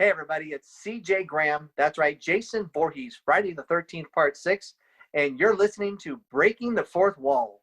Hey, everybody, it's CJ Graham. That's right, Jason Voorhees, Friday the 13th, Part 6. And you're listening to Breaking the Fourth Wall.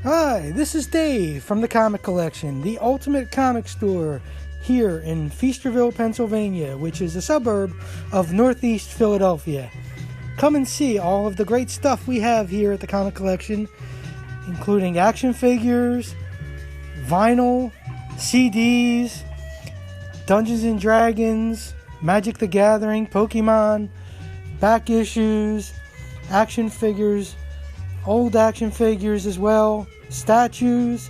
Hi, this is Dave from the Comic Collection, the ultimate comic store here in Feasterville, Pennsylvania, which is a suburb of Northeast Philadelphia. Come and see all of the great stuff we have here at the Comic Collection, including action figures, vinyl, CDs, Dungeons and Dragons, Magic the Gathering, Pokemon, back issues, action figures, old action figures as well, statues,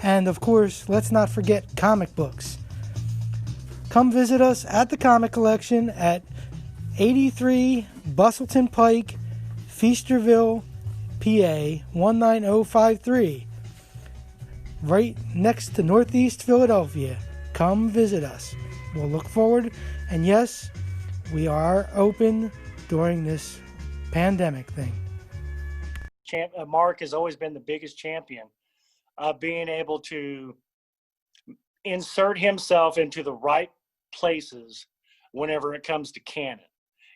and of course, let's not forget comic books. Come visit us at the Comic Collection at 83 Bustleton Pike, Feasterville, PA 19053, right next to Northeast Philadelphia. Come visit us. We'll look forward, and yes, we are open during this pandemic thing. Mark has always been the biggest champion of being able to insert himself into the right places whenever it comes to canon.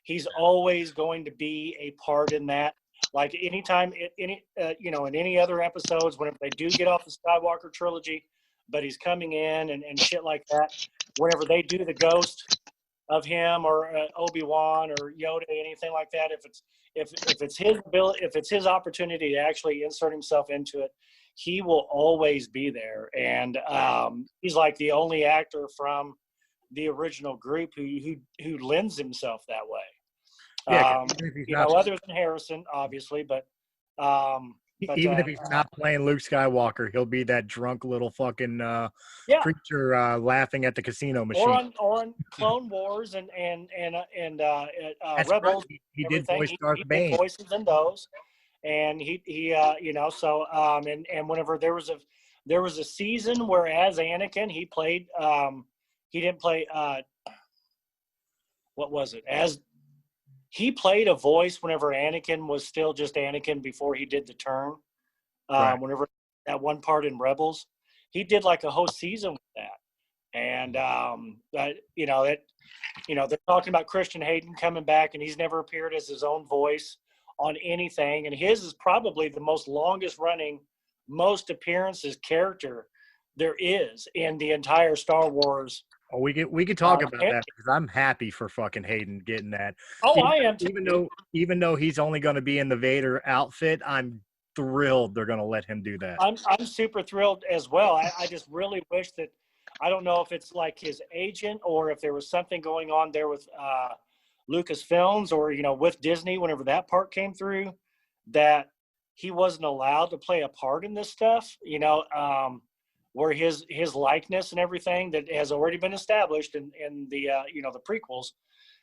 He's always going to be a part in that. Like anytime, in any other episodes, whenever they do get off the Skywalker trilogy, but he's coming in and shit like that, whenever they do the ghost of him or Obi-Wan or Yoda, anything like that, if it's his ability, if it's his opportunity to actually insert himself into it, he will always be there. And he's like the only actor from the original group who lends himself that way. Yeah, other than Harrison, obviously, but even if he's not playing Luke Skywalker, he'll be that drunk little fucking creature laughing at the casino machine. Or on Clone Wars and Rebels. Right. He did voice Darth Bane. Did voices in those, and and whenever there was a season where as Anakin he played he didn't play what was it as. He played a voice whenever Anakin was still just Anakin before he did the turn. Right. Whenever that one part in Rebels, he did like a whole season with that. And they're talking about Christian Hayden coming back, and he's never appeared as his own voice on anything. And his is probably the longest running, most appearances character there is in the entire Star Wars. Oh, we could talk about that because I'm happy for fucking Hayden getting that. Oh, I am too. Even though he's only going to be in the Vader outfit, I'm thrilled they're going to let him do that. I'm super thrilled as well. I just really wish that, I don't know if it's like his agent or if there was something going on there with Lucasfilms or with Disney whenever that part came through, that he wasn't allowed to play a part in this stuff. Where his likeness and everything that has already been established in the the prequels,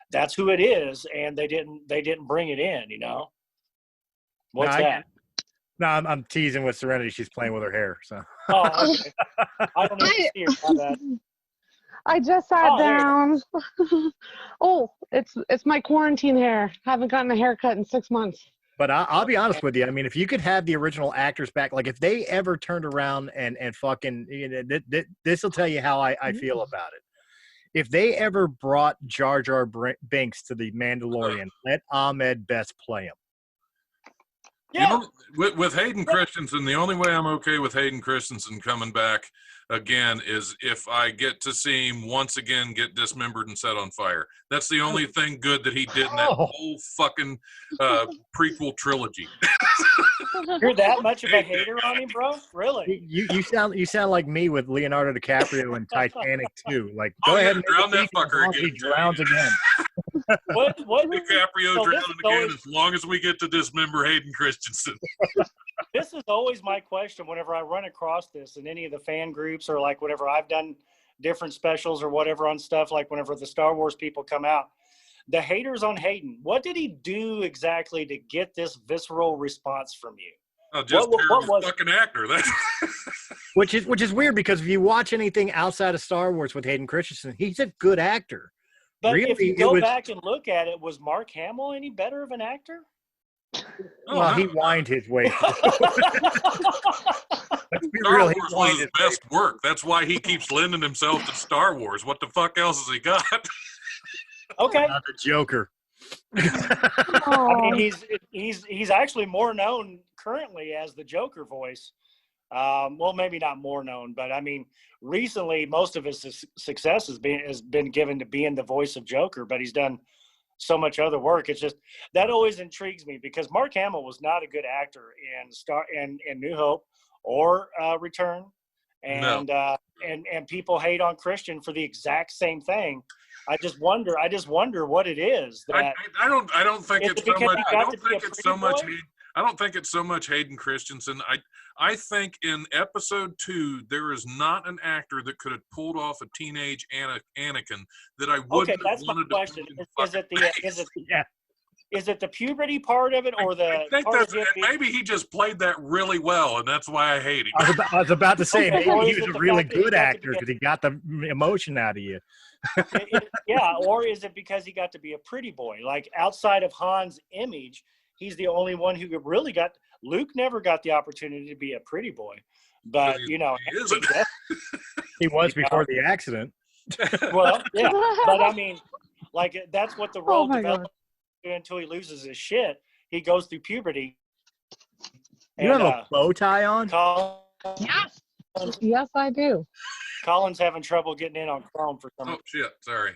that's who it is, and they didn't bring it in. What's that? No, I'm teasing with Serenity. She's playing with her hair. So. Oh, okay. I don't even see her. I just sat down. Oh, it's my quarantine hair. Haven't gotten a haircut in 6 months. But I'll be honest with you. I mean, if you could have the original actors back, like if they ever turned around and fucking, this will tell you how I feel about it. If they ever brought Jar Jar Binks to the Mandalorian, let Ahmed Best play him. Yeah. With Hayden Christensen, the only way I'm okay with Hayden Christensen coming back again is if I get to see him once again get dismembered and set on fire. That's the only thing good that he did in that whole fucking prequel trilogy. You're that much of a hater on him, bro? Really? You sound like me with Leonardo DiCaprio in Titanic too. Like, go ahead and drown that fucker again. He drowns again. What? DiCaprio So this drowning is again always- as long as we get to dismember Hayden Christensen. This is always my question whenever I run across this in any of the fan groups, or like whenever I've done different specials or whatever on stuff, like whenever the Star Wars people come out. The haters on Hayden, what did he do exactly to get this visceral response from you? Oh, just What terrible was- fucking actor. That's Which is weird, because if you watch anything outside of Star Wars with Hayden Christensen, he's a good actor. But Really, if you it go was- back and look at it, was Mark Hamill any better of an actor? Well, he whined his way through. Let's be Star real, Wars he was whined his his way best work. That's why he keeps lending himself to Star Wars. What the fuck else has he got? Okay. Not the Joker. I mean, he's actually more known currently as the Joker voice. Well, maybe not more known, but I mean, recently most of his success has been given to being the voice of Joker. But he's done so much other work. It's just that always intrigues me, because Mark Hamill was not a good actor in New Hope or Return, and and people hate on Christian for the exact same thing. I just wonder what it is that I don't think Is it's it so because much. he I got don't to be think a it's so pretty much. boy? I don't think it's so much Hayden Christensen. I think in episode 2 there is not an actor that could have pulled off a teenage Anakin that I wouldn't okay, have that's my wanted question. to. Is it the puberty part of it, or the I think part that's of him being- maybe he just played that really well, and that's why I hate him. I was about to say, Okay, or maybe he is was it a the really fact that he good got to actor be a- because he got the emotion out of you. Yeah, or is it because he got to be a pretty boy? Like, outside of Han's image, he's the only one who really got. Luke never got the opportunity to be a pretty boy, but He- you know, he isn't. He was before the accident. well, yeah, but I mean, like, that's what the role my develops until he loses his shit. He goes through puberty. You have a bow tie on? Yes. Yes, I do. Colin's having trouble getting in on Chrome for some Oh reason. shit! Sorry,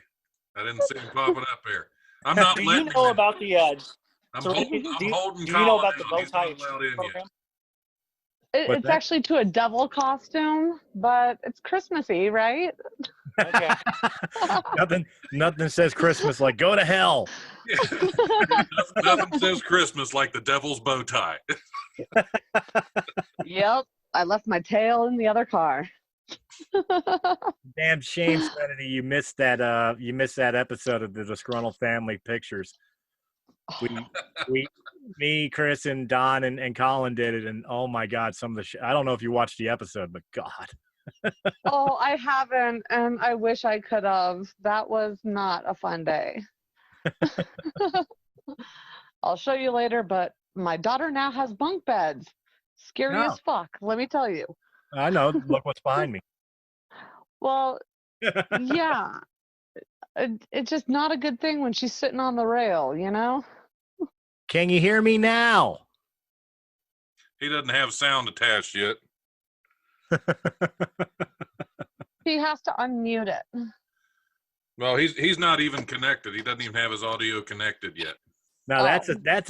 I didn't see him popping up here. I'm not Do you letting know him in. about the? I'm so holding. do I'm you, holding. do you know about the Colin bow in. He's tie not allowed in yet. program? What's It's that? actually to a devil costume, but it's Christmassy, right? Okay. Nothing says Christmas like go to hell. Nothing says Christmas like the devil's bow tie. Yep. I left my tail in the other car. Damn shame, Serenity. You missed that episode of the Disgruntled Family Pictures. Me, Chris, and Don and Colin did it, and oh my God, some of the I don't know if you watched the episode, but God. Oh, I haven't, and I wish I could have. That was not a fun day. I'll show you later, but my daughter now has bunk beds. Scary No. as fuck, let me tell you. I know. Look what's behind me. Well, yeah. It's just not a good thing when she's sitting on the rail, you know? Can you hear me now? He doesn't have sound attached yet. He has to unmute it. Well, he's not even connected. He doesn't even have his audio connected yet. Now Oh. that's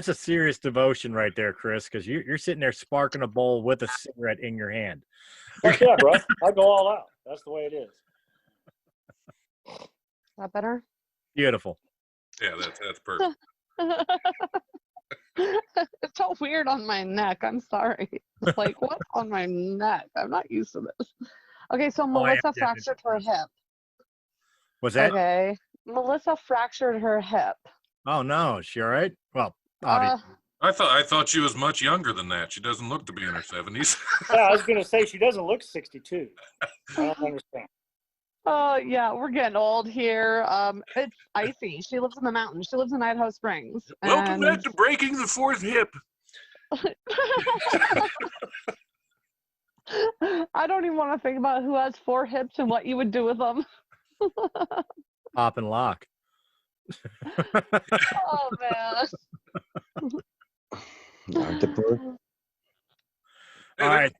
a serious devotion right there, Chris, because you're sitting there sparking a bowl with a cigarette in your hand. Fuck yeah, bro. I go all out. That's the way it is. Is that better? Beautiful. Yeah, that's perfect. It's so weird on my neck. I'm sorry. It's like, what's on my neck? I'm not used to this. Okay, so I am Melissa getting fractured her hip. Was that? Okay. Melissa fractured her hip. Oh no, is she all right? Well, obviously. I thought she was much younger than that. She doesn't look to be in her 70s. Yeah, I was gonna say she doesn't look 62. I don't understand. Oh, yeah, we're getting old here. It's icy. She lives in the mountains. She lives in Idaho Springs. Welcome back and- to Breaking the Fourth Hip. I don't even want to think about who has 4 hips and what you would do with them. Pop and lock. Oh, man. Octopus. Hey, All right.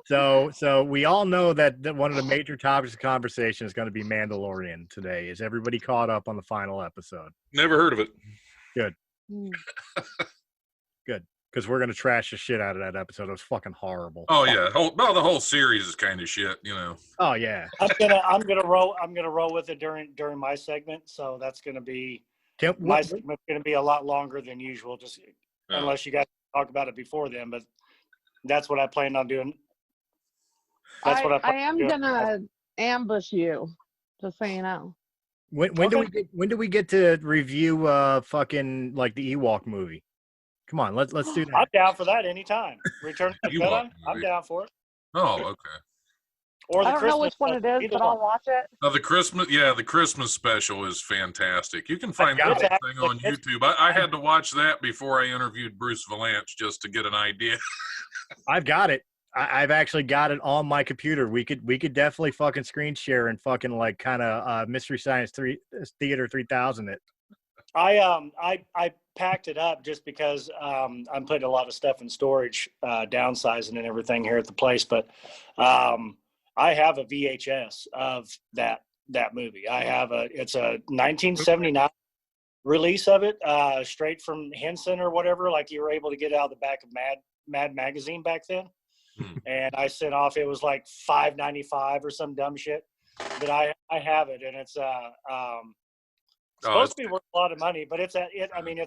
that's So we all know that one of the major topics of conversation is going to be Mandalorian today. Is everybody caught up on the final episode? Never heard of it. Hmm. because we're gonna trash the shit out of that episode. It was fucking horrible. Oh yeah, the whole series is kind of shit, you know. Oh yeah. I'm gonna roll with it during my segment. So that's gonna be my segment's gonna be a lot longer than usual, just unless you guys talk about it before then. But that's what I plan on doing. That's what I am gonna ambush you, just so you know. When do we get to review fucking like the Ewok movie? Come on, let's do that. I'm down for that anytime. Return to the Jedi. I'm down for it. Oh, okay. Or the I don't know which one it is, but I'll watch it. The Christmas special is fantastic. You can find that thing on YouTube. I had to watch that before I interviewed Bruce Valanche just to get an idea. I've got it. I've actually got it on my computer. We could definitely fucking screen share and fucking like kind of Mystery Science Theater 3000 it. I packed it up just because I'm putting a lot of stuff in storage, downsizing and everything here at the place. But I have a VHS of that movie. It's a 1979 release of it, straight from Henson or whatever. Like you were able to get out of the back of Mad Magazine back then. And I sent off, it was like $5.95 or some dumb shit. But I have it, and it's supposed to be worth a lot of money, but it's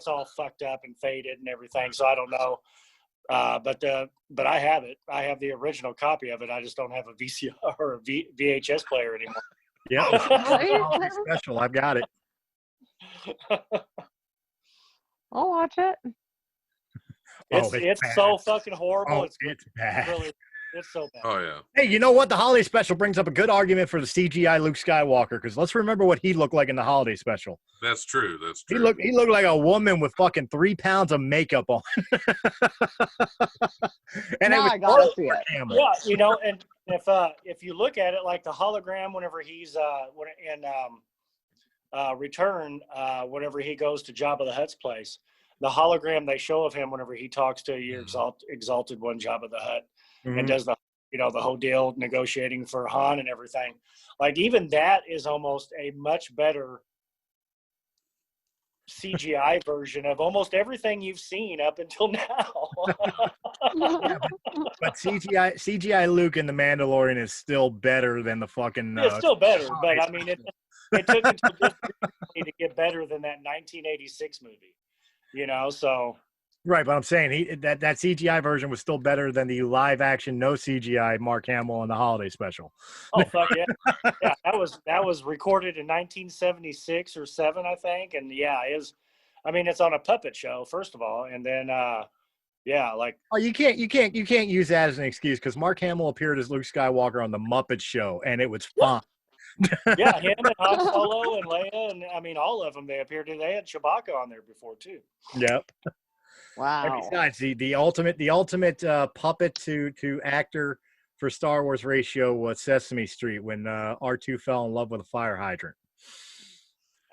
all fucked up and faded and everything, so I don't know. But I have it. I have the original copy of it. I just don't have a VCR or a VHS player anymore. Yeah, special. I've got it. I'll watch it. It's so fucking horrible. It's bad. It's so bad. Oh yeah. Hey, you know what? The holiday special brings up a good argument for the CGI Luke Skywalker, because let's remember what he looked like in the holiday special. That's true. He looked like a woman with fucking 3 pounds of makeup on. And I gotta see it. Yeah, you know, and if you look at it, like the hologram, whenever he's in Return, whenever he goes to Jabba the Hutt's place, the hologram they show of him whenever he talks to your exalted one, Jabba the Hutt, and does the whole deal negotiating for Han and everything. Like even that is almost a much better CGI version of almost everything you've seen up until now. But CGI Luke in The Mandalorian is still better than the fucking. It's still better, but I mean, it took until this to get better than that 1986 movie. You know, so right, but I'm saying that CGI version was still better than the live action no CGI Mark Hamill in the holiday special. Oh fuck yeah, yeah, that was recorded in 1976 or 7, I think, and yeah, it's on a puppet show first of all, and then you can't use that as an excuse because Mark Hamill appeared as Luke Skywalker on the Muppet Show, and it was fun. Yeah, him and Han Solo and Leia, and all of them. They appeared. They had Chewbacca on there before too. Yep. Wow. And besides, the ultimate puppet to actor for Star Wars ratio was Sesame Street when R2 fell in love with a fire hydrant.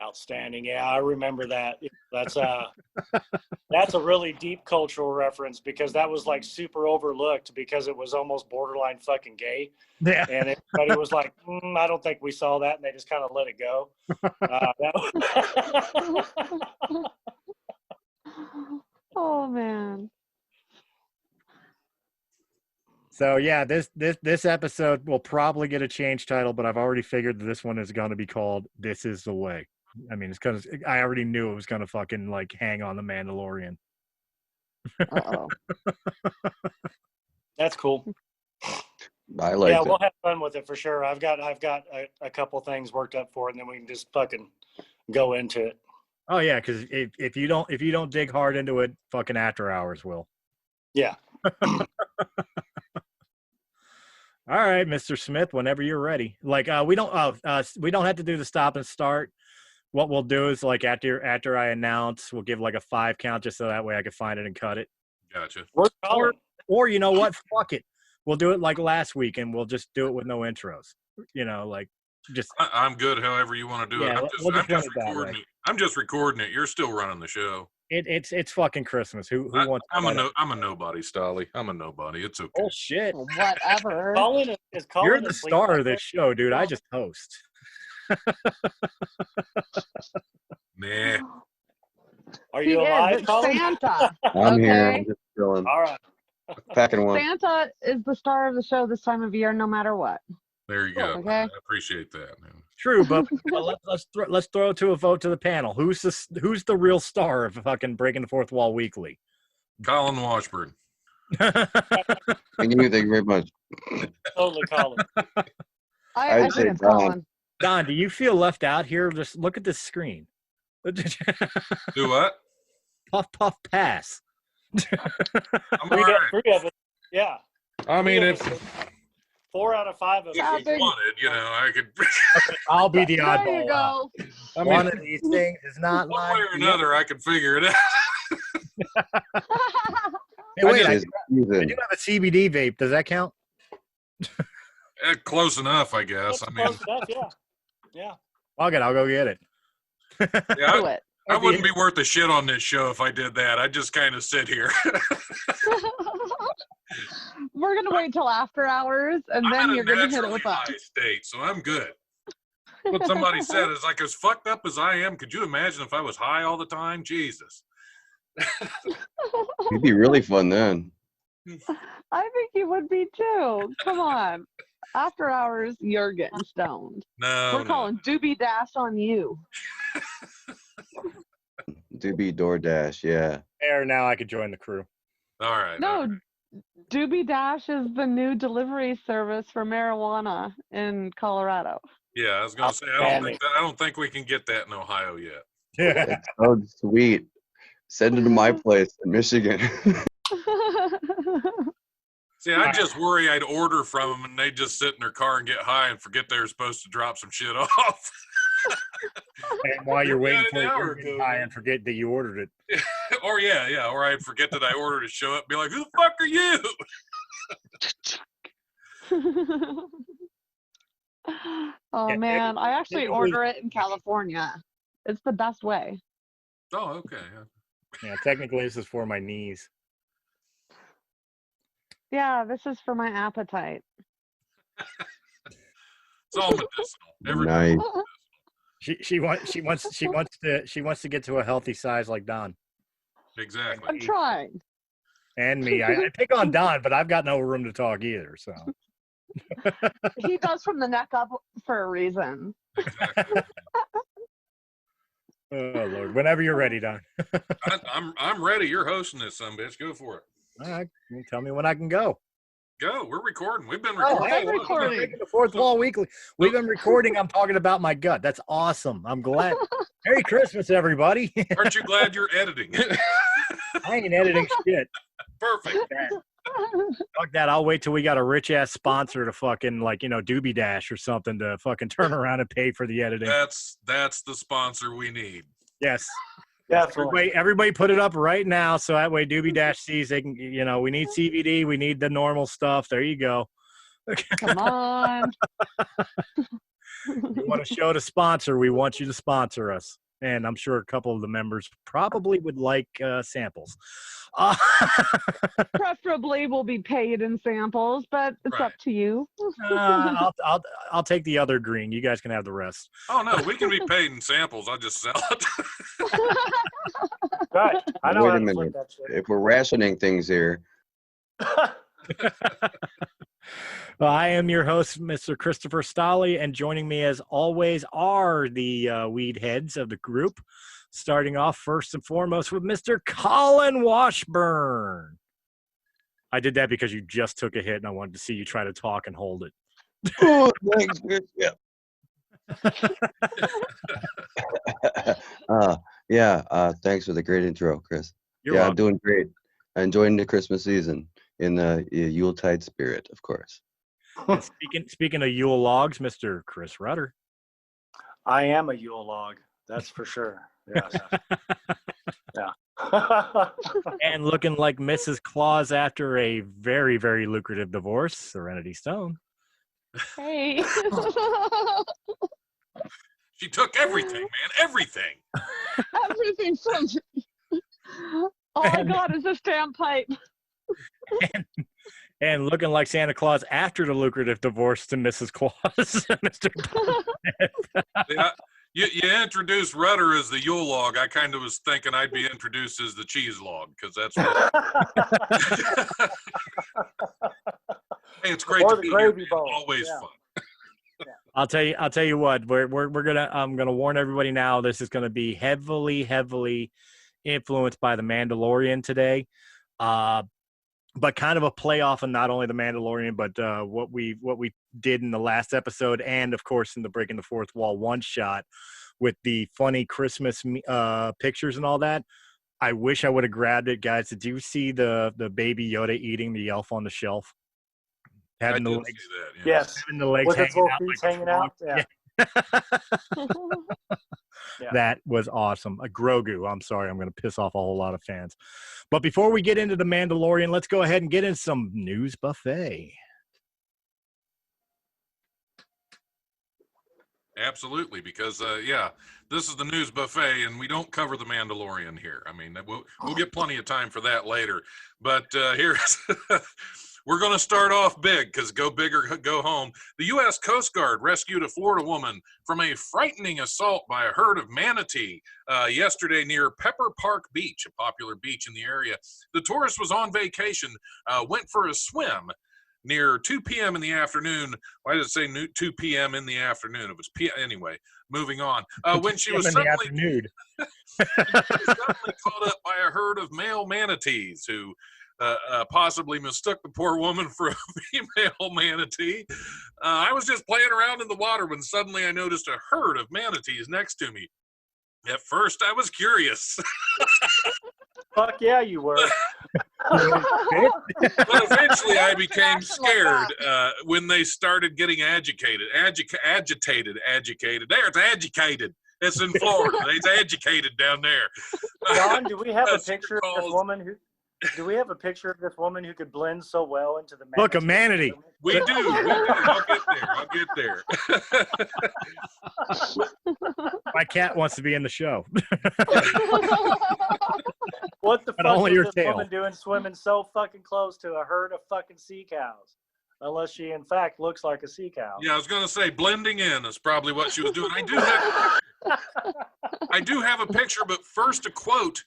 Outstanding. Yeah, I remember that. That's a really deep cultural reference because that was like super overlooked because it was almost borderline fucking gay. Yeah. And everybody was like, I don't think we saw that, and they just kind of let it go. Oh man. So yeah, this episode will probably get a change title, but I've already figured that this one is going to be called "This Is the Way." I mean, it's because I already knew it was going to fucking like hang on the Mandalorian. Uh-oh. That's cool. I like it. We'll have fun with it for sure. I've got a couple things worked up for it, and then we can just fucking go into it. Oh yeah, because if you don't dig hard into it, fucking After Hours will. Yeah. All right, Mr. Smith, whenever you're ready. Like we don't have to do the stop and start. What we'll do is like after I announce, we'll give like a 5 count just so that way I can find it and cut it. Gotcha. Or you know what? Fuck it. We'll do it like last week and we'll just do it with no intros. You know, like just. I'm good. However you want to do it. I'm just recording it. You're still running the show. It's fucking Christmas. Who wants? I'm a nobody, Stolle. I'm a nobody. It's okay. Oh shit. Whatever. You're the star of this show, dude. I just host. Nah. Are you alive, it's Colin? Santa. I'm here. Okay. chilling, All right. packing one. Santa is the star of the show this time of year, no matter what. There you go. Okay. I appreciate that. Man. True, but let's throw it to a vote to the panel. Who's the real star of fucking Breaking the Fourth Wall Weekly? Colin Washburn. Thank you very much. Totally, Colin. I I'd say think it's Don. Colin. Don, do you feel left out here? Just look at this screen. Do what? Puff, puff, pass. I'm all right. Three of it. Yeah. I mean, if 4 out of 5 of if it. you wanted, I could. I'll be the There oddball you out. go. I mean, One of these things is not one like way or another, I could figure it out. Hey, wait, I It's do season. have a CBD vape. Does that count? Close enough, I guess. That's I mean, close enough, yeah. Yeah. I'll go get it. yeah, Do it. I wouldn't be worth a shit on this show if I did that. I'd just kind of sit here. We're going to wait till after hours, and I'm then in you're a going to hit it naturally with us. high state, so I'm good. What somebody said is like, as fucked up as I am, could you imagine if I was high all the time? Jesus. It'd be really fun then. I think you would be too. Come on. After hours, you're getting stoned. No, We're calling Doobie Dash on you. Doobie DoorDash, yeah. There, now I could join the crew. All right. all No, right. Doobie Dash is the new delivery service for marijuana in Colorado. Yeah, I was gonna say I don't think we can get that in Ohio yet. Yeah. It's so sweet. Send it to my place in Michigan. See, I just worry I'd order from them and they just sit in their car and get high and forget they were supposed to drop some shit off. And while you're waiting for an it hour to get ago, high man. and forget that you ordered it. Or or I'd forget that I ordered to show up and be like, who the fuck are you? Oh Yeah, man, I actually technically- order it in California. It's the best way. Oh, okay. Yeah, technically this is for my knees. Yeah, this is for my appetite. It's all medicinal. Nice. She wants to get to a healthy size like Don Exactly. I'm trying. and me. I pick on Don, but I've got no room to talk either. So He does from the neck up for a reason. Exactly. oh Lord, whenever you're ready, Don. I'm ready. You're hosting this, son bitch. Go for it. All right, you tell me when I can go. Go. We're recording. We've been Oh, recording. hey, I'm welcome to recording. Breaking the Fourth Wall Weekly. We've been recording. I'm talking about my gut. That's awesome. I'm glad. Merry Christmas, everybody. Aren't you glad you're editing? I ain't editing shit. Perfect. Fuck that. I'll wait till we got a rich ass sponsor to fucking Doobie Dash or something to fucking turn around and pay for the editing. That's the sponsor we need. Yes. Definitely. Everybody put it up right now so that way Doobie Dash sees they can, we need CBD, we need the normal stuff. There you go. Come on. You want to show the sponsor, we want you to sponsor us. And I'm sure a couple of the members probably would like samples. Preferably will be paid in samples, but it's Right. up to you. I'll take the other green. You guys can have the rest. Oh no, we can be paid in samples. I'll just sell it. Right. I know Wait how a to flip minute. that shit. If we're rationing things here, Well, I am your host, Mr. Christopher Stolle, and joining me as always are the weed heads of the group. Starting off first and foremost with Mr. Colin Washburn. I did that because you just took a hit and I wanted to see you try to talk and hold it. oh, thanks, Chris. Yeah. Thanks for the great intro, Chris. You're I'm welcome. doing great. Enjoying the Christmas season in the Yuletide spirit, of course. And speaking of Yule logs, Mr. Chris Rudder. I am a Yule log. That's for sure. Yes. Yeah. And looking like Mrs. Claus after a very, very lucrative divorce, Serenity Stone. Hey. She took everything, man. Everything. Everything from me. All I got is a standpipe. And looking like Santa Claus after the lucrative divorce to Mrs. Claus, Mr. Yeah, You introduced Rudder as the Yule log. I kind of was thinking I'd be introduced as the cheese log because that's what. Hey, it's great Or to the be here. gravy Man. bowl. Always Yeah. fun. I'll tell you what. I'm gonna warn everybody now. This is gonna be heavily influenced by the Mandalorian today. But kind of a playoff of not only the Mandalorian, but what we did in the last episode, and of course in the Breaking the Fourth Wall one shot with the funny Christmas pictures and all that. I wish I would have grabbed it, guys. Did you see the baby Yoda eating the elf on the shelf? Having the legs, See that, yeah. Yes. having the legs With its hanging little out feet like a hanging frog. out. Yeah. Yeah. That was awesome. A Grogu. I'm sorry, I'm going to piss off a whole lot of fans. But before we get into the Mandalorian, let's go ahead and get into some news buffet. Absolutely, because this is the news buffet, and we don't cover the Mandalorian here. I mean, we'll get plenty of time for that later. But here's we're going to start off big because go big or go home. The U.S. Coast Guard rescued a Florida woman from a frightening assault by a herd of manatee yesterday near Pepper Park Beach, a popular beach in the area. The tourist was on vacation, went for a swim near 2 p.m. in the afternoon. Why did it say 2 p.m. in the afternoon? It was anyway. Moving on. When she was suddenly caught up by a herd of male manatees who possibly mistook the poor woman for a female manatee. I was just playing around in the water when suddenly I noticed a herd of manatees next to me. At first, I was curious. Fuck yeah, you were. But eventually I became scared when they started getting agitated. There, it's agitated. It's in Florida. It's educated down there. John, do we have a picture of this woman who? Do we have a picture of this woman who could blend so well into the manatee? Look, a manatee. We do. I'll get there. My cat wants to be in the show. What the But fuck only is your this tail. woman doing swimming so fucking close to a herd of fucking sea cows? Unless she, in fact, looks like a sea cow. Yeah, I was going to say blending in is probably what she was doing. I do have a picture, but first a quote.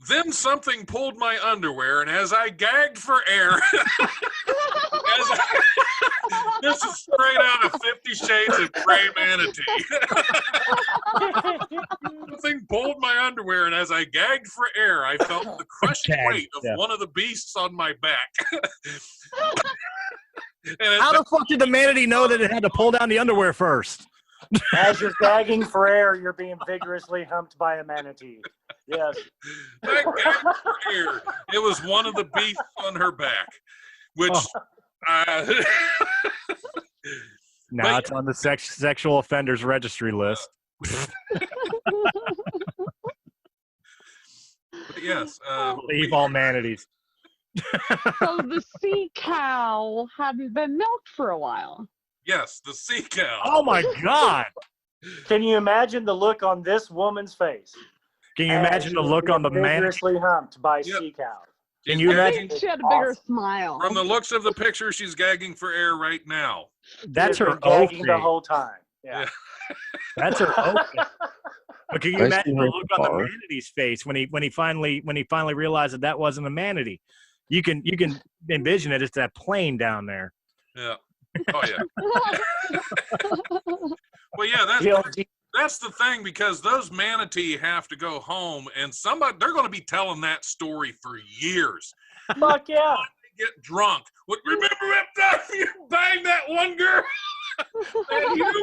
Then something pulled my underwear, and as I gagged for air, this is straight out of 50 Shades of Grey Manatee. Something pulled my underwear, and as I gagged for air, I felt the crushing weight of one of the beasts on my back. How the fuck did the manatee know that it had to pull down the underwear first? As you're gagging for air, you're being vigorously humped by a manatee. Yes. I gagged for air. It was one of the beasts on her back, which now it's on the sexual offenders registry list. But yes, Leave all manatees. So the sea cow hadn't been milked for a while. yes, the sea cow. Oh my God! Can you imagine the look on this woman's face? Can you imagine the look on the manatee? Vigorously humped by Yep. sea cows. Can you I imagine? think she had a bigger smile. From the looks of the picture, she's gagging for air right now. That's She has her been gagging oath. the whole time. Yeah. That's her oath. But can you I imagine see the her look on the car. manatee's face when he finally realized that wasn't a manatee? You can envision it. It's that plane down there. Yeah. Oh yeah. Well, yeah. Guilty. That's the thing, because those manatee have to go home, and they're going to be telling that story for years. Fuck yeah. They get drunk. Remember that time you banged that one girl? That human?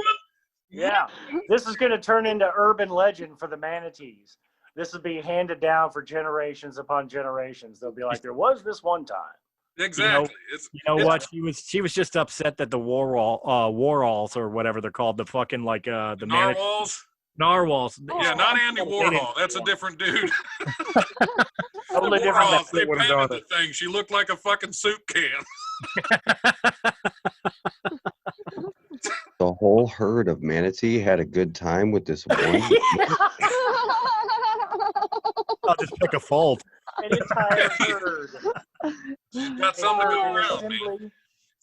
Yeah. This is going to turn into urban legend for the manatees. This will be handed down for generations upon generations. They'll be like, there was this one time. Exactly. You know what? She was just upset that the Warhols or whatever they're called, the fucking like the Narwhals? narwhals. Yeah, not Andy Warhol. That's a different dude. Totally The different. Warhols, they what I'm painted going the thing. She looked like a fucking soup can. The whole herd of manatee had a good time with this one. I'll just pick a fold. An entire herd. She's got something to go around, man.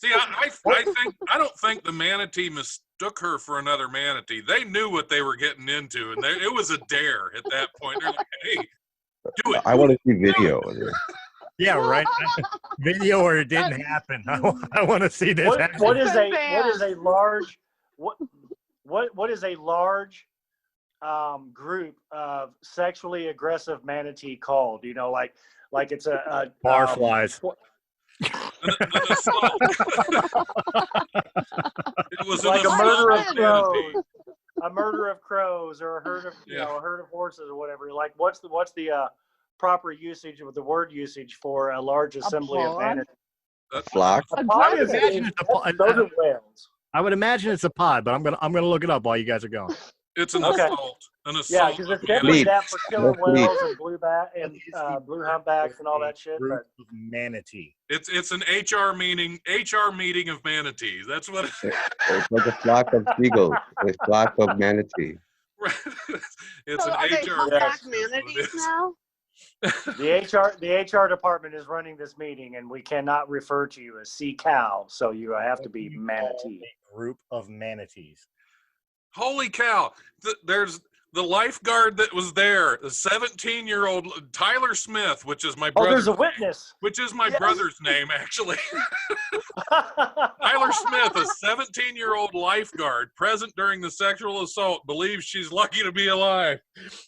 See, I don't think the manatee mistook her for another manatee. They knew what they were getting into, and it was a dare at that point. They're like, "Hey, do it." I want to see video of this. Yeah, right. Video or it didn't happen. I want to see this happen. What is a large group of sexually aggressive manatee called? You know, like it's a barflies. An assault. It was like an a murder of assault crows, manatee. a murder of crows, or a herd of a herd of horses, or whatever. Like, what's the proper usage of the word usage for a large assembly of manatees? A flock. A pod is imagine it's a pod. those are whales. I would imagine it's a pod, but I'm gonna look it up while you guys are going. It's an assault. An Yeah, assault. because it's of definitely manatees. that for killing Lead. whales and blue humpbacks and all that shit. Group But of manatee. It's an HR meeting of manatees. That's what It's like a flock of seagulls. A flock of manatee. it's So an are they HR. humpback meeting. That's what it manatees is. now? the HR department is running this meeting, and we cannot refer to you as sea cow, so you have to be manatee. A group of manatees. Holy cow! There's the lifeguard that was there, the 17-year-old Tyler Smith, which is my Oh, brother. there's a witness. Which is my Yes. brother's name, actually. Tyler Smith, a 17-year-old lifeguard present during the sexual assault, believes she's lucky to be alive.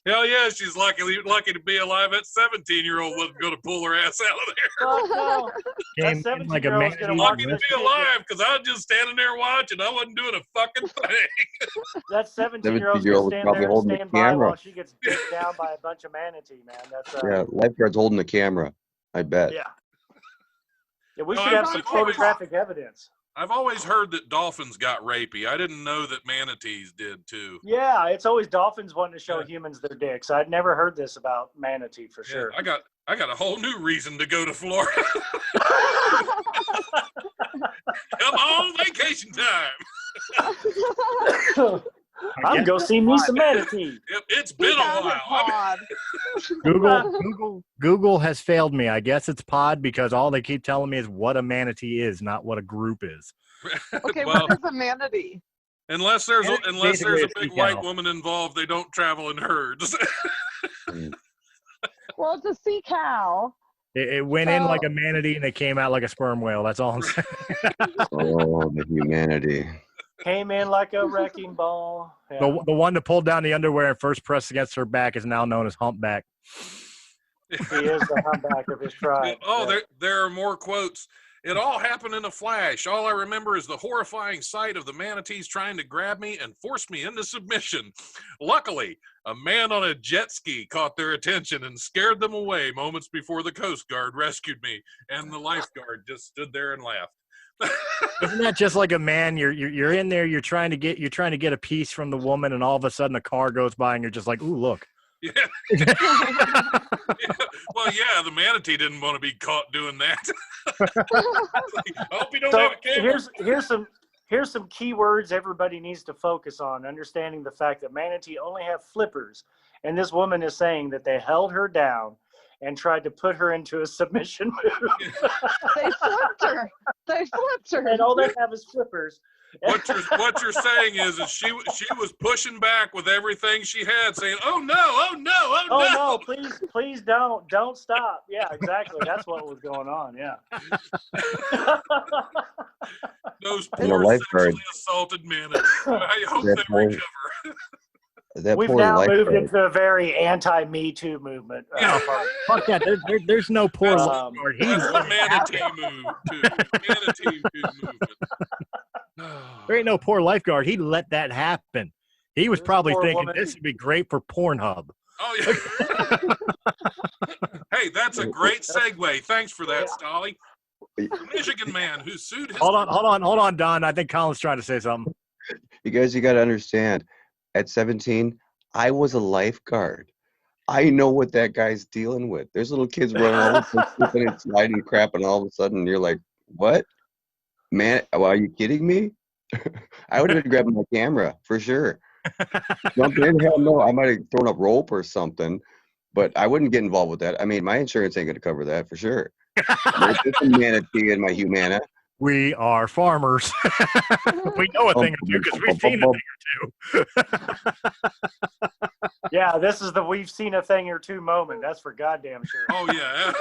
Hell yeah, she's lucky to be alive. That 17-year-old wasn't going to pull her ass out of there. Oh, no. Came That in like a 17-year-old's gonna manatee. walk Lucky to this be kid alive because I was just standing there watching. I wasn't doing a fucking thing. That 17-year-old's 17-year-old gonna stand probably there and holding the stand by camera. while she gets dicked down by a bunch of manatee, man. That's Yeah, lifeguard's holding the camera. I bet. yeah. Yeah, we No, should have I've some always- photographic evidence. I've always heard that dolphins got rapey. I didn't know that manatees did too. Yeah, it's always dolphins wanting to show humans their dicks. I'd never heard this about manatee for Yeah, sure. I got a whole new reason to go to Florida. Come on, vacation time. I'm go see me some manatee. It's been a while. I mean, Google has failed me. I guess it's pod because all they keep telling me is what a manatee is, not what a group is. Okay, well, what is a manatee? unless there's a basically big a white sea cow. woman involved, they don't travel in herds. Well, it's a sea cow. It went in like a manatee and it came out like a sperm whale. That's all I'm saying. Oh, the humanity. Came in like a wrecking ball. Yeah. The one that pulled down the underwear and first pressed against her back is now known as humpback. He is the humpback of his tribe. Oh, Yeah. there are more quotes. It all happened in a flash. All I remember is the horrifying sight of the manatees trying to grab me and force me into submission. Luckily, a man on a jet ski caught their attention and scared them away moments before the Coast Guard rescued me, and the lifeguard just stood there and laughed. Isn't that just like a man? You're in there. You're trying to get a piece from the woman, and all of a sudden a car goes by, and you're just like, "Ooh, look!" Yeah. Well, yeah, the manatee didn't want to be caught doing that. I hope you don't have a camera. Here's some key words everybody needs to focus on. Understanding the fact that manatee only have flippers, and this woman is saying that they held her down and tried to put her into a submission move. They flipped her. They flipped her. And all they have is flippers. What you're saying is she was pushing back with everything she had, saying, "Oh no, oh no, oh no, Oh no, please don't stop." Yeah, exactly. That's what was going on. Yeah. Those And poor the lifeguard- sexually assaulted manatees. I hope That they poor- recover." That We've poor now moved lifeguard. into a very anti-Me Too movement. Yeah. Fuck that. There's no poor That's- lifeguard. He That's the let it manatee happen. move too. Manatee movement. There ain't no poor lifeguard. He let that happen. He was This probably poor thinking woman. this would be great for Pornhub. Oh yeah. Hey, that's a great segue. Thanks for that, Stolle. Michigan man who sued his. Hold on, Don. I think Colin's trying to say something. You guys, you got to understand. At 17, I was a lifeguard. I know what that guy's dealing with. There's little kids running all over, slipping and sliding and crap, and all of a sudden you're like, "What, man? Are you kidding me?" I would have been grabbing my camera for sure. Jumping in, hell no. I might have thrown a rope or something, but I wouldn't get involved with that. I mean, my insurance ain't going to cover that for sure. It's just a manatee in my Humana. We are farmers. We know a thing or two because we've seen a thing or two. Yeah, this is the we've seen a thing or two moment. That's for goddamn sure. Oh yeah.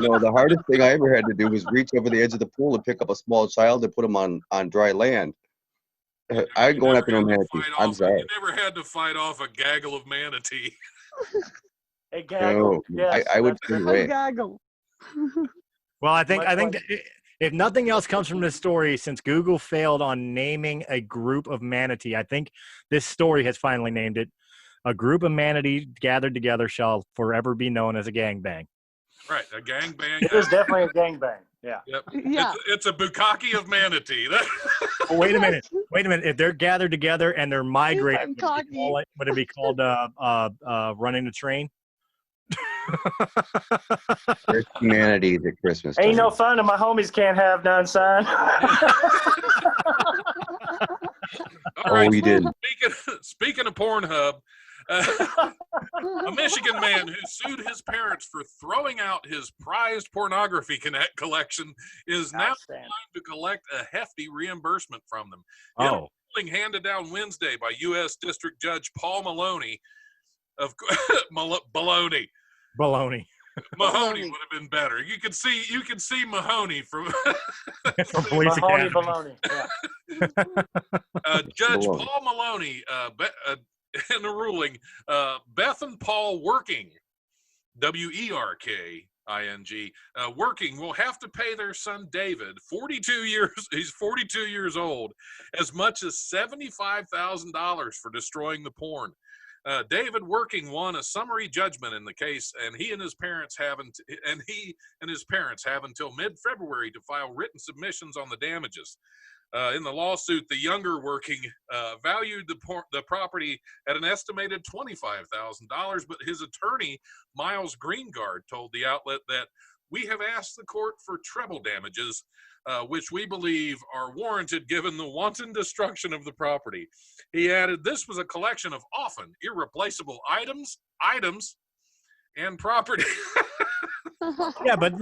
No, the hardest thing I ever had to do was reach over the edge of the pool and pick up a small child and put him on dry land. I ain't going after no manatee. I'm sorry. You never had to fight off a gaggle of manatee. A gaggle. No, Yes, I would that's stay good. away. Gaggle. Well, I think Much that if nothing else comes from this story, since Google failed on naming a group of manatee, I think this story has finally named it. A group of manatee gathered together shall forever be known as a gangbang. Right, a gangbang. It is definitely a gangbang. Yeah. Yep. Yeah. It's a bukkake of manatee. Oh, wait a minute. If they're gathered together and they're migrating, would it be called running the train? There's humanities at Christmas time. Ain't no fun and my homies can't have none, son. All right, you did. Speaking of Pornhub, a Michigan man who sued his parents for throwing out his prized pornography collection is now trying to collect a hefty reimbursement from them. In a ruling handed down Wednesday by U.S. District Judge Paul Maloney of Baloney. Mahoney would have been better. You can see Mahoney from Police Academy. Baloney. Yeah. Judge Paul Maloney in the ruling, Beth and Paul Working, Werking, Working will have to pay their son David, 42 years old, as much as $75,000 for destroying the porn. David Working won a summary judgment in the case, and he and his parents have until mid-February to file written submissions on the damages. In the lawsuit, the younger Working valued the property at an estimated $25,000, but his attorney, Miles Greengard, told the outlet that we have asked the court for treble damages, which we believe are warranted given the wanton destruction of the property. He added, this was a collection of often irreplaceable items, and property. Yeah, but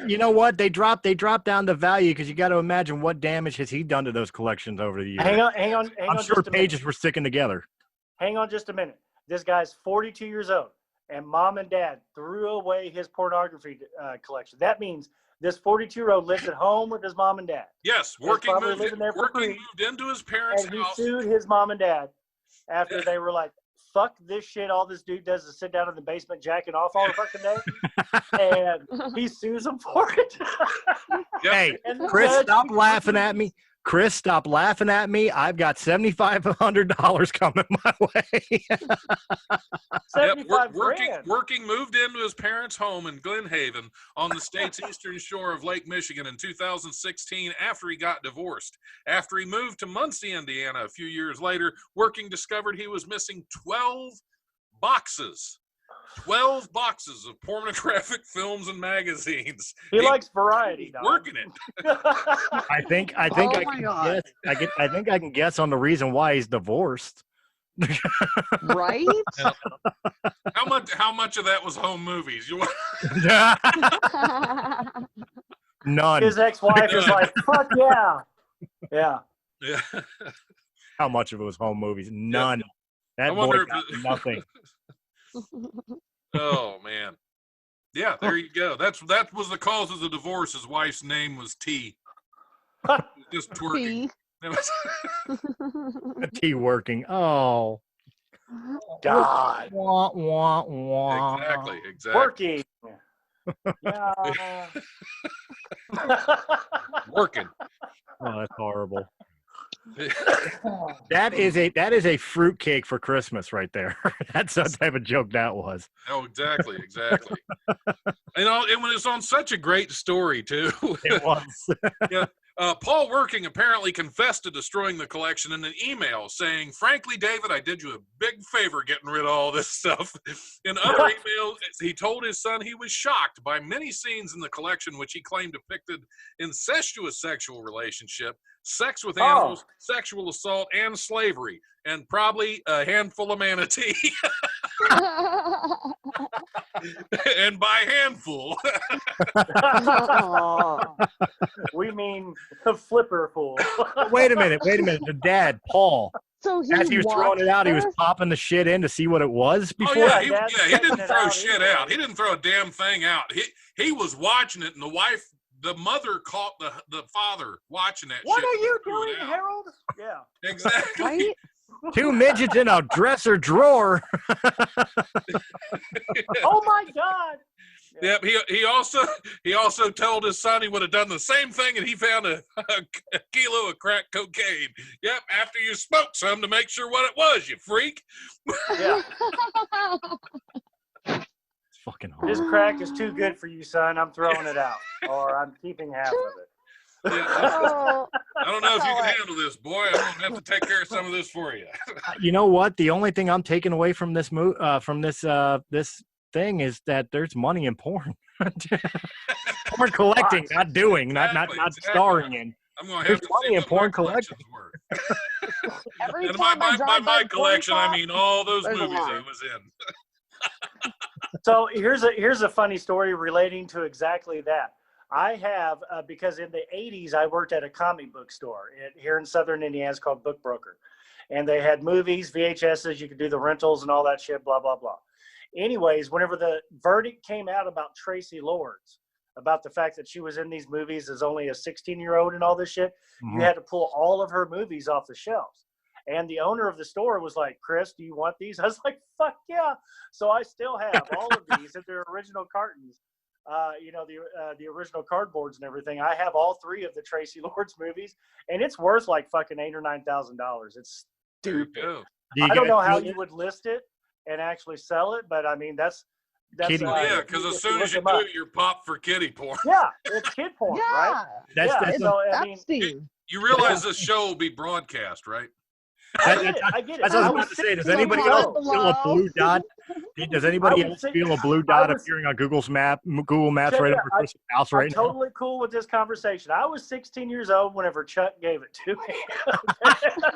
you know what? They dropped down the value because you got to imagine what damage has he done to those collections over the years. Hang on. I'm sure pages were sticking together. Hang on just a minute. This guy's 42 years old, and mom and dad threw away his pornography collection. That means this 42-year-old lives at home with his mom and dad. Yes, Working moved into his parents' and house. He sued his mom and dad after they were like, fuck this shit. All this dude does is sit down in the basement jacking off all the fucking day. And he sues him for it. Hey, Chris, stop laughing at me. Chris, stop laughing at me. I've got $7,500 coming my way. Working moved into his parents' home in Glen Haven on the state's eastern shore of Lake Michigan in 2016 after he got divorced. After he moved to Muncie, Indiana a few years later, Working discovered he was missing 12 boxes of pornographic films and magazines. He likes variety. Working it. I think I can guess on the reason why he's divorced. Right? How much of that was home movies? None. His ex-wife is like, fuck yeah. Yeah. Yeah. How much of it was home movies? None. Yeah. That boy got nothing. Oh man. Yeah, there you go. That was the cause of the divorce. His wife's name was T. Just twerking. T Working. Oh. God. Wah, wah, wah. Exactly. Working. Yeah. Working. Oh, that's horrible. That is a fruitcake for Christmas right there. That's the type of joke that was. Oh, exactly. And it was on such a great story too. It was. Yeah. Paul Working apparently confessed to destroying the collection in an email saying, frankly, David, I did you a big favor getting rid of all this stuff. In other emails, he told his son he was shocked by many scenes in the collection which he claimed depicted incestuous sexual relationship, sex with animals, sexual assault, and slavery, and probably a handful of manatee. and by handful. We mean flipper full. Wait a minute. The dad, Paul, So he as he was throwing it out, he was popping the shit in to see what it was Oh before. yeah, Dad's he checking didn't it throw out shit anyway. out. He didn't throw a damn thing out. He was watching it, and the mother caught the father watching that What shit. are you Threw it doing, out. Harold? Yeah. Exactly. Right? 2 midgets in a dresser drawer. Oh my God. Yep. He also told his son he would have done the same thing, and he found a kilo of crack cocaine. Yep. After you smoked some to make sure what it was, you freak. Yeah. It's fucking hard. This crack is too good for you, son. I'm throwing it out, or I'm keeping half of it. Yeah, Oh, I don't know if you Tell can it. handle this, boy. I'm gonna have to take care of some of this for you. You know what? The only thing I'm taking away from this this thing is that there's money in porn. Porn collecting, not doing, not Exactly. starring in. I'm gonna have There's to money see in what my porn collection's worth. every And by time I drive my by collection, I mean all those there's a movies I line. was in. So here's a funny story relating to exactly that. I have because in the 80s I worked at a comic book store here in Southern Indiana. It's called Book Broker, and they had movies, VHSs. You could do the rentals and all that shit. Blah blah blah. Anyways, whenever the verdict came out about Tracy Lords, about the fact that she was in these movies as only a 16-year-old and all this shit, you had to pull all of her movies off the shelves. And the owner of the store was like, Chris, do you want these? I was like, fuck yeah. So I still have all of these in their original cartons, the original cardboards and everything. I have all 3 of the Tracy Lords movies, and it's worth like fucking $8,000 or $9,000. It's There you stupid. go. I don't know how you would list it and actually sell it, but I mean, that's Kitty. Yeah, because as soon as you do, you're popped for kiddie porn. Yeah, it's kid porn, right? Yeah, Yeah, so I mean, that's Steve. You realize this show will be broadcast, right? I get it. That's what I was I about to say. Does 16 anybody years else old. feel a blue dot? Does anybody I was else six- feel a blue I dot was- appearing on Google Maps Check right it over out. Chris' house I'm right now? totally cool with this conversation. I was 16 years old whenever Chuck gave it to me.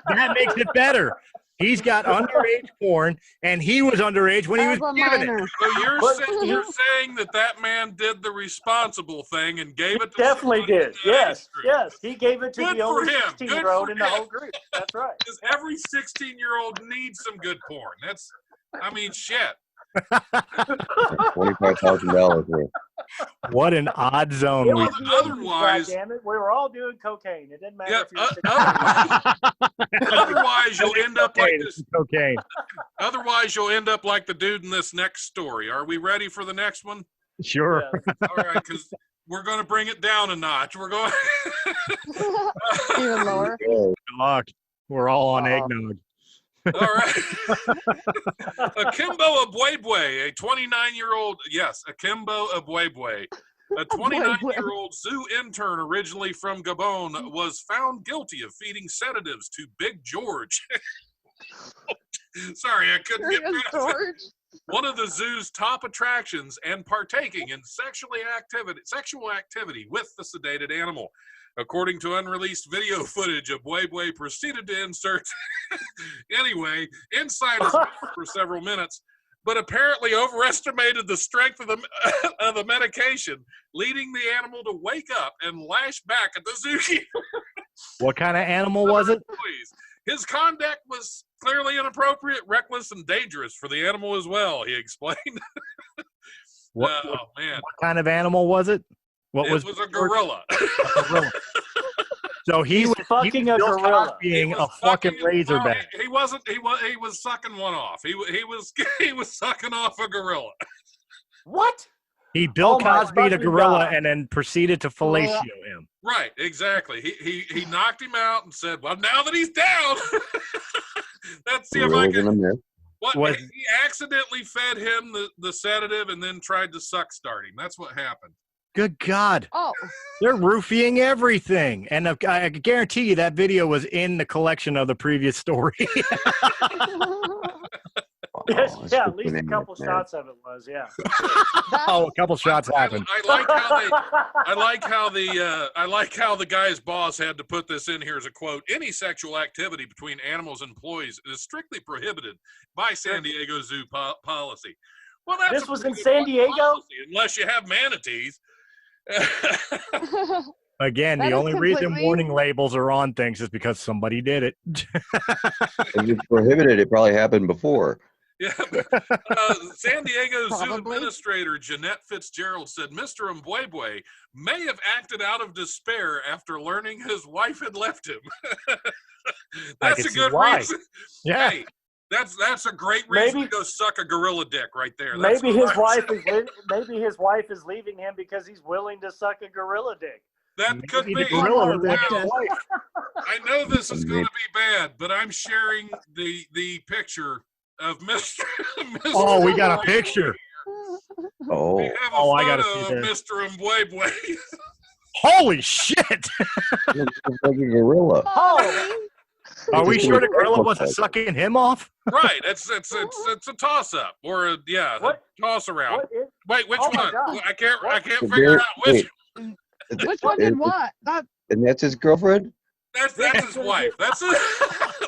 That makes it better. He's got underage porn, and he was underage when he As was a given it. minor. So But- you're saying that man did the responsible thing and gave it to Definitely somebody did. in that Yes, age group. yes. He gave it to Good the for only him. 16-year-old Good in the for him. whole group. That's right. Because every 16-year-old needs some good porn. Shit. $25,000 worth. What an odd zone It we. was the 80s, Otherwise- goddammit. We were all doing cocaine. It didn't matter Yeah, if you were 16. Otherwise, you'll end up like this. Cocaine. Otherwise, you'll end up like the dude in this next story. Are we ready for the next one? Sure. Yeah. All right, because we're going to bring it down a notch. We're going. Even lower. Oh, Good luck. We're all on Uh-oh. eggnog. All right. Akimbo Abwebwe, a 29-year-old, yes, Akimbo Abwebwe, a 29-year-old zoo intern originally from Gabon, was found guilty of feeding sedatives to Big George. Sorry, I couldn't get Curious past it. George. One of the zoo's top attractions and partaking in sexual activity with the sedated animal. According to unreleased video footage, Abwebwe proceeded to insert inside his mouth for several minutes, but apparently overestimated the strength of the medication, leading the animal to wake up and lash back at the zookeeper. What kind of animal was it? Please. His conduct was clearly inappropriate, reckless, and dangerous for the animal as well, he explained. What, Oh, man. what kind of animal was it? What It was a gorilla. gorilla? So he was fucking a Bill gorilla. being He a was fucking sucking- razorback. He wasn't. He was sucking one off. He was sucking off a gorilla. What? He Bill Oh my Cosby'd a fucking gorilla God. and then proceeded to fellatio him. Right. Exactly. He knocked him out and said, "Well, now that he's down, let's see if I gorillas in can." the myth. What Was- he accidentally fed him the sedative and then tried to suck start him. That's what happened. Good God. Oh, They're roofing everything. And I guarantee you that video was in the collection of the previous story. Yes, Oh, it's yeah, just at least a an couple ignorant shots of it was, yeah. Oh, a couple shots happened. I like how the guy's boss had to put this in here as a quote. Any sexual activity between animals and employees is strictly prohibited by San Diego Zoo policy. Well, that's This a was pretty in good San Diego? policy, unless you have manatees. Again, That the is only reason completely- warning labels are on things is because somebody did it. If it's prohibited, it probably happened before. Yeah, San Diego Zoo Probably. administrator Jeanette Fitzgerald said Mr. Mbwebwe may have acted out of despair after learning his wife had left him. That's can a see good why. reason. Yeah. Hey, that's a great reason Maybe- to go suck a gorilla dick right there. That's Maybe what his I'm wife saying. is maybe his wife is leaving him because he's willing to suck a gorilla dick. That could Maybe be. the gorilla Oh, was after Richard. his wife. I know this is going to be bad, but I'm sharing the picture of Mr. Oh, we got a picture. Oh, We have a Oh, I gotta photo see of this. Mr. Mbwebwe. Holy shit! looks like a gorilla. Oh, Are we Just sure the gonna- gorilla wasn't sucking him off? Right, it's a toss up or a What? toss around. what is, Wait, which Oh my one? God. I can't What? figure out which. Wait, Which one did what? That and that's his girlfriend? That's his wife. That's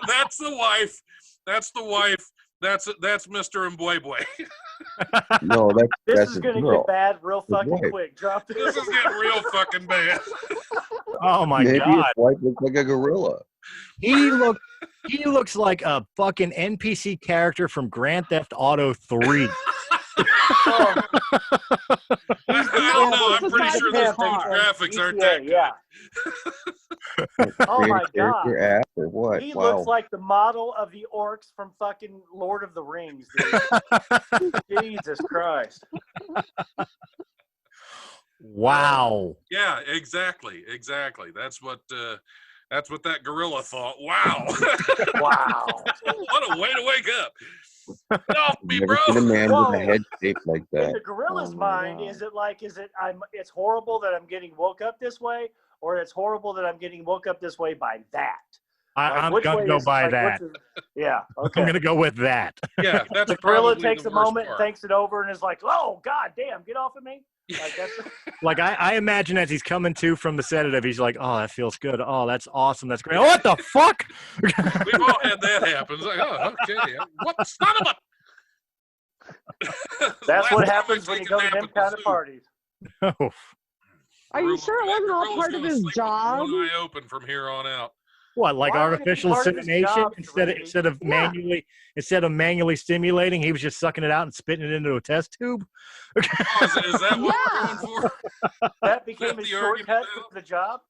that's the wife. That's the wife. That's Mr. Mbwebwe. No, this that's is his gonna girl. get bad real His fucking wife. quick. Drop This this. is getting real fucking bad. Oh my Maybe god. his wife looks like a gorilla. He looks like a fucking NPC character from Grand Theft Auto 3. Oh, I don't know. Yeah, I'm pretty this is sure not those hard. graphics aren't GTA, that good. yeah. Oh Create my a character God. app or what? He Wow. looks like the model of the orcs from fucking Lord of the Rings, dude. Jesus Christ. Wow. Yeah, exactly. That's what that gorilla thought. Wow. Wow. What a way to wake up. Get off me, Never bro. seen a man Whoa. with a head shaped like In that. the gorilla's Oh my mind, God. is it it's horrible that I'm getting woke up this way, or it's horrible that I'm getting woke up this way by that? Like, I'm which going way to go is- by like, that. which is- yeah, okay. I'm going to go with that. Yeah, that's The gorilla probably takes the a worst moment, part. thinks it over, and is like, "Oh God damn, get off of me!" Like that's Like, I imagine as he's coming to from the sedative, he's like, oh, that feels good. Oh, that's awesome. That's great. Oh, what the fuck? We've all had that happen. It's like, oh, okay. What son of a that's Last what time I happens when you take a go to nap them at the kind of zoo, parties. Oh, Are you gorilla- sure it that wasn't all gorilla's part of gonna his sleep with job? one eye open from here on out. what, like Why would it be artificial part of his insemination job, instead of Yeah. manually stimulating, he was just sucking it out and spitting it into a test tube? Oh, is that what Yeah. we're going for? That became That's his the argument shortcut now? for the job.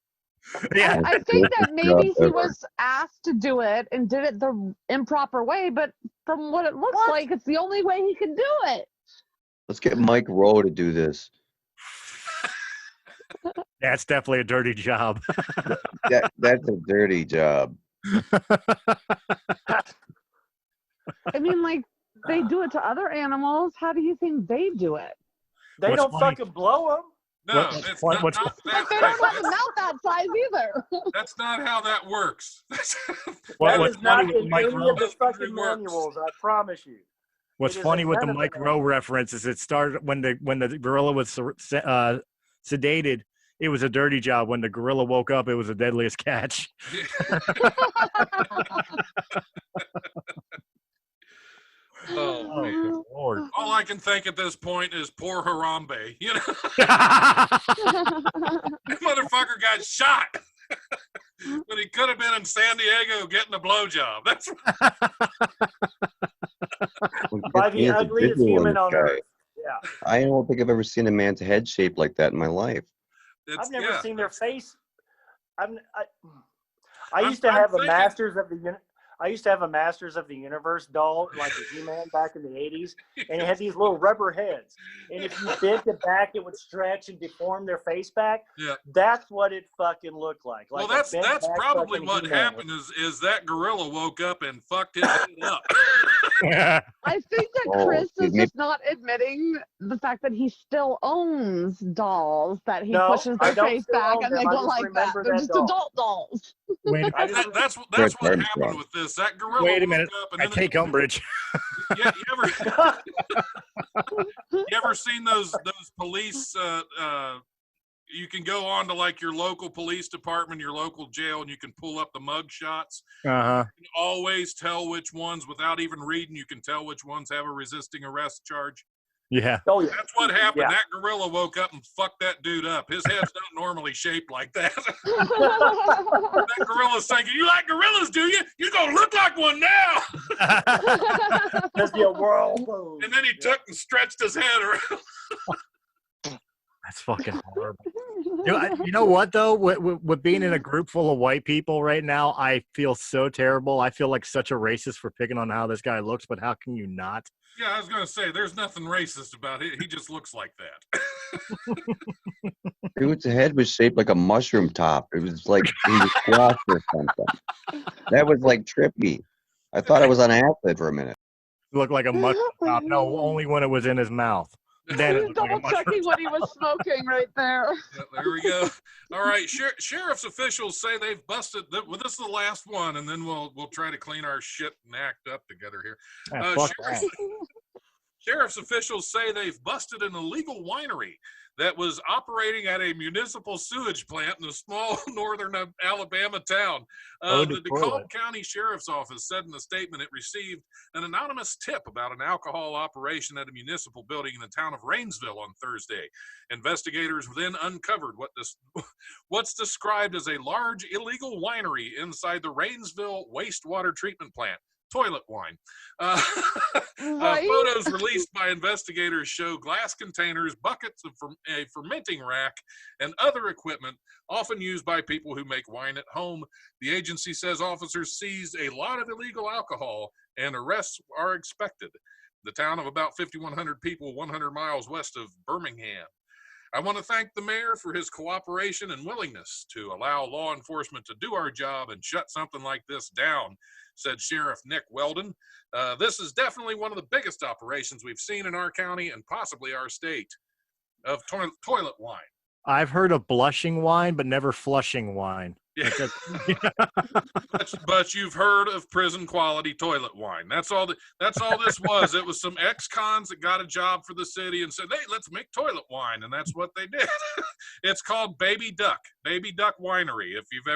Yeah. I think that maybe he ever. was asked to do it and did it the improper way, but from what it looks What? like, it's the only way he can do it. Let's get Mike Rowe to do this. That's definitely a dirty job. That's a dirty job. I mean, like, they do it to other animals. How do you think they do it? They What's don't funny- fucking blow them. No, What's it's fun- not, what's- not But that they way. don't have a mouth that size either. That's not how that works. What- That what's is not funny with the in Mike any Rowe? of the fucking It works. manuals. I promise you. What's It is funny a with the benefit Mike Rowe reference is it started when the gorilla was sedated. It was a dirty job. When the gorilla woke up, it was the deadliest catch. Oh, Oh, man. good Lord. All I can think at this point is poor Harambe. You know, that motherfucker got shot when he could have been in San Diego getting a blowjob. That's By Gets the me is the ugliest visual in human this on guy. earth. Yeah. I don't think I've ever seen a man's head shaped like that in my life. I've never yeah, seen their that's- face. I I'm- used to I'm have a thinking- Masters of the I used to have a Masters of the Universe doll, like a He-Man back in the 80s, and it had these little rubber heads. And if you bent it back, it would stretch and deform their face back. Yeah. That's what it fucking looked like. Well, a that's bent back probably fucking what He-Man. happened is that gorilla woke up and fucked his head up. I think that Oh, Chris is maybe- just not admitting the fact that he still owns dolls that he No, pushes I their don't face still back own and them. they I go just like that. remember They're that just doll. adult dolls. Wait, I just- That's what Chris happened Armstrong. with this. That gorilla. wait a woke minute. Up and I then take umbrage. Yeah, you ever seen those police? You can go on to like your local police department, your local jail, and you can pull up the mug shots. Uh-huh. You can always tell which ones, without even reading, you can tell which ones have a resisting arrest charge. Yeah. Oh yeah. That's what happened. Yeah. That gorilla woke up and fucked that dude up. His head's not normally shaped like that. That gorilla's thinking, "You like gorillas, do you? You're gonna look like one now." That's the world. And then he took and stretched his head around. That's fucking horrible. You know what though? With being in a group full of white people right now, I feel so terrible. I feel like such a racist for picking on how this guy looks, but how can you not? Yeah, I was gonna say, there's nothing racist about it. He just looks like that. Dude's head was shaped like a mushroom top. It was like he was squashed or something. That was like trippy. I thought I was on acid for a minute. It looked like a mushroom top. No, only when it was in his mouth. Then it He's looked like a double checking mushroom what he was smoking right there. Yeah, there we go. All right, sheriff's officials say they've busted. Well, this is the last one, and then we'll try to clean our shit and act up together here. Fuck that. Sheriff's officials say they've busted an illegal winery that was operating at a municipal sewage plant in a small northern Alabama town. The DeKalb County Sheriff's Office said in a statement it received an anonymous tip about an alcohol operation at a municipal building in the town of Rainsville on Thursday. Investigators then uncovered what's described as a large illegal winery inside the Rainsville wastewater treatment plant. Toilet wine. Photos released by investigators show glass containers, buckets of a fermenting rack, and other equipment often used by people who make wine at home. The agency says officers seized a lot of illegal alcohol and arrests are expected. The town of about 5,100 people, 100 miles west of Birmingham. I want to thank the mayor for his cooperation and willingness to allow law enforcement to do our job and shut something like this down, said Sheriff Nick Weldon. This is definitely one of the biggest operations we've seen in our county and possibly our state of toilet wine. I've heard of blushing wine, but never flushing wine. Yeah. But you've heard of prison quality toilet wine. That's all this was. It was some ex-cons that got a job for the city and said, "Hey, let's make toilet wine," and that's what they did. It's called Baby Duck Winery. If you've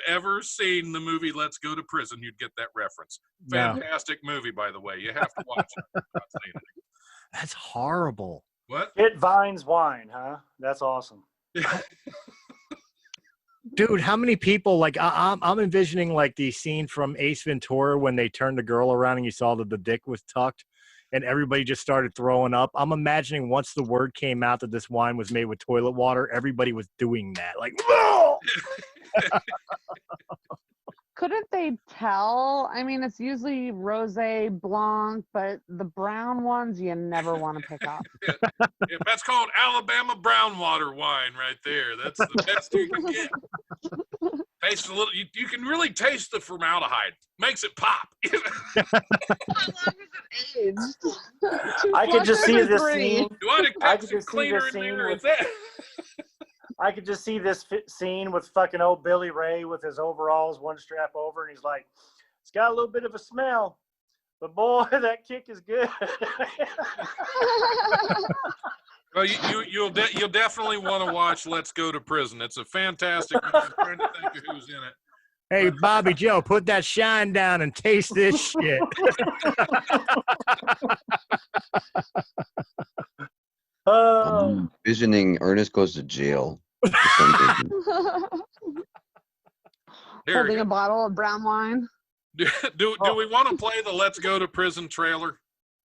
ever seen the movie Let's Go to Prison, you'd get that reference. Fantastic movie, by the way. You have to watch it. If you've not seen it. That's horrible. What? It Vines wine, huh? That's awesome. Dude, how many people, like, I'm envisioning like the scene from Ace Ventura when they turned the girl around and you saw that the dick was tucked and everybody just started throwing up. I'm imagining once the word came out that this wine was made with toilet water, everybody was doing that. Like, Couldn't they tell? I mean, it's usually rosé, blanc, but the brown ones you never want to pick up. Yeah, that's called Alabama brown water wine right there. That's the best you can get. Taste a little. You can really taste the formaldehyde. Makes it pop. How long is it aged? I could just see this 3. scene. You want to I put could some just see cleaner this in scene there? with- Is that? I could just see this scene with fucking old Billy Ray with his overalls, one strap over, and he's like, "It's got a little bit of a smell, but boy, that kick is good." Well, you'll definitely want to watch Let's Go to Prison. It's a fantastic movie. I'm trying to think of who's in it. hey, Bobby Joe, put that shine down and taste this shit. I'm envisioning Ernest goes to jail. for some reason. Here, Holding a bottle of brown wine. do we want to play the Let's Go to Prison trailer?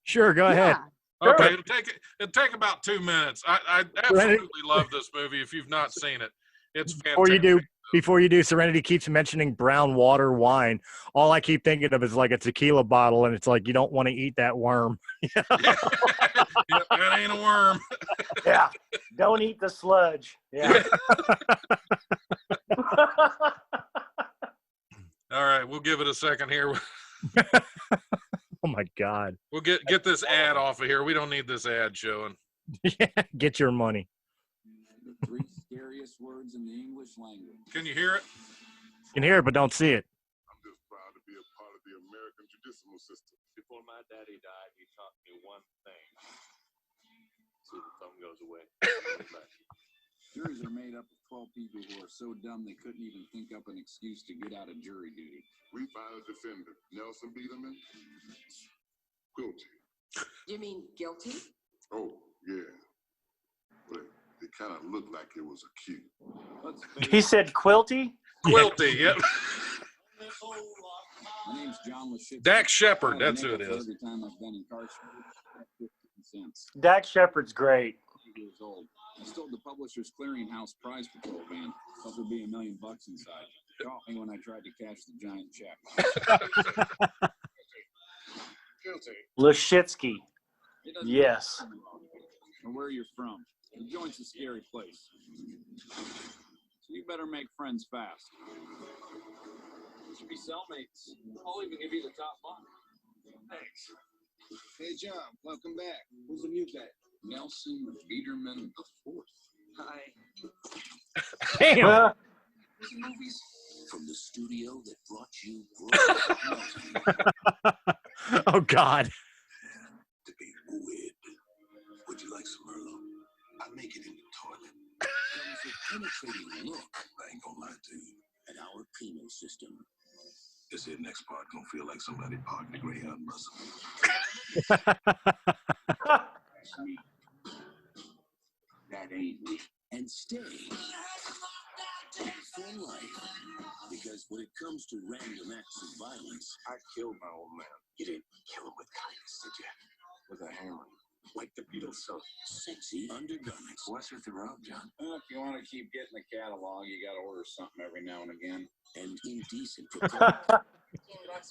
Sure, go ahead. Yeah. Okay, it'll take about 2 minutes. I absolutely love this movie. If you've not seen it, it's fantastic. Before you do, Serenity keeps mentioning brown water wine. All I keep thinking of is like a tequila bottle, and it's like you don't want to eat that worm. Yeah, that ain't a worm. Yeah, don't eat the sludge. Yeah. All right, we'll give it a second here. Oh my God. We'll get this ad off of here. We don't need this ad showing. Yeah, get your money. The 3 scariest words in the English language. Can you hear it? You can hear it, but don't see it. I'm just proud to be a part of the American judicial system. Before my daddy died, he taught me one thing. See the thumb goes away. Juries are made up of 12 people who are so dumb they couldn't even think up an excuse to get out of jury duty. We found a defendant, Nelson Biederman. You mean guilty? Oh, yeah. But it kind of looked like it was acute. He said quilty? Quilty, yep. My name's John Lashitz. Dak Shepard, that's who it is. Every time I've been incarcerated, 15 cents. Dak Shepard's great. 8 years old. I stole the Publishers Clearinghouse Prize Patrol van. Thought there'd be $1 million inside. Caught me when I tried to cash the giant check. Guilty. Lashitsky. Yes. Or where you're from. The joint's a scary place. So you better make friends fast. We should be cellmates. I'll even give you the top bunk. Thanks. Hey, John, welcome back. Who's the new guy? Nelson Biederman IV. Hi. Damn. Movies from the studio that brought you Oh God. to be weird. Would you like some Merlot? I make it in the toilet. Comes with penetrating look. I ain't gonna lie to you. At our penal system. This here next part gonna feel like somebody parked the Greyhound bus. That ain't me. And stay for life. Because when it comes to random acts of violence, I killed my old man you didn't kill him with kindness, did you? with a hammer. Like the Beatles song, Sexy Undergarments. What's with the rub, John? Well, if you want to keep getting the catalog, you got to order something every now and again. And indecent proposals. $15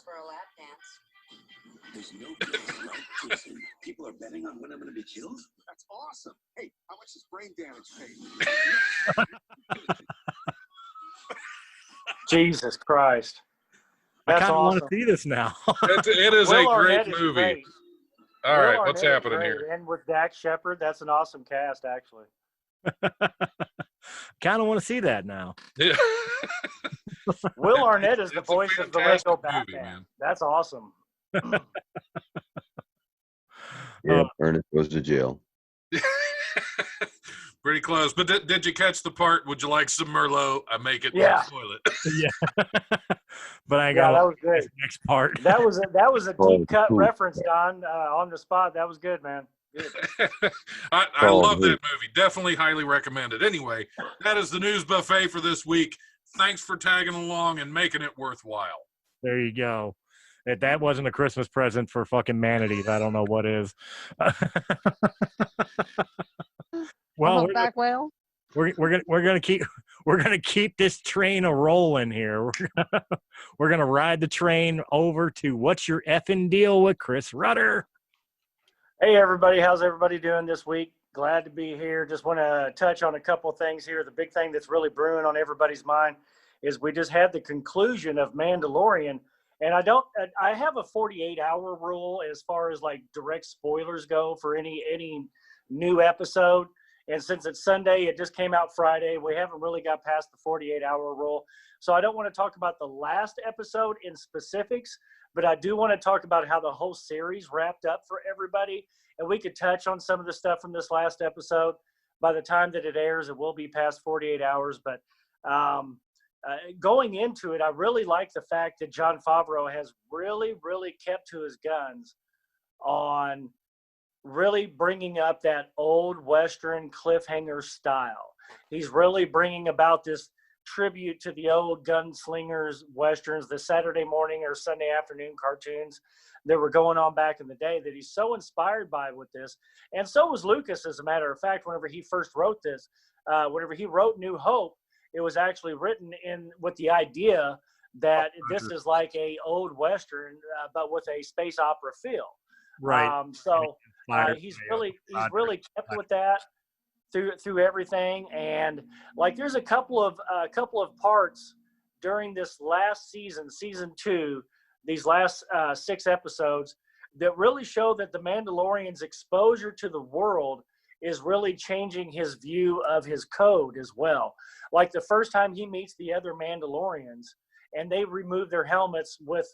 for a lap dance. There's no place like prison. People are betting on when I'm going to be killed? That's awesome. Hey, how much is brain damage paid? Jesus Christ. I That's kind of want awesome. to see this now. It is a Will great Arnett is movie. great. All Will right, what's Arnett is happening great. here? And with Dak Shepard, that's an awesome cast, actually. Kind of want to see that now. Yeah. Will Arnett is the It's a voice of the fantastic Lego movie, Batman. man. That's awesome. Yeah, Ernest goes to jail. Pretty close. But did you catch the part? Would you like some Merlot? I make it Yeah. in the toilet. Yeah. But I Yeah, got that was good. this next part. That was a Oh, deep cut cool. reference, Don, on the spot. That was good, man. Good. I Oh, love that dude. movie. Definitely highly recommended. Anyway, that is the news buffet for this week. Thanks for tagging along and making it worthwhile. There you go. If that wasn't a Christmas present for fucking manatees, I don't know what is. Well, Humpback whale. we're gonna keep this train a rolling here. We're gonna ride the train over to What's Your Effing Deal with Chris Rudder. Hey, everybody. How's everybody doing this week? Glad to be here. Just want to touch on a couple of things here. The big thing that's really brewing on everybody's mind is we just had the conclusion of Mandalorian. And I have a 48-hour rule as far as like direct spoilers go for any new episode. And since it's Sunday, it just came out Friday. We haven't really got past the 48-hour rule. So I don't want to talk about the last episode in specifics, but I do want to talk about how the whole series wrapped up for everybody. And we could touch on some of the stuff from this last episode. By the time that it airs, it will be past 48 hours. But going into it, I really like the fact that Jon Favreau has really, really kept to his guns on really bringing up that old Western cliffhanger style. He's really bringing about this tribute to the old gunslingers Westerns, the Saturday morning or Sunday afternoon cartoons that were going on back in the day that he's so inspired by with this. And so was Lucas, as a matter of fact, whenever he first wrote this, whenever he wrote New Hope, it was actually written in with the idea that this is like a old Western, but with a space opera feel. Right. He's really kept with that through everything. And like, there's a couple of parts during this last season 2, these last 6 episodes that really show that the Mandalorian's exposure to the world is really changing his view of his code as well. Like the first time he meets the other Mandalorians and they remove their helmets with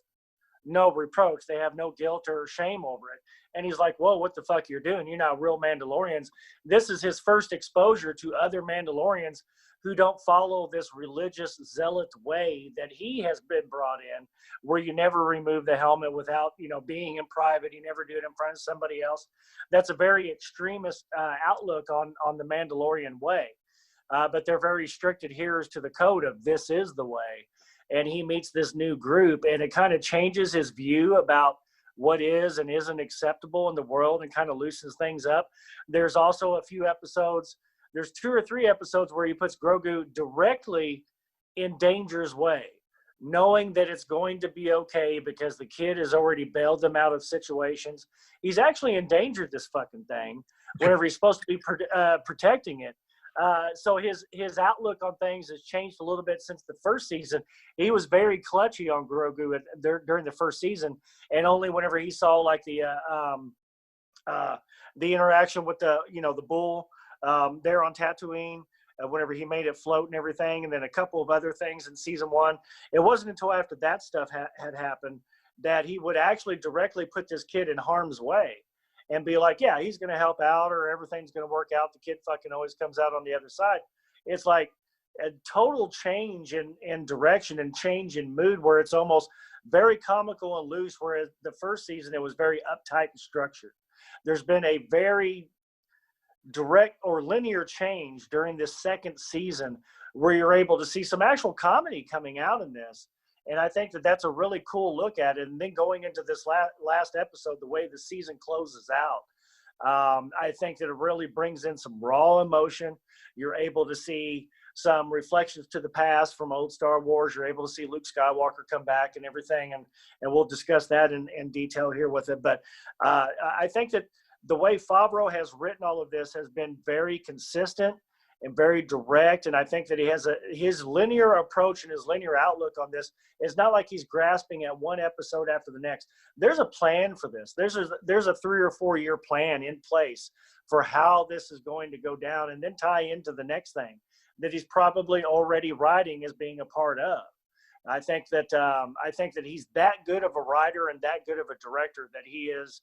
no reproach. They have no guilt or shame over it. And he's like, whoa, what the fuck you're doing? You're not real Mandalorians. This is his first exposure to other Mandalorians who don't follow this religious zealot way that he has been brought in, where you never remove the helmet without, being in private. You never do it in front of somebody else. That's a very extremist outlook on the Mandalorian way. But they're very strict adherers to the code of this is the way. And he meets this new group, and it kind of changes his view about what is and isn't acceptable in the world and kind of loosens things up. There's also a few episodes, there's 2 or 3 episodes where he puts Grogu directly in danger's way, knowing that it's going to be okay because the kid has already bailed them out of situations. He's actually endangered this fucking thing whenever he's supposed to be protecting it. So his outlook on things has changed a little bit since the first season. He was very clutchy on Grogu during the first season, and only whenever he saw like the interaction with the bull there on Tatooine, whenever he made it float and everything, and then a couple of other things in season 1. It wasn't until after that stuff had happened that he would actually directly put this kid in harm's way and be like, yeah, he's going to help out or everything's going to work out. The kid fucking always comes out on the other side. It's like a total change in direction and change in mood where it's almost very comical and loose, whereas the first season, it was very uptight and structured. There's been a very direct or linear change during this second season where you're able to see some actual comedy coming out in this. And I think that that's a really cool look at it. And then going into this last episode, the way the season closes out, I think that it really brings in some raw emotion. You're able to see some reflections to the past from old Star Wars. You're able to see Luke Skywalker come back and everything. And we'll discuss that in detail here with it. But I think that the way Favreau has written all of this has been very consistent and very direct. And I think that he has his linear approach and his linear outlook on this is not like he's grasping at one episode after the next. There's a plan for this. There's a 3 or 4 year plan in place for how this is going to go down, and then tie into the next thing that he's probably already writing as being a part of. I think that he's that good of a writer and that good of a director that he is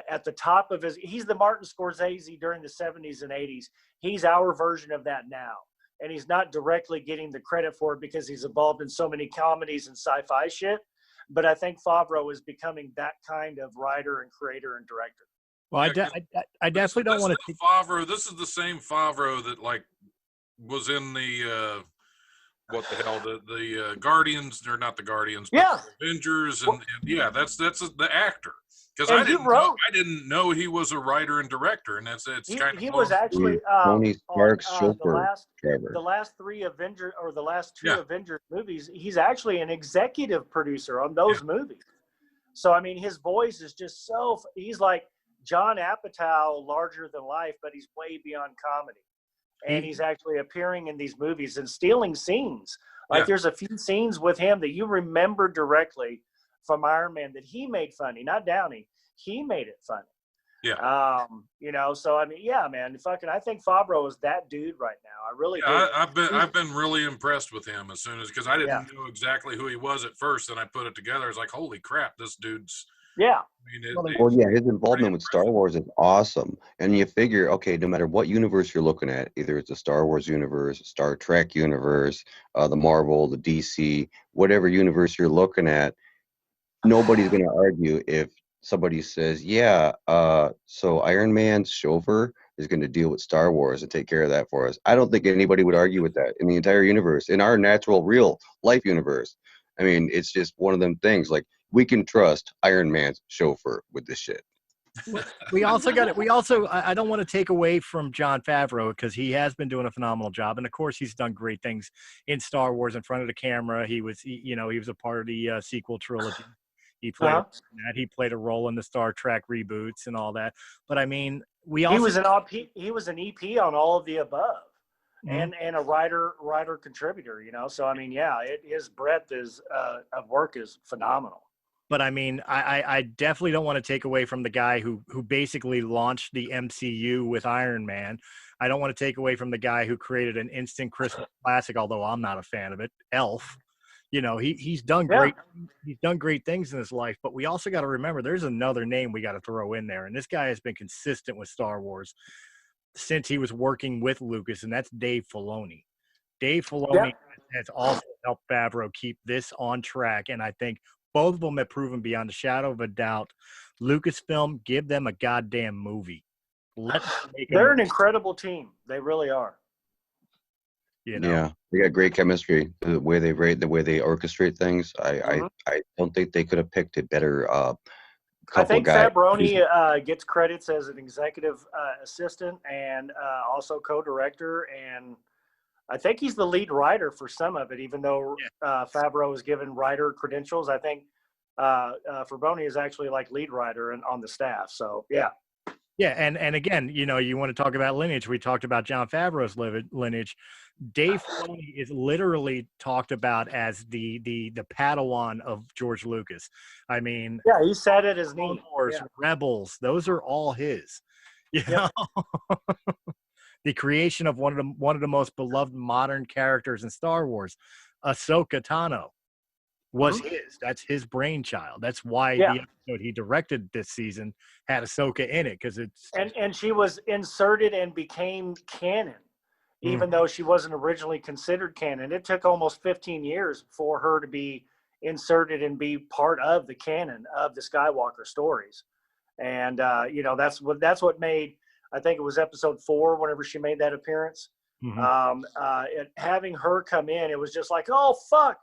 at the top of he's the Martin Scorsese during the 70s and 80s. He's our version of that now. And he's not directly getting the credit for it because he's involved in so many comedies and sci-fi shit. But I think Favreau is becoming that kind of writer and creator and director. Well, I definitely don't want to. Favreau. This is the same Favreau that was in the what the hell the Guardians, or not the Guardians, but yeah, the Avengers, and yeah, that's the actor. Because I didn't know he was a writer and director, and he was actually Tony Stark's chauffeur. The last 3 Avengers or the last 2 Avengers movies, he's actually an executive producer on those movies. So I mean, his voice is just he's like John Apatow, larger than life, but he's way beyond comedy. And he's actually appearing in these movies and stealing scenes. There's a few scenes with him that you remember directly from Iron Man that he made funny, not Downey. He made it funny. Yeah. So I mean, yeah, man, I think Favreau is that dude right now. I really do. I've been really impressed with him because I didn't know exactly who he was at first, and I put it together. I was like, holy crap, this dude's. Yeah. I mean, his involvement with Star Wars is awesome. And you figure, okay, no matter what universe you're looking at, either it's a Star Wars universe, Star Trek universe, the Marvel, the DC, whatever universe you're looking at, nobody's going to argue if somebody says, so Iron Man's chauffeur is going to deal with Star Wars and take care of that for us. I don't think anybody would argue with that in the entire universe, in our natural, real life universe. I mean, it's just one of them things. Like, we can trust Iron Man's chauffeur with this shit. We also, I don't want to take away from Jon Favreau because he has been doing a phenomenal job. And of course, he's done great things in Star Wars in front of the camera. He was a part of the sequel trilogy. He played a role in the Star Trek reboots and all that. But I mean, he was an EP on all of the above, and a writer contributor. So I mean, his breadth of work is phenomenal. But I mean, I definitely don't want to take away from the guy who basically launched the MCU with Iron Man. I don't want to take away from the guy who created an instant Christmas classic, although I'm not a fan of it, Elf. You know, he's done Yeah. great. He's done great things in his life, but we also got to remember there's another name we got to throw in there, and this guy has been consistent with Star Wars since he was working with Lucas, and that's Dave Filoni. Dave Filoni has also helped Favreau keep this on track, and I think both of them have proven beyond a shadow of a doubt. Lucasfilm, give them a goddamn movie. Let them make a They're movie, an incredible team. They really are. you know. Yeah, they got great chemistry. The way they rate, the way they orchestrate things. I don't think they could have picked a better I couple think guys. Fabbroni gets credits as an executive assistant and also co-director, and I think he's the lead writer for some of it, even though Favreau was given writer credentials. I think Fabbroni is actually like lead writer on the staff. So, yeah. Yeah, and again, you know, you want to talk about lineage. We talked about Jon Favreau's lineage. Dave Filoni is literally talked about as the Padawan of George Lucas. I mean, Yeah, he sat at his Clone knee. Wars, Yeah. Rebels, those are all his. You know, the creation of one of the most beloved modern characters in Star Wars, Ahsoka Tano, was his. That's his brainchild. That's why the episode he directed this season had Ahsoka in it, because it's and she was inserted and became canon, even though she wasn't originally considered canon. It took almost 15 years for her to be inserted and be part of the canon of the Skywalker stories. And you know, that's what made, I think it was episode 4 whenever she made that appearance. Having her come in, it was just like, oh fuck,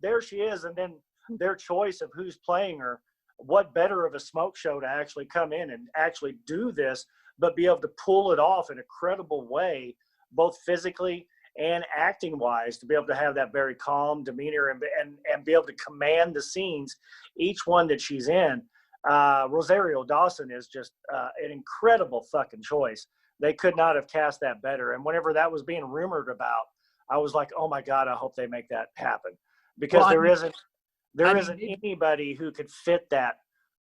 there she is. And then their choice of who's playing her, what better of a smoke show to actually come in and actually do this, but be able to pull it off in a credible way, both physically and acting wise, to be able to have that very calm demeanor and be able to command the scenes, each one that she's in. Rosario Dawson is just an incredible fucking choice. They could not have cast that better. And whenever that was being rumored about, I was like, oh my God, I hope they make that happen. Because there isn't anybody who could fit that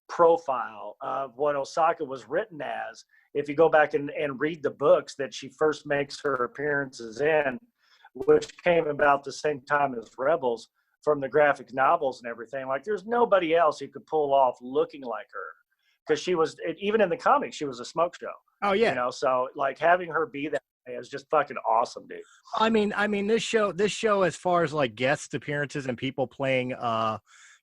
profile of what Osaka was written as. If you go back and read the books that she first makes her appearances in, which came about the same time as Rebels, from the graphic novels and everything, like there's nobody else who could pull off looking like her, because she was, even in the comics, she was a smoke show. Oh yeah, you know, so like having her be that way is just fucking awesome, dude. I mean, this show, as far as like guest appearances and people playing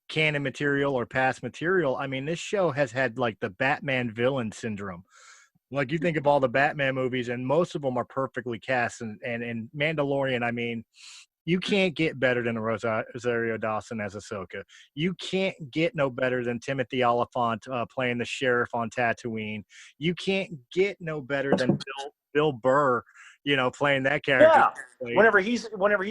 canon material or past material, I mean, this show has had like the Batman villain syndrome. Like, you think of all the Batman movies, and most of them are perfectly cast. And in Mandalorian, I mean, you can't get better than Rosario Dawson as Ahsoka. You can't get no better than Timothy Oliphant playing the sheriff on Tatooine. You can't get no better than Bill Burr, you know, playing that character. Yeah. Whenever he's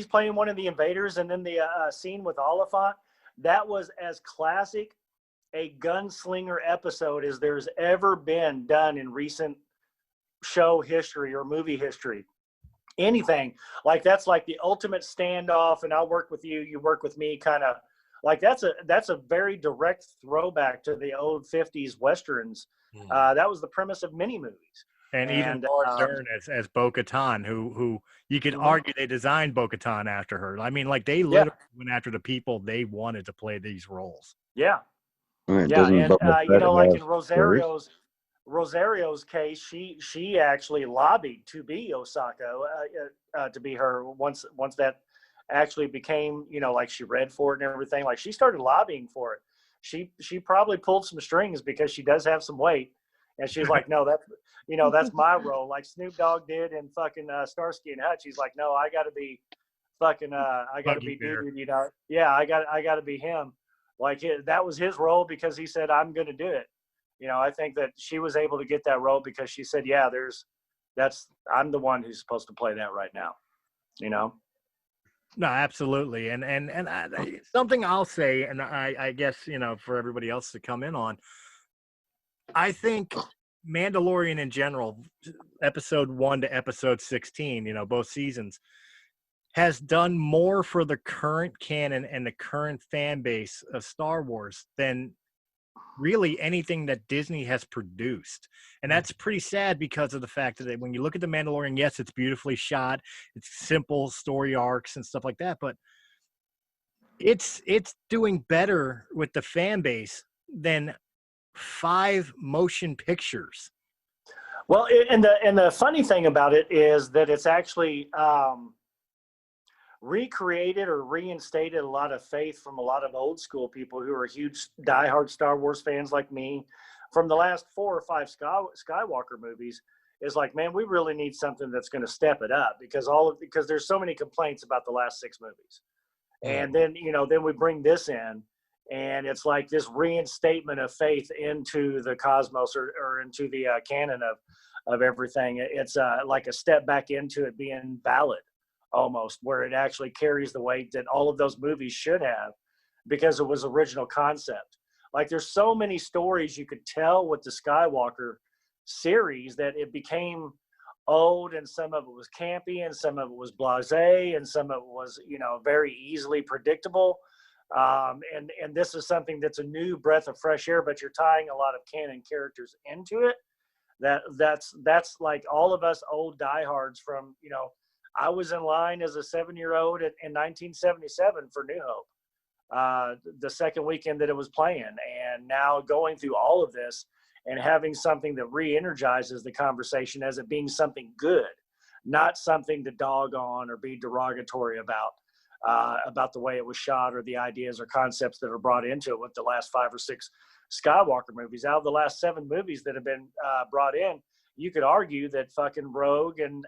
playing one of the invaders, and then the scene with Oliphant, that was as classic a gunslinger episode as there's ever been done in recent show history or movie history. Anything like that's like the ultimate standoff, and I'll work with you, you work with me, kind of like that's a very direct throwback to the old 50s westerns. That was the premise of many movies. And even Laura Dern as Bo-Katan, who you could argue they designed Bo-Katan after her. I mean, like, they literally went after the people they wanted to play these roles. Yeah. Right, Yeah, and you know, like in Rosario's case, she actually lobbied to be Osaka, to be her once that actually became, you know, like she read for it and everything. Like, she started lobbying for it. She probably pulled some strings because she does have some weight, and she's like, no, that's my role. Like Snoop Dogg did in fucking Starsky and Hutch. He's like, no, I got to be fucking I got to be dude, you know. Yeah, I got to be him. Like, that was his role because he said, I'm going to do it. You know, I think that she was able to get that role because she said, yeah, I'm the one who's supposed to play that right now, you know? No, absolutely. And something I'll say, and I guess, you know, for everybody else to come in on, I think Mandalorian in general, episode 1 to episode 16, you know, both seasons, has done more for the current canon and the current fan base of Star Wars than really anything that Disney has produced. And that's pretty sad because of the fact that when you look at The Mandalorian, yes, it's beautifully shot, it's simple story arcs and stuff like that, but it's doing better with the fan base than 5 motion pictures. Well, and the funny thing about it is that it's actually recreated or reinstated a lot of faith from a lot of old school people who are huge diehard Star Wars fans like me from the last 4 or 5 Skywalker movies. Is like, man, we really need something that's going to step it up because there's so many complaints about the last 6 movies. And then, then we bring this in and it's like this reinstatement of faith into the cosmos or into the canon of everything. It's like a step back into it being valid almost, where it actually carries the weight that all of those movies should have because it was original concept. Like there's so many stories you could tell with the Skywalker series that it became old, and some of it was campy and some of it was blasé and some of it was very easily predictable, and this is something that's a new breath of fresh air, but you're tying a lot of canon characters into it. That's like all of us old diehards from I was in line as a 7-year-old in 1977 for New Hope, the second weekend that it was playing, and now going through all of this and having something that re-energizes the conversation as it being something good, not something to dog on or be derogatory about the way it was shot or the ideas or concepts that are brought into it with the last 5 or 6 Skywalker movies. Out of the last 7 movies that have been brought in, you could argue that fucking Rogue and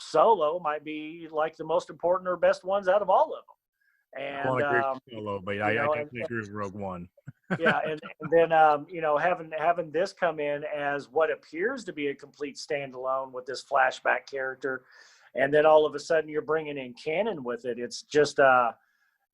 Solo might be like the most important or best ones out of all of them. And I won't agree with Solo, but I definitely agree with Rogue One. Yeah, and then having this come in as what appears to be a complete standalone with this flashback character, and then all of a sudden you're bringing in canon with it. It's just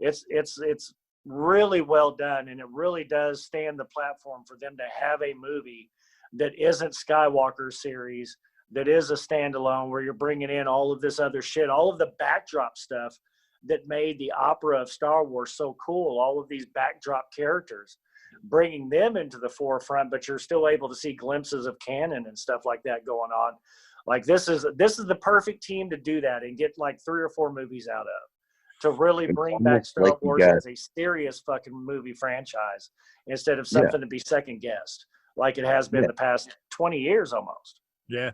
it's really well done, and it really does stand the platform for them to have a movie that isn't Skywalker series, that is a standalone, where you're bringing in all of this other shit, all of the backdrop stuff that made the opera of Star Wars so cool, all of these backdrop characters, bringing them into the forefront, but you're still able to see glimpses of canon and stuff like that going on. Like this is the perfect team to do that and get like 3 or 4 movies out of, to really bring back Star Wars as a serious fucking movie franchise instead of something to be second guessed like it has been the past 20 years almost. Yeah.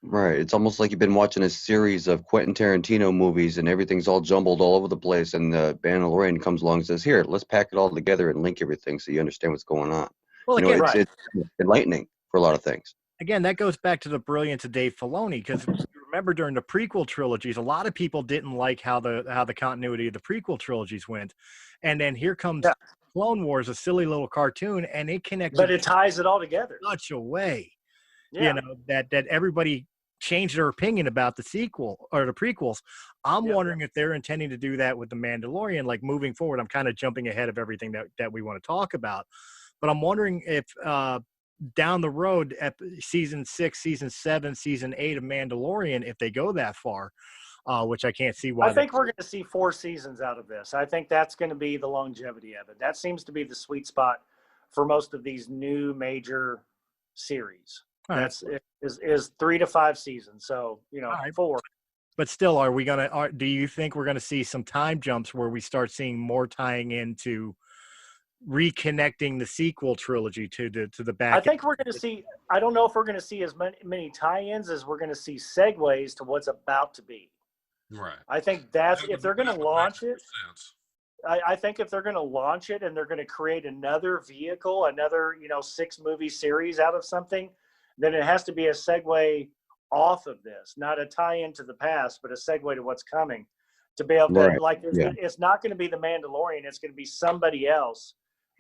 Right. It's almost like you've been watching a series of Quentin Tarantino movies and everything's all jumbled all over the place, and the Mandalorian comes along and says, here, let's pack it all together and link everything so you understand what's going on. Well, again, it's enlightening for a lot of things. Again, that goes back to the brilliance of Dave Filoni, because remember during the prequel trilogies, a lot of people didn't like how the continuity of the prequel trilogies went. And then here comes Clone Wars, a silly little cartoon, and it connects. But it ties it all together. In such a way. Yeah. That everybody changed their opinion about the sequel or the prequels. I'm wondering if they're intending to do that with the Mandalorian, like moving forward. I'm kind of jumping ahead of everything that we want to talk about, but I'm wondering if down the road at season 6, season 7, season 8 of Mandalorian, if they go that far, which I can't see why. I think we're going to see 4 seasons out of this. I think that's going to be the longevity of it. That seems to be the sweet spot for most of these new major series. That's is 3 to 5 seasons. So, 4. But still, do you think we're going to see some time jumps where we start seeing more tying into reconnecting the sequel trilogy to the back? I think we're going to see, I don't know if we're going to see as many tie-ins as we're going to see segues to what's about to be. Right. I think that's, if they're going to launch it, I think if they're going to launch it and they're going to create another vehicle, another, 6 movie series out of something, then it has to be a segue off of this, not a tie-in to the past, but a segue to what's coming. To be able to, it's not going to be the Mandalorian. It's going to be somebody else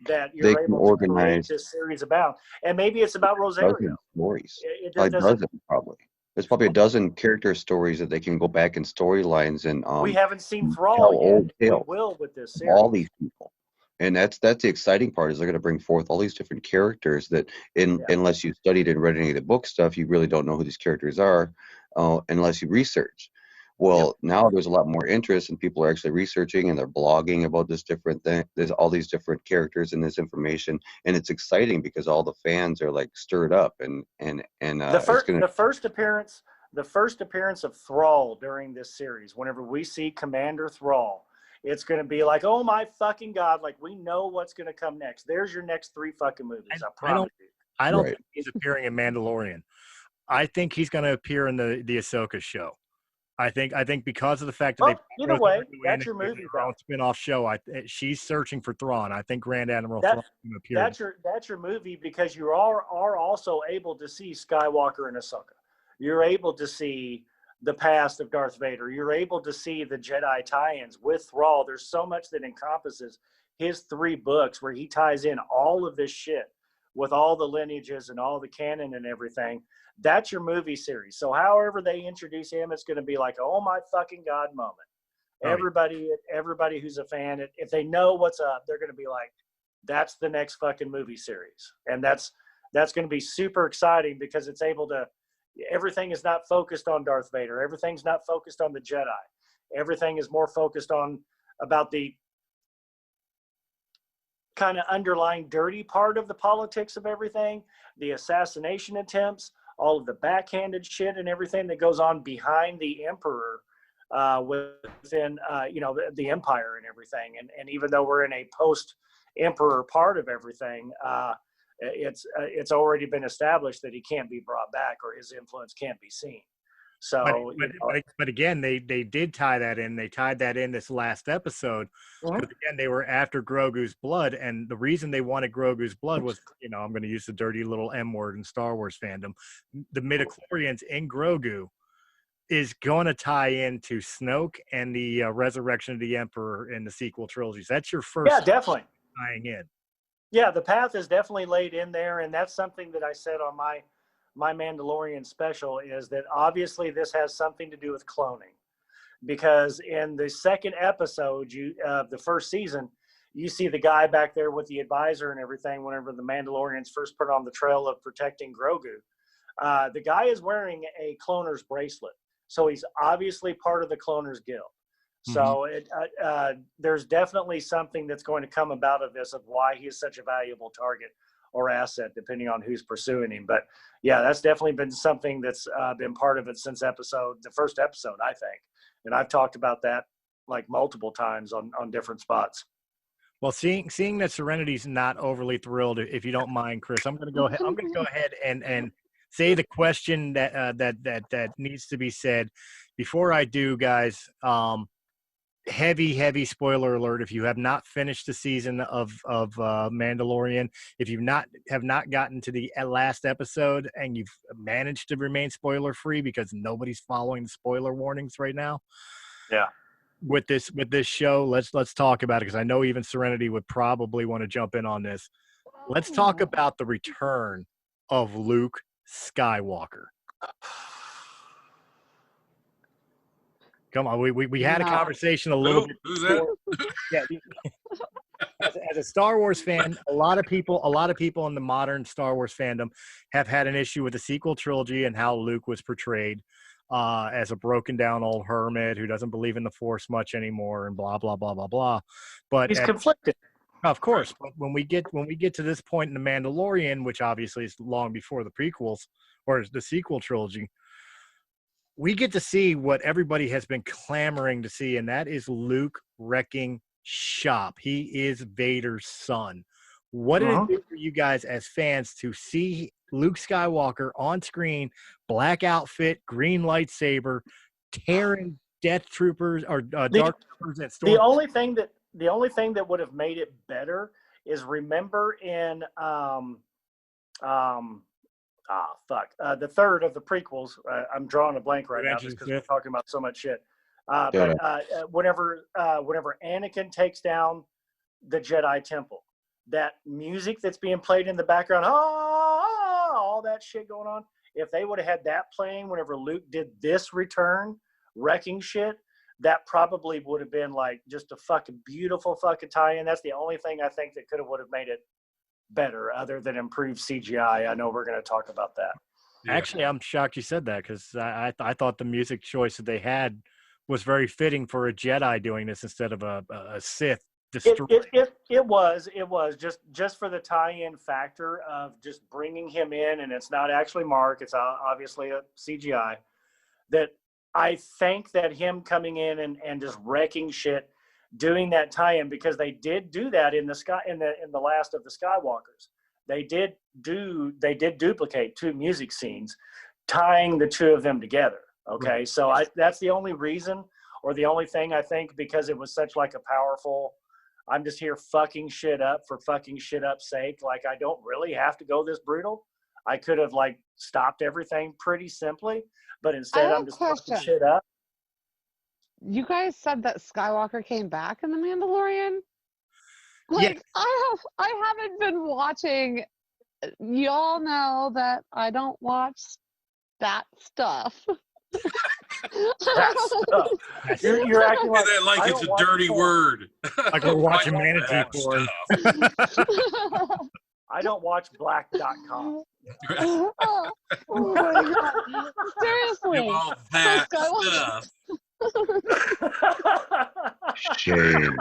that you're able to create this series about. And maybe it's about Rosario. Stories. A dozen, probably. There's probably a dozen character stories that they can go back in storylines and we haven't seen Thrall yet. We will with this series. All these people. And that's the exciting part, is they're going to bring forth all these different characters that, unless you studied and read any of the book stuff, you really don't know who these characters are unless you research. Well, now there's a lot more interest, and people are actually researching and they're blogging about this different thing. There's all these different characters and this information, and it's exciting because all the fans are like stirred up. And the first appearance of Thrall during this series, whenever we see Commander Thrall, It's going to be like, oh my fucking God, like we know what's going to come next. There's your next 3 fucking movies. I promise you. I don't Right. think he's appearing in Mandalorian. I think he's going to appear in the Ahsoka show. I think because of the fact that Well, they either way, that's in your movie, her own though. spin-off show. She's searching for Thrawn. I think Grand Admiral That- Thrawn will appear. That's your movie because you are also able to see Skywalker and Ahsoka. You're able to see the past of Darth Vader. You're able to see the Jedi tie-ins with Thrall. There's so much that encompasses his 3 books where he ties in all of this shit with all the lineages and all the canon and everything. That's your movie series. So however they introduce him, it's going to be like, oh my fucking God moment. Oh, yeah. Everybody who's a fan, if they know what's up, they're going to be like, that's the next fucking movie series. And that's going to be super exciting because it's able to, everything is not focused on Darth Vader. Everything's not focused on the Jedi. Everything is more focused on about the kind of underlying dirty part of the politics of everything, the assassination attempts, all of the backhanded shit and everything that goes on behind the Emperor within, the Empire and everything. And even though we're in a post-Emperor part of everything, it's already been established that he can't be brought back or his influence can't be seen. So, but again, they did tie that in. They tied that in this last episode because again they were after Grogu's blood, and the reason they wanted Grogu's blood was, I'm going to use the dirty little M word in Star Wars fandom. The midichlorians in Grogu is going to tie into Snoke and the resurrection of the Emperor in the sequel trilogies. That's your first. Yeah, definitely tying in. Yeah, the path is definitely laid in there, and that's something that I said on my Mandalorian special is that obviously this has something to do with cloning, because in the second episode the first season, you see the guy back there with the advisor and everything whenever the Mandalorians first put on the trail of protecting Grogu. The guy is wearing a cloner's bracelet, so he's obviously part of the cloners guild. So there's definitely something that's going to come about of this, of why he is such a valuable target or asset, depending on who's pursuing him. But yeah, that's definitely been something that's been part of it since the first episode, I think. And I've talked about that like multiple times on different spots. Well, seeing that Serenity's not overly thrilled, if you don't mind, Chris, I'm going to go ahead and say the question that needs to be said. Before I do, guys, heavy spoiler alert. If you have not finished the season of Mandalorian, if you have not gotten to the last episode and you've managed to remain spoiler free because nobody's following the spoiler warnings right now. Yeah. With this show, let's talk about it, because I know even Serenity would probably want to jump in on this. Let's talk about the return of Luke Skywalker. Come on, we had a conversation a little bit. Who's that? Yeah. As a Star Wars fan, a lot of people in the modern Star Wars fandom have had an issue with the sequel trilogy and how Luke was portrayed as a broken down old hermit who doesn't believe in the Force much anymore and blah blah blah blah blah. But he's conflicted. Of course, but when we get to this point in the Mandalorian, which obviously is long before the prequels or the sequel trilogy, we get to see what everybody has been clamoring to see, and that is Luke wrecking shop. He is Vader's son. What did it do for you guys as fans to see Luke Skywalker on screen, black outfit, green lightsaber, tearing Death Troopers or Dark Troopers and Storm? The only thing that would have made it better is, remember in the third of the prequels. I'm drawing a blank right now just because we're talking about so much shit. But whenever Anakin takes down the Jedi Temple, that music that's being played in the background, all that shit going on. If they would have had that playing whenever Luke did this return, wrecking shit, that probably would have been like just a fucking beautiful fucking tie-in. That's the only thing I think that would have made it better, other than improved CGI. I know we're going to talk about that. Actually, I'm shocked you said that, because I thought the music choice that they had was very fitting for a Jedi doing this instead of a Sith destroying. It was just for the tie-in factor of just bringing him in, and it's not actually Mark, it's obviously a CGI. That I think that him coming in and just wrecking shit doing that tie-in, because they did do that in the last of the Skywalkers. They did duplicate 2 music scenes, tying the 2 of them together. Okay, Right. so that's the only reason, or the only thing, I think, because it was such like a powerful, I'm just here fucking shit up for fucking shit up's sake. Like, I don't really have to go this brutal. I could have like stopped everything pretty simply, but instead I'm just fucking shit up. You guys said that Skywalker came back in The Mandalorian? Like, I haven't been watching. Y'all know that I don't watch that stuff. You're acting like, that like it's a dirty word. Like we're watching manatee porn. I don't watch black.com. Oh my God. Seriously. All that So stuff. Shame.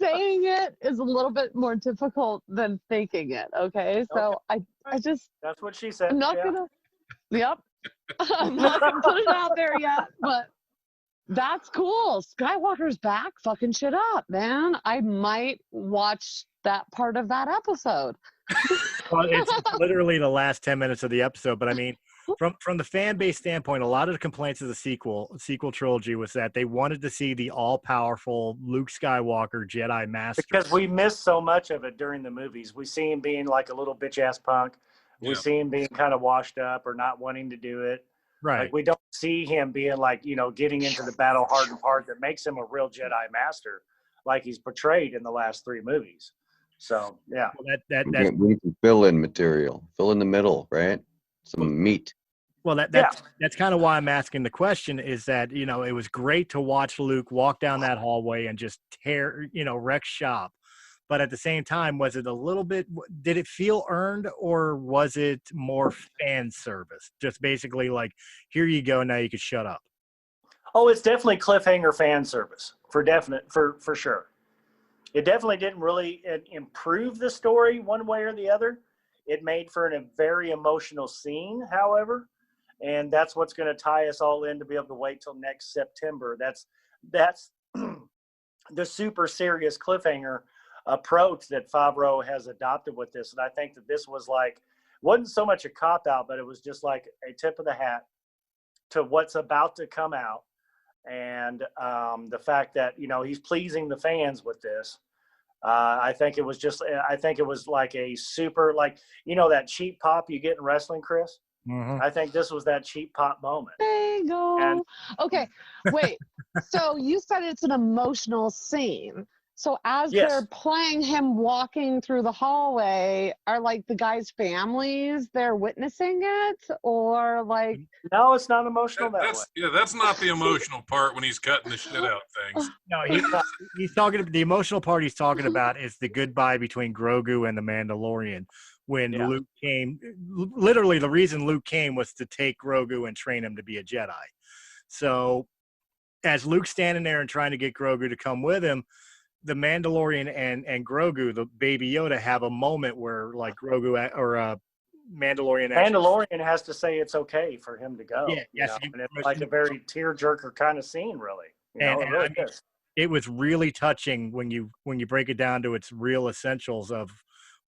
Saying it is a little bit more difficult than thinking it. Okay, so I just, that's what she said. I'm not gonna. Yep. I'm not gonna put it out there yet, but that's cool. Skywalker's back, fucking shit up, man. I might watch that part of that episode. Well, it's literally the last 10 minutes of the episode, but I mean, from the fan base standpoint, a lot of the complaints of the sequel trilogy was that they wanted to see the all-powerful Luke Skywalker Jedi Master. Because we missed so much of it during the movies. We see him being like a little bitch-ass punk. We see him being kind of washed up or not wanting to do it. Right. Like, we don't see him being like, getting into the battle-hardened part that makes him a real Jedi Master, like he's portrayed in the last 3 movies. So, yeah. Well, We need some fill-in material. Fill in the middle, right? Some meat. Well, that's kind of why I'm asking the question, is that, it was great to watch Luke walk down that hallway and just wreck shop. But at the same time, was it a little bit, did it feel earned, or was it more fan service? Just basically like, here you go, now you can shut up. Oh, it's definitely cliffhanger fan service for sure. It definitely didn't really improve the story one way or the other. It made for a very emotional scene, however, and that's what's going to tie us all in to be able to wait till next September. That's the super serious cliffhanger approach that Favreau has adopted with this. And I think that this was like, wasn't so much a cop-out, but it was just like a tip of the hat to what's about to come out. And the fact that, he's pleasing the fans with this. I think it was like a super, like, that cheap pop you get in wrestling, Chris. Mm-hmm. I think this was that cheap pop moment. Bingo. Okay, wait. So you said it's an emotional scene. So as they're playing him walking through the hallway, are like the guys' families there witnessing it, or like? No, it's not emotional that way. Yeah, that's not the emotional part when he's cutting the shit out things. No, he's talking. The emotional part he's talking about is the goodbye between Grogu and the Mandalorian. When Luke came, literally the reason Luke came was to take Grogu and train him to be a Jedi. So as Luke's standing there and trying to get Grogu to come with him, the Mandalorian and Grogu, the baby Yoda, have a moment where like Grogu or Mandalorian has to say it's okay for him to go. Yeah, yes, and it's like a very tearjerker kind of scene, really. It was really touching when you break it down to its real essentials of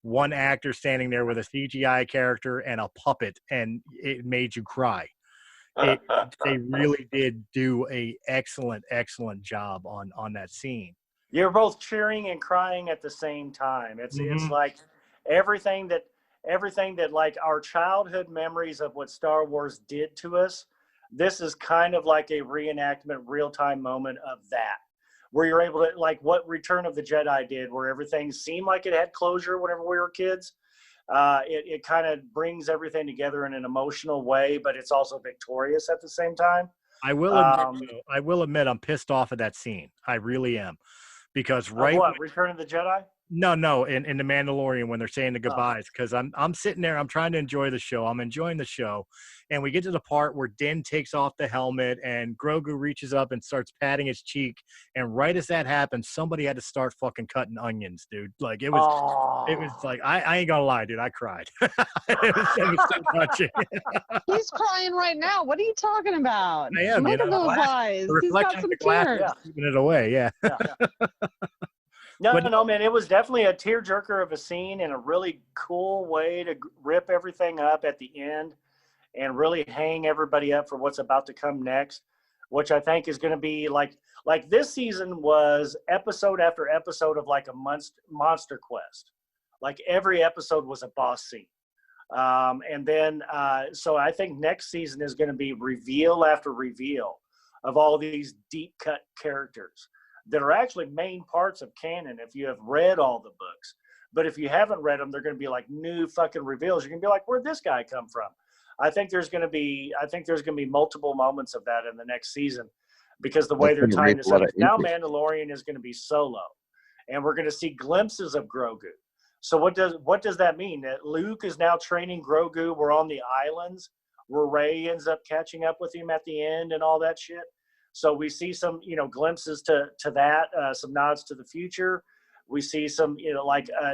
one actor standing there with a CGI character and a puppet, and it made you cry. They really did do a excellent job on that scene. You're both cheering and crying at the same time. It's like everything that like our childhood memories of what Star Wars did to us. This is kind of like a reenactment, real-time moment of that, where you're able to, like what Return of the Jedi did, where everything seemed like it had closure whenever we were kids. It kind of brings everything together in an emotional way, but it's also victorious at the same time. I will admit I'm pissed off at that scene. I really am. Because Return of the Jedi? No, in the Mandalorian when they're saying the goodbyes, because I'm sitting there, I'm trying to enjoy the show, I'm enjoying the show, and we get to the part where Din takes off the helmet and Grogu reaches up and starts patting his cheek, and right as that happens, somebody had to start fucking cutting onions, dude. Like it was like I ain't gonna lie, dude, I cried. it was so touching. He's crying right now. What are you talking about? I am, Look at those eyes. The He's reflection got of some the glass tears. is keeping it away. Yeah. No, man, it was definitely a tearjerker of a scene and a really cool way to rip everything up at the end and really hang everybody up for what's about to come next, which I think is going to be like this season was episode after episode of like a monster quest. Like every episode was a boss scene. And then, so I think next season is going to be reveal after reveal of all these deep cut characters that are actually main parts of canon if you have read all the books. But if you haven't read them, they're going to be like new fucking reveals. You're going to be like, where'd this guy come from? I think there's going to be multiple moments of that in the next season because the way they're tying this up. Now Mandalorian is going to be solo and we're going to see glimpses of Grogu. So what does that mean? That Luke is now training Grogu. We're on the islands where Rey ends up catching up with him at the end and all that shit. So we see some, glimpses to that, some nods to the future. We see some,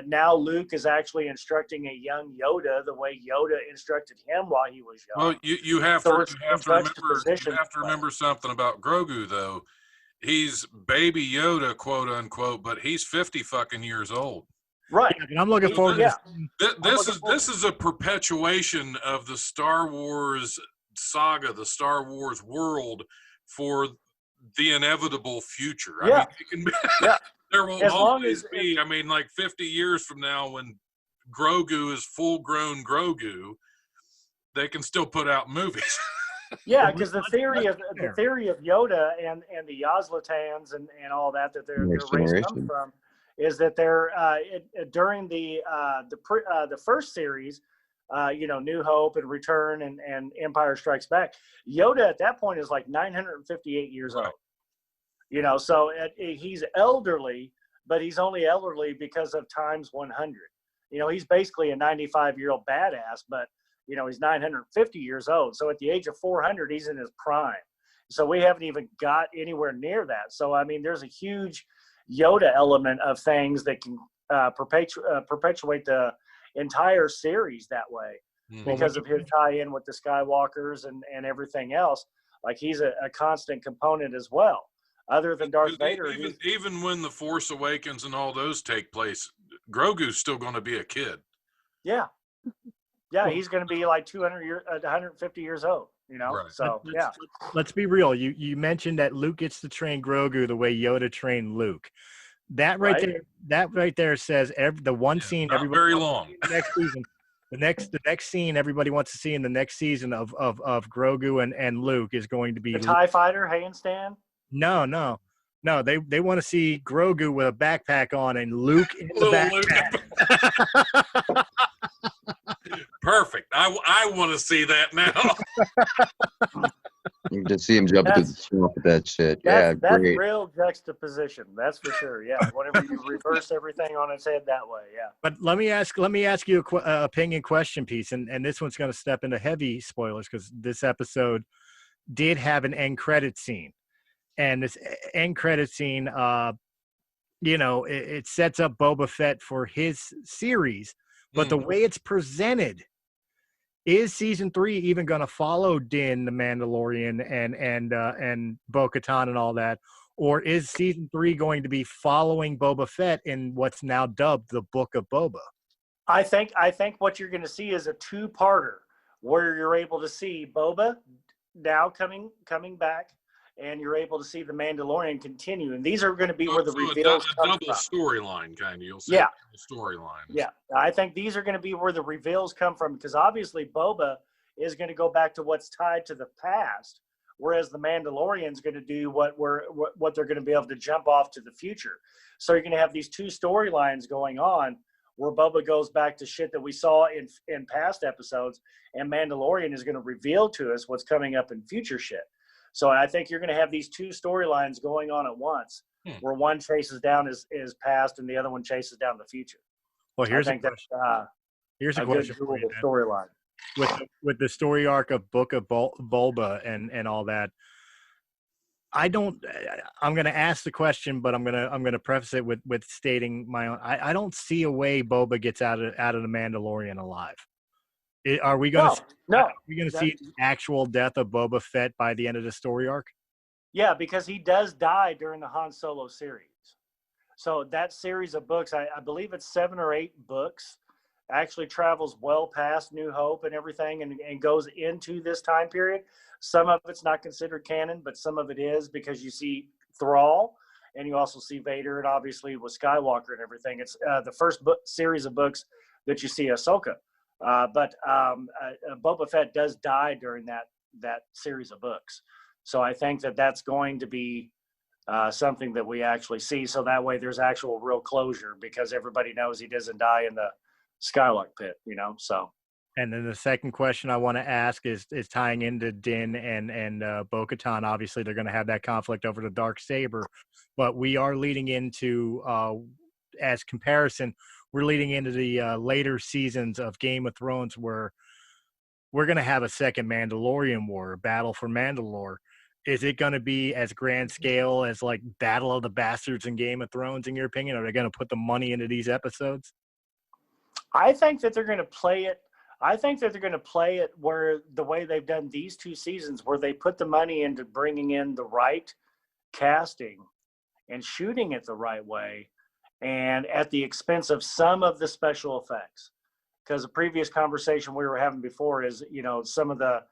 now Luke is actually instructing a young Yoda the way Yoda instructed him while he was young. Well, you have to remember something about Grogu though. He's baby Yoda, quote unquote, but he's 50 fucking years old. Right. Yeah, and I'm looking forward to this is a perpetuation of the Star Wars saga, the Star Wars world for the inevitable future. Yeah. I mean, it can be, there will always be, 50 years from now when Grogu is full-grown Grogu, they can still put out movies. Yeah, because the theory of Yoda and the Yazlatans and all that their race comes from is that they're during the first series, New Hope and Return and Empire Strikes Back. Yoda at that point is like 958 years old. So he's elderly, but he's only elderly because of times 100. He's basically a 95-year-old badass, but he's 950 years old. So at the age of 400, he's in his prime. So we haven't even got anywhere near that. So there's a huge Yoda element of things that can perpetuate the entire series that way because of his tie-in with the Skywalkers and everything else. Like he's a constant component as well. Other than Darth Vader, even when the Force Awakens and all those take place, Grogu's still going to be a kid. Yeah, he's going to be like 150 years old. Right. So Let's be real. You mentioned that Luke gets to train Grogu the way Yoda trained Luke. That right there says the one scene not everybody very long. The next season, the next scene everybody wants to see in the next season of Grogu and Luke is going to be the TIE fighter handstand. No. They want to see Grogu with a backpack on and Luke in the backpack. Perfect. I want to see that now. You can just see him jumping through the swamp with that shit. That's great. Real juxtaposition. That's for sure. Yeah. Whenever you reverse everything on its head that way. Yeah. But let me ask you a opinion question piece, and this one's going to step into heavy spoilers because this episode did have an end credit scene, and this end credit scene, it sets up Boba Fett for his series, but the way it's presented. Is season 3 even going to follow Din, the Mandalorian, and Bo-Katan and all that, or is season 3 going to be following Boba Fett in what's now dubbed the Book of Boba? I think what you're going to see is a two-parter where you're able to see Boba now coming back, and you're able to see the Mandalorian continue. And these are going to be where the reveals come from. A double storyline, kind of. You'll see storyline. Yeah, I think these are going to be where the reveals come from because obviously Boba is going to go back to what's tied to the past, whereas the Mandalorian's going to do what they're going to be able to jump off to the future. So you're going to have these two storylines going on where Boba goes back to shit that we saw in past episodes, and Mandalorian is going to reveal to us what's coming up in future shit. So I think you're going to have these two storylines going on at once, where one chases down his past and the other one chases down the future. Well, here's a question. Here's a question for you, storyline with the story arc of Book of Bulba and all that. I'm going to ask the question, but I'm going to preface it with stating my own. I don't see a way Boba gets out of the Mandalorian alive. Are we going to see the actual death of Boba Fett by the end of the story arc? Yeah, because he does die during the Han Solo series. So that series of books, I believe it's 7 or 8 books, actually travels well past New Hope and everything and goes into this time period. Some of it's not considered canon, but some of it is, because you see Thrall and you also see Vader, and obviously with Skywalker and everything. It's the first series of books that you see Ahsoka. But Boba Fett does die during that series of books. So I think that's going to be something that we actually see. So that way there's actual real closure, because everybody knows he doesn't die in the Skylark pit, so. And then the second question I want to ask is tying into Din and Bo-Katan. Obviously, they're going to have that conflict over the Darksaber, but we are leading into, as comparison, we're leading into the later seasons of Game of Thrones, where we're going to have a second Mandalorian war, Battle for Mandalore. Is it going to be as grand scale as like Battle of the Bastards in Game of Thrones, in your opinion? Are they going to put the money into these episodes? I think that they're going to play it. I think that they're going to play it where the way they've done these 2 seasons, where they put the money into bringing in the right casting and shooting it the right way, and at the expense of some of the special effects. Because the previous conversation we were having before is, some of the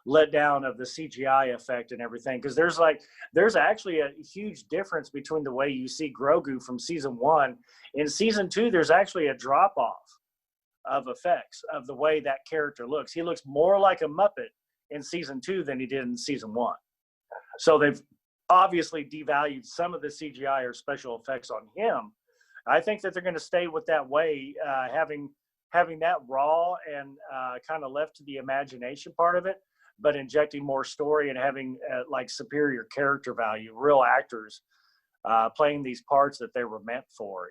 letdown of the CGI effect and everything. Because there's actually a huge difference between the way you see Grogu from season 1. In season 2, there's actually a drop off of effects of the way that character looks. He looks more like a Muppet in season 2 than he did in season 1. So they've obviously devalued some of the CGI or special effects on him. I think that they're going to stay with that way, having that raw and kind of left to the imagination part of it, but injecting more story and having like superior character value, real actors playing these parts that they were meant for.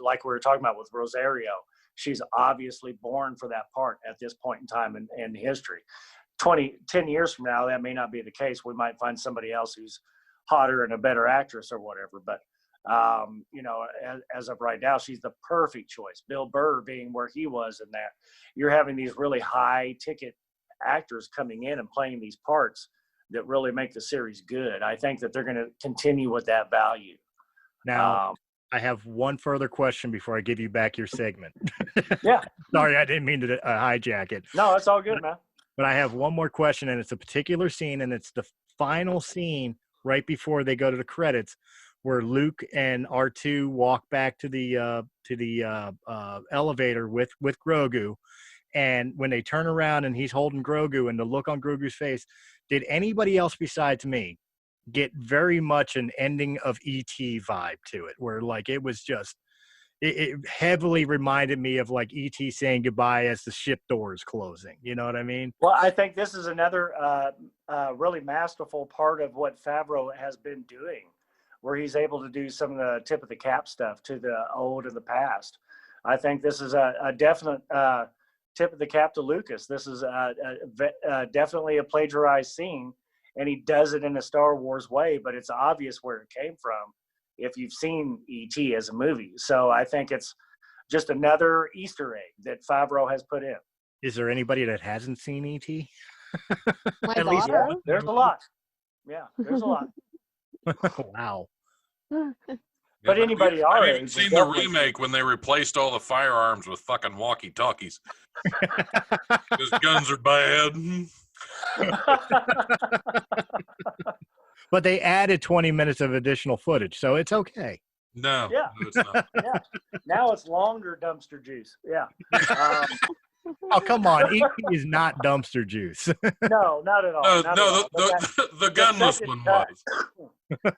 Like we were talking about with Rosario. She's obviously born for that part at this point in time in history. 10 years from now, that may not be the case. We might find somebody else who's hotter and a better actress or whatever. But, as of right now, she's the perfect choice. Bill Burr being where he was in that. You're having these really high ticket actors coming in and playing these parts that really make the series good. I think that they're going to continue with that value. Now, I have one further question before I give you back your segment. Yeah. Sorry, I didn't mean to hijack it. No, it's all good, man. But I have one more question, and it's a particular scene, and it's the final scene right before they go to the credits, where Luke and R2 walk back to the elevator with Grogu. And when they turn around and he's holding Grogu, and the look on Grogu's face, did anybody else besides me get very much an ending of E.T. vibe to it, where like it was just, it heavily reminded me of like E.T. saying goodbye as the ship door is closing. You know what I mean? Well, I think this is another really masterful part of what Favreau has been doing, where he's able to do some of the tip of the cap stuff to the old and the past. I think this is a definite tip of the cap to Lucas. This is definitely a plagiarized scene, and he does it in a Star Wars way, but it's obvious where it came from if you've seen E.T. as a movie. So I think it's just another Easter egg that Favreau has put in. Is there anybody that hasn't seen E.T.? My At least daughter? there's a lot. Yeah, there's a lot. Wow. But anybody our I've age even has seen the definitely remake when they replaced all the firearms with fucking walkie-talkies. Because guns are bad. But they added 20 minutes of additional footage, so it's okay. No, Yeah. no, it's not. Yeah. Now it's longer dumpster juice. Yeah. Oh, come on. E.T. is not dumpster juice. No, not at all. No, not at no, all. But the gunless second one cut- was.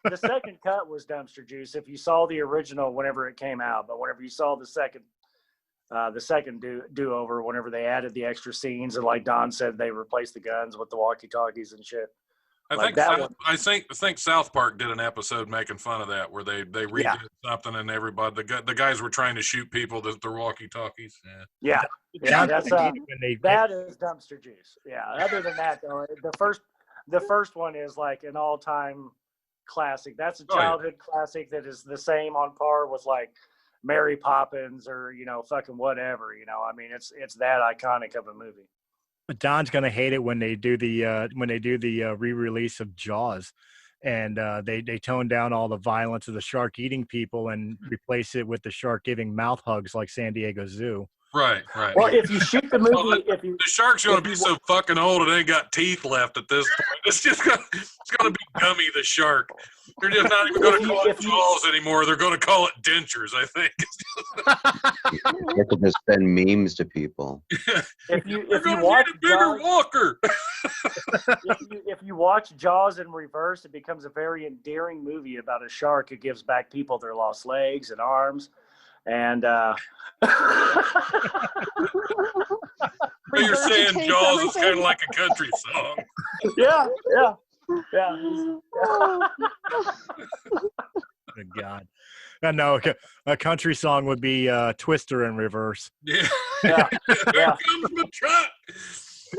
the second cut was dumpster juice if you saw the original whenever it came out, but whenever you saw the second do-over, whenever they added the extra scenes, and like Don said, they replaced the guns with the walkie-talkies and shit. I think South Park did an episode making fun of that, where they redid something, and everybody the guys were trying to shoot people with their walkie-talkies. Yeah, that's that is dumpster juice. Yeah. Other than that, though, the first one is like an all-time classic. That's a childhood classic that is the same on par with like Mary Poppins or fucking whatever. I mean, it's that iconic of a movie. But Don's gonna hate it when they do the re-release of Jaws, and they tone down all the violence of the shark eating people and replace it with the shark giving mouth hugs like San Diego Zoo. Right. Well, if you shoot the movie, the shark's gonna be so fucking old it ain't got teeth left at this point. It's gonna be Gummy the shark. They're just not even gonna call it Jaws anymore. They're gonna call it dentures, I think. You have to just send memes to people. If you watch a bigger walker. if you watch Jaws in reverse, it becomes a very endearing movie about a shark who gives back people their lost legs and arms. And so you're saying Jaws is kind of like a country song. Yeah. Good God. No, a country song would be Twister in reverse. Yeah. Here comes my truck.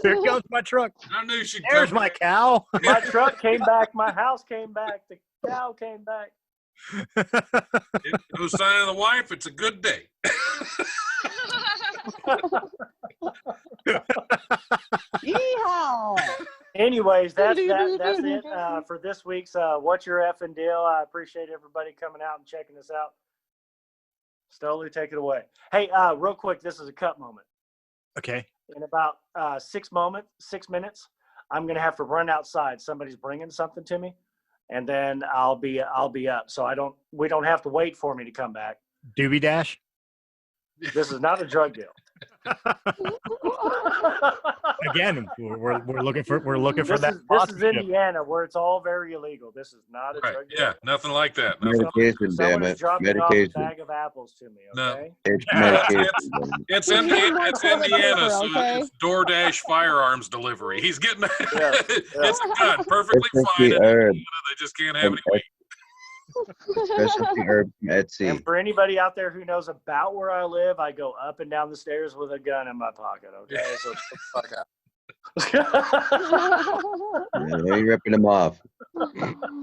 Here comes my truck. I knew she'd There's come. my cow. My truck came back. My house came back. The cow came back. No sign of the wife. It's a good day. Yeehaw! Anyways, that's it for this week's What's Your Effing Deal. I appreciate everybody coming out and checking us out. Stolle, take it away. Hey, real quick, this is a cut moment. Okay. In about 6 minutes, I'm gonna have to run outside. Somebody's bringing something to me, and then I'll be up. So we don't have to wait for me to come back. Doobie Dash. This is not a drug deal. Again, we're looking for that. This is Indiana, where it's all very illegal. This is not a drug deal. Yeah, nothing like that. Medication, damn it. Medication. Off a bag of apples to me. Okay. No. It's medication. It's Indiana, so it's DoorDash firearms delivery. He's getting it's a gun, perfectly fine. They just can't have any weed. Specialty herb from Etsy. And for anybody out there who knows about where I live, I go up and down the stairs with a gun in my pocket. Okay, so fuck out. You're ripping them off.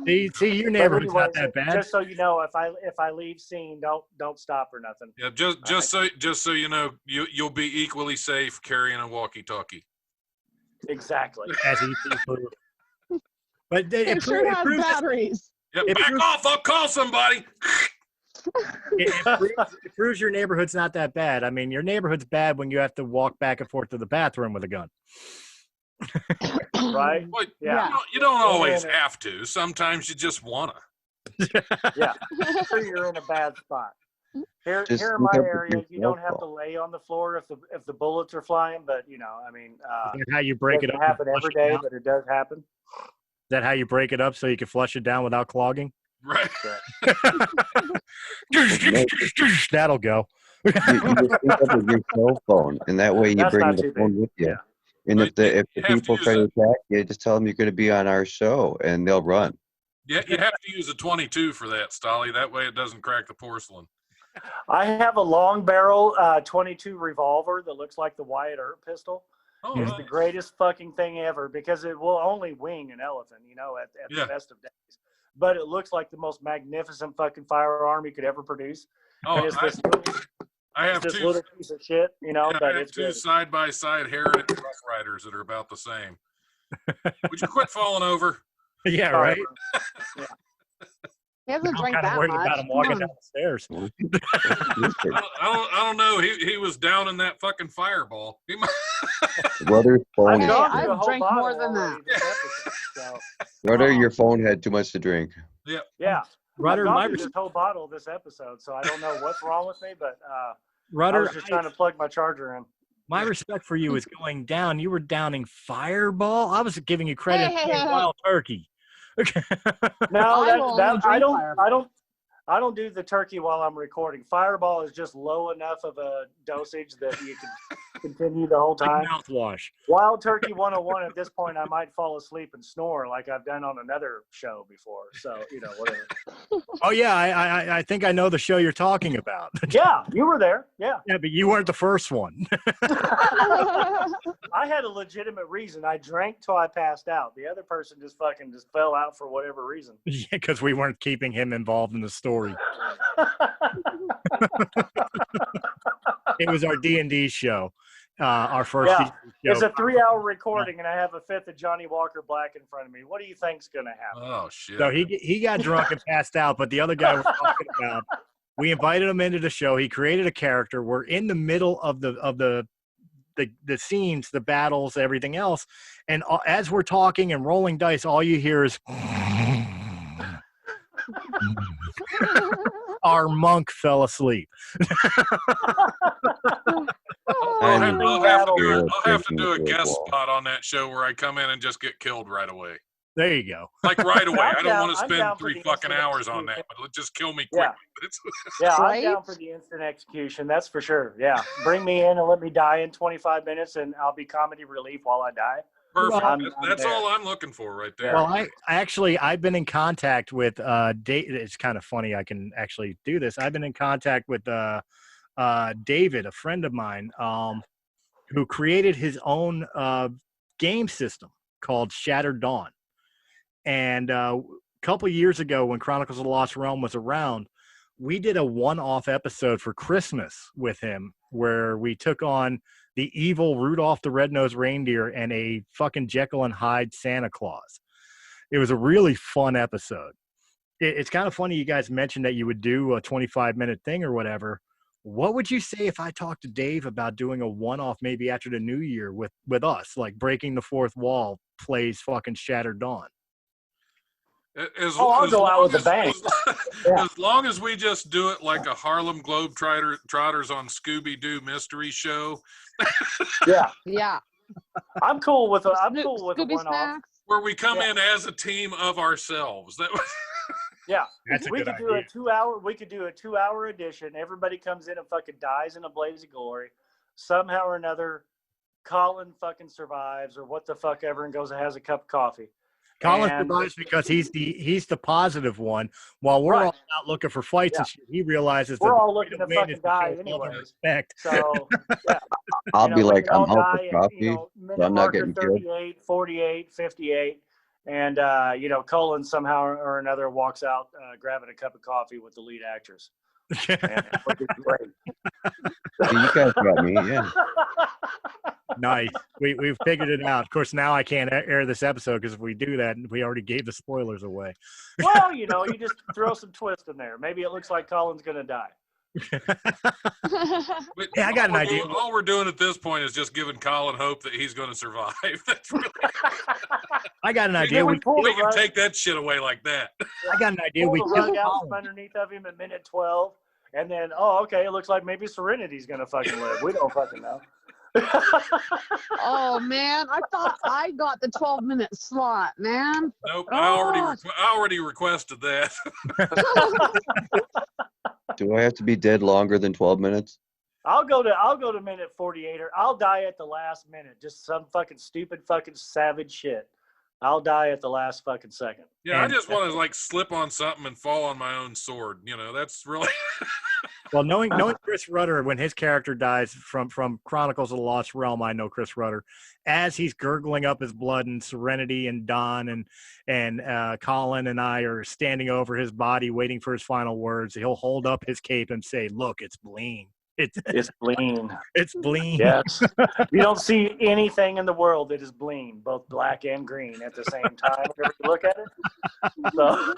See, your neighborhood's not that bad. Just so you know, if I leave scene, don't stop or nothing. Yeah, just so you know, you'll be equally safe carrying a walkie-talkie. Exactly. As ET proof. But it sure has batteries. Yeah, back off! I'll call somebody. It proves your neighborhood's not that bad. I mean, your neighborhood's bad when you have to walk back and forth to the bathroom with a gun. Right? Well, yeah. You don't always have to. Sometimes you just wanna. Yeah. You're in a bad spot. Here in my area, you don't have to lay on the floor if the bullets are flying, but I mean, how you break it up. It doesn't happen every day, but it does happen. Is that how you break it up so you can flush it down without clogging? Right. That'll go. You just pick up with your cell phone, and that way you bring the phone with you. Yeah. And if the people try to attack you, just tell them you're going to be on our show, and they'll run. Yeah, you have to use a 22 for that, Stolle. That way it doesn't crack the porcelain. I have a long barrel 22 revolver that looks like the Wyatt Earp pistol. Oh, it's the greatest fucking thing ever because it will only wing an elephant, at the best of days. But it looks like the most magnificent fucking firearm you could ever produce. Oh, and I have this two little piece of shit, but I have it's two side-by-side Heritage Rough Riders that are about the same. Would you quit falling over? Yeah, right. Yeah. He hasn't drank that worried much. about him walking down the stairs. I don't know. He was down in that fucking fireball. He might... Brother's phone. I've drank more than that. Brother, your phone had too much to drink. Yeah. Yeah. Rudder, this whole bottle this episode, so I don't know what's wrong with me, but Rudder, I was just trying to plug my charger in. My respect for you is going down. You were downing Fireball. I was giving you credit for Wild Turkey. No, I don't do the turkey while I'm recording. Fireball is just low enough of a dosage that you can continue the whole time. Like mouthwash. Wild Turkey 101, at this point, I might fall asleep and snore like I've done on another show before. So, whatever. Oh, yeah, I think I know the show you're talking about. Yeah, you were there. Yeah. Yeah, but you weren't the first one. I had a legitimate reason. I drank till I passed out. The other person just fell out for whatever reason. Yeah, because we weren't keeping him involved in the story. It was our D&D show, our first Yeah, show. it's a 3-hour recording, and I have a fifth of Johnny Walker Black in front of me. What do you think's going to happen? Oh, shit. So he got drunk and passed out, but the other guy we're talking about, we invited him into the show. He created a character. We're in the middle of the scenes, the battles, everything else, and as we're talking and rolling dice, all you hear is our monk fell asleep. I'll have to do a guest spot on that show where I come in and just get killed right away. There you go. Like right away. I don't want to I'm spend down for 3 the fucking instant hours on execution. that, but just kill me quickly. Yeah, I'm Right? down for the instant execution. That's for sure. Yeah, bring me in and let me die in 25 minutes, and I'll be comedy relief while I die. Perfect. I'm That's there. all I'm looking for right there. Well, I've been in contact with Dave. It's kind of funny I can actually do this. I've been in contact with David, a friend of mine, who created his own game system called Shattered Dawn. And a couple years ago, when Chronicles of the Lost Realm was around, we did a one-off episode for Christmas with him where we took on the evil Rudolph the Red-Nosed Reindeer and a fucking Jekyll and Hyde Santa Claus. It was a really fun episode. It's kind of funny you guys mentioned that you would do a 25-minute thing or whatever. What would you say if I talked to Dave about doing a one-off maybe after the new year with us, like breaking the fourth wall plays fucking Shattered Dawn? I'll go out with a bang. As long as we just do it like a Harlem Globetrotters on Scooby-Doo mystery show. Yeah. I'm cool with a Scooby one-off. snacks. Where we come in as a team of ourselves. That was Yeah, That's a we good could do idea. a 2-hour. We could do a 2-hour edition. Everybody comes in and fucking dies in a blaze of glory. Somehow or another, Colin fucking survives, or what the fuck ever, and goes and has a cup of coffee. Colin And- survives because he's the positive one, while we're Right. all out looking for fights and shit. He realizes We're that all the way looking to win fucking is die show love and anyways. respect. So yeah, I'll be we like, can all I'm out die for at, coffee, minute so I'm not marker getting killed. 38, 48, 58. And, Colin somehow or another walks out grabbing a cup of coffee with the lead actress. And it's great. See, you guys got me, yeah. Nice. We've figured it out. Of course, now I can't air this episode because if we do that, we already gave the spoilers away. Well, you just throw some twist in there. Maybe it looks like Colin's going to die. Yeah, I got an idea. All we're doing at this point is just giving Colin hope that he's going to survive. That's really, I got an idea. we We pull we the can rug, take that shit away like that. I got an idea. pull We the rug kill out from Colin. underneath of him at minute 12. And then, okay, it looks like maybe Serenity's going to fucking live. We don't fucking know. Oh man, I thought I got the 12-minute slot, man. Nope, Oh. I already requested that. Do I have to be dead longer than 12 minutes? I'll go to minute 48, or I'll die at the last minute. Just some fucking stupid fucking savage shit. I'll die at the last fucking second. Yeah, And- I just want to like slip on something and fall on my own sword. That's really. Well, knowing Chris Rudder, when his character dies from Chronicles of the Lost Realm, I know Chris Rudder, as he's gurgling up his blood, and Serenity and Don and Colin and I are standing over his body waiting for his final words. He'll hold up his cape and say, "Look, it's Bleen. It's Bleen. It's Bleen." Yes. You don't see anything in the world that is Bleen, both black and green at the same time whenever you look at it. So.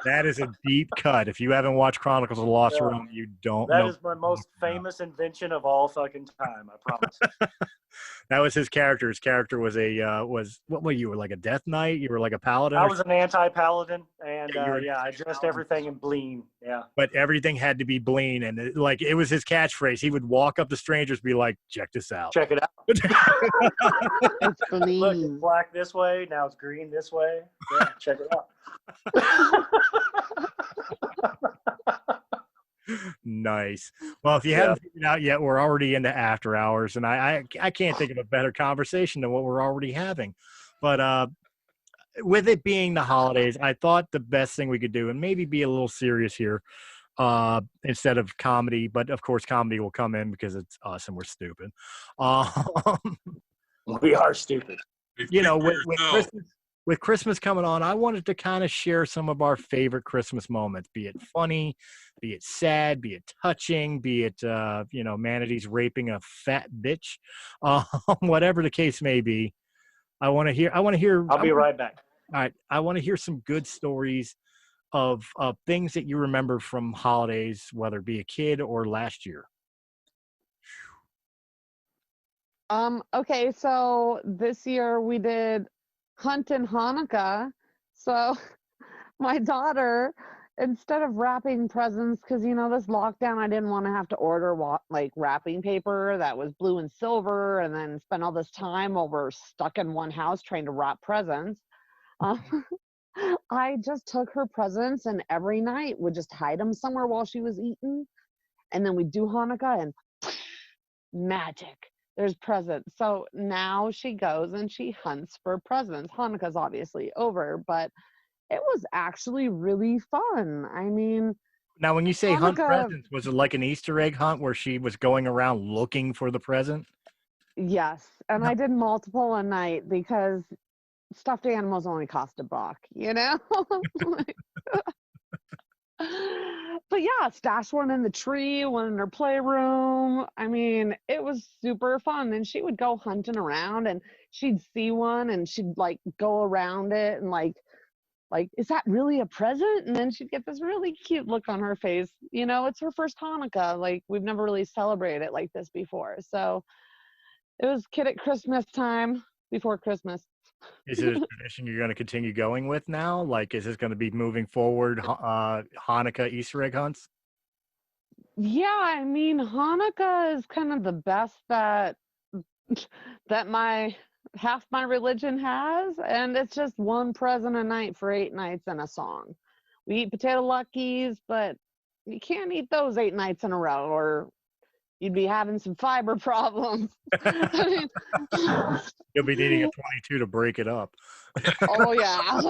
That is a deep cut. If you haven't watched Chronicles of the Lost Realm, you don't know. That is my most famous invention of all fucking time, I promise. That was his character. His character was what were you? Were like a Death Knight? You were like a paladin? I or was an anti-paladin, and Yeah, you were I dressed everything in Bleen. Yeah. but everything had to be Bleen, and it was his catchphrase. He would walk up to strangers, be like, "Check this out." Check it out. It's Look, it's Bleen. black this way, now it's green this way. Yeah, check it out. Nice. Well, if you Yeah. haven't figured out yet, we're already into after hours, and I can't think of a better conversation than what we're already having. But with it being the holidays, I thought the best thing we could do, and maybe be a little serious here, instead of comedy, but of course comedy will come in because it's us and we're stupid. Um, We are stupid. you know, Figure with yourself. Christmas coming on, I wanted to kind of share some of our favorite Christmas moments, be it funny, be it sad, be it touching, be it, manatees raping a fat bitch, whatever the case may be. I want to hear, I'll be right back. all right. I want to hear some good stories of things that you remember from holidays, whether it be a kid or last year. Okay, so this year we did Hunt and Hanukkah. So my daughter, instead of wrapping presents, because this lockdown, I didn't want to have to order like wrapping paper that was blue and silver, and then spend all this time while we're stuck in one house trying to wrap presents. I just took her presents, and every night would just hide them somewhere while she was eating, and then we'd do Hanukkah, and magic. There's presents. So now she goes and she hunts for presents. Hanukkah's obviously over, but it was actually really fun. I mean, Now, when you say hunt Hanukkah, presents, was it like an Easter egg hunt where she was going around looking for the present? yes. And I did multiple a night because stuffed animals only cost $1, But yeah, stash one in the tree, one in her playroom. I mean, it was super fun. And she would go hunting around and she'd see one and she'd like go around it and like, is that really a present? And then she'd get this really cute look on her face. It's her first Hanukkah. Like, we've never really celebrated it like this before. So it was kid at Christmas time before Christmas. Is it a tradition you're going to continue going with now? Like, is this going to be moving forward, Hanukkah Easter egg hunts? Yeah, I mean, Hanukkah is kind of the best that half my religion has, and it's just one present a night for 8 nights and a song. We eat potato luckies, but you can't eat those 8 nights in a row, or you'd be having some fiber problems. You'll be needing a 22 to break it up. Oh yeah.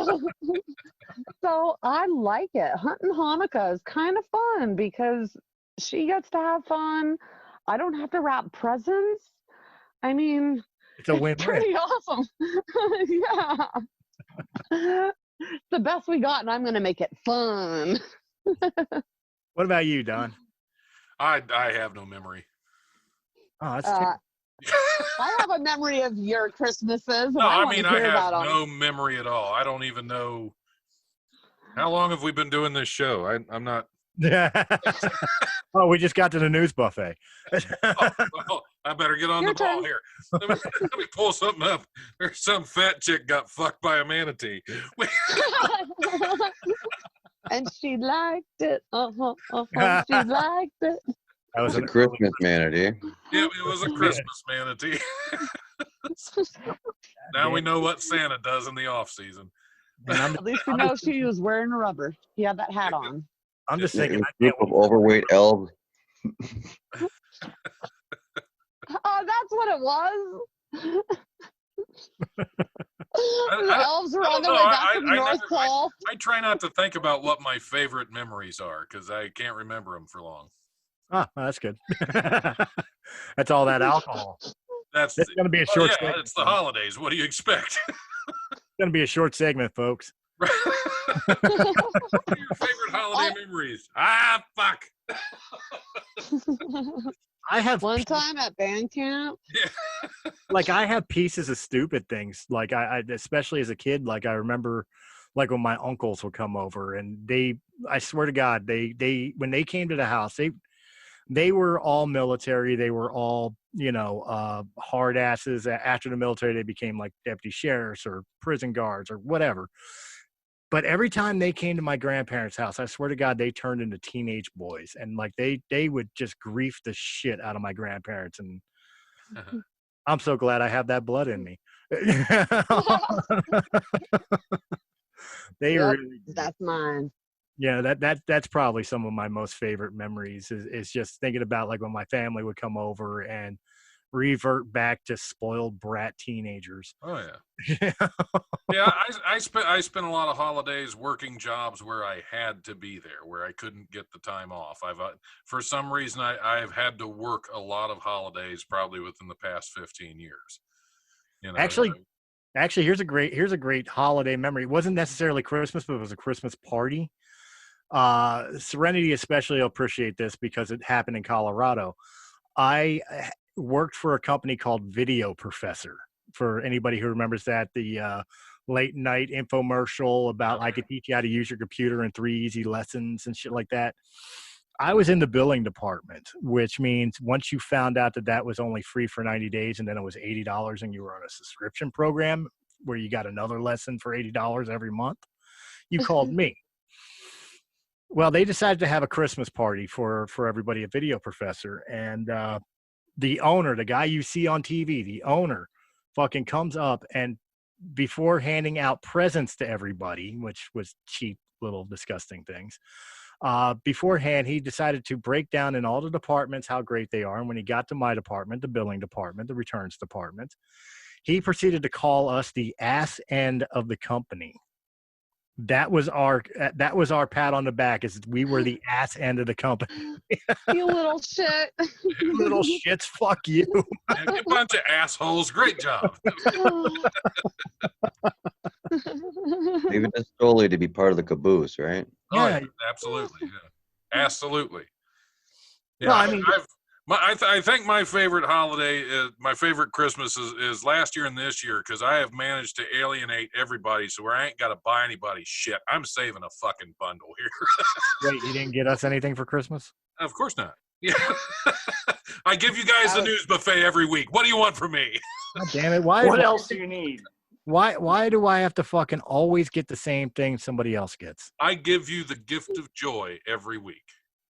So I like it. Hunting Hanukkah is kind of fun because she gets to have fun. I don't have to wrap presents. I mean, it's a win-win. Pretty awesome. Yeah. The best we got, and I'm going to make it fun. What about you, Don? I have no memory. Oh, that's terrible. I have a memory of your Christmases. No, I have no memory at all. I don't even know. How long have we been doing this show? I'm not. Oh, we just got to the news buffet. Well, I better get on the ball here. Let me pull something up. There's some fat chick got fucked by a manatee. And she liked it. She liked it. That was a Christmas manatee. Yeah, it was a Christmas manatee. Now we know what Santa does in the off season. At least we know she was wearing a rubber. He had that hat on. I'm just thinking. A group of overweight elves. Oh, that's what it was. The elves are on their way back from the North Pole. I try not to think about what my favorite memories are because I can't remember them for long. Oh, that's good. That's all that alcohol. That's going to be a short segment. It's the holidays. What do you expect? It's going to be a short segment, folks. What are your favorite holiday memories? Ah, fuck. I have one time at band camp. Yeah. Like I have pieces of stupid things. Like I especially as a kid, like I remember like when my uncles would come over and I swear to God, they when they came to the house, they were all military. They were all, hard asses. After the military, they became like deputy sheriffs or prison guards or whatever. But every time they came to my grandparents' house, I swear to God, they turned into teenage boys. And like they would just grief the shit out of my grandparents. And I'm so glad I have that blood in me. That's mine. Yeah, that's probably some of my most favorite memories is just thinking about like when my family would come over and revert back to spoiled brat teenagers. Oh yeah. Yeah, I spent a lot of holidays working jobs where I had to be there, where I couldn't get the time off. I've for some reason I've had to work a lot of holidays probably within the past 15 years. You know, Actually, here's a great holiday memory. It wasn't necessarily Christmas, but it was a Christmas party. Serenity especially will appreciate this because it happened in Colorado. I worked for a company called Video Professor. For anybody who remembers that, the late night infomercial about I could teach you how to use your computer in 3 easy lessons and shit like that. I was in the billing department, which means once you found out that that was only free for 90 days and then it was $80 and you were on a subscription program where you got another lesson for $80 every month, you called me. Well, they decided to have a Christmas party for everybody at Video Professor. And the owner, the guy you see on TV, the owner fucking comes up and before handing out presents to everybody, which was cheap little disgusting things, beforehand, he decided to break down in all the departments how great they are. And when he got to my department, the billing department, the returns department, he proceeded to call us the ass end of the company. That was our pat on the back, is we were the ass end of the company. You little shit. You little shits, fuck you. Yeah, you bunch of assholes. Great job. Even just Stolle to be part of the caboose, right? Oh, yeah, absolutely. Yeah. Absolutely. Yeah, Well, I mean, I think my favorite holiday, my favorite Christmas is last year and this year because I have managed to alienate everybody, so I ain't got to buy anybody shit. I'm saving a fucking bundle here. Wait, you didn't get us anything for Christmas? Of course not. Yeah. I give you guys the news buffet every week. What do you want from me? God damn it! What else do you need? Why do I have to fucking always get the same thing somebody else gets? I give you the gift of joy every week.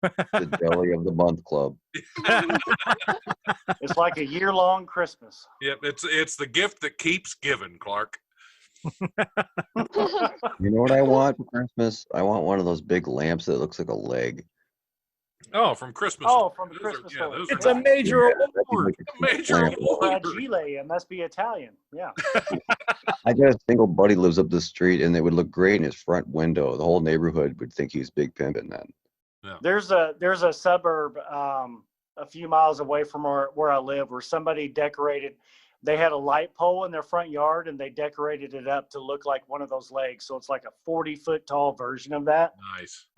The Jelly of the Month Club. It's like a year-long Christmas. Yep, it's the gift that keeps giving, Clark. You know what I want for Christmas? I want one of those big lamps that looks like a leg. Oh, from Christmas. Oh, from the Christmas. It's a major award. Major award. Fragile, it must be Italian. Yeah. I got a single buddy lives up the street, and it would look great in his front window. The whole neighborhood would think he's big pimping then. Yeah. There's a suburb a few miles away from where I live where somebody decorated. They had a light pole in their front yard and they decorated it up to look like one of those legs. So it's like a 40-foot tall version of that. Nice.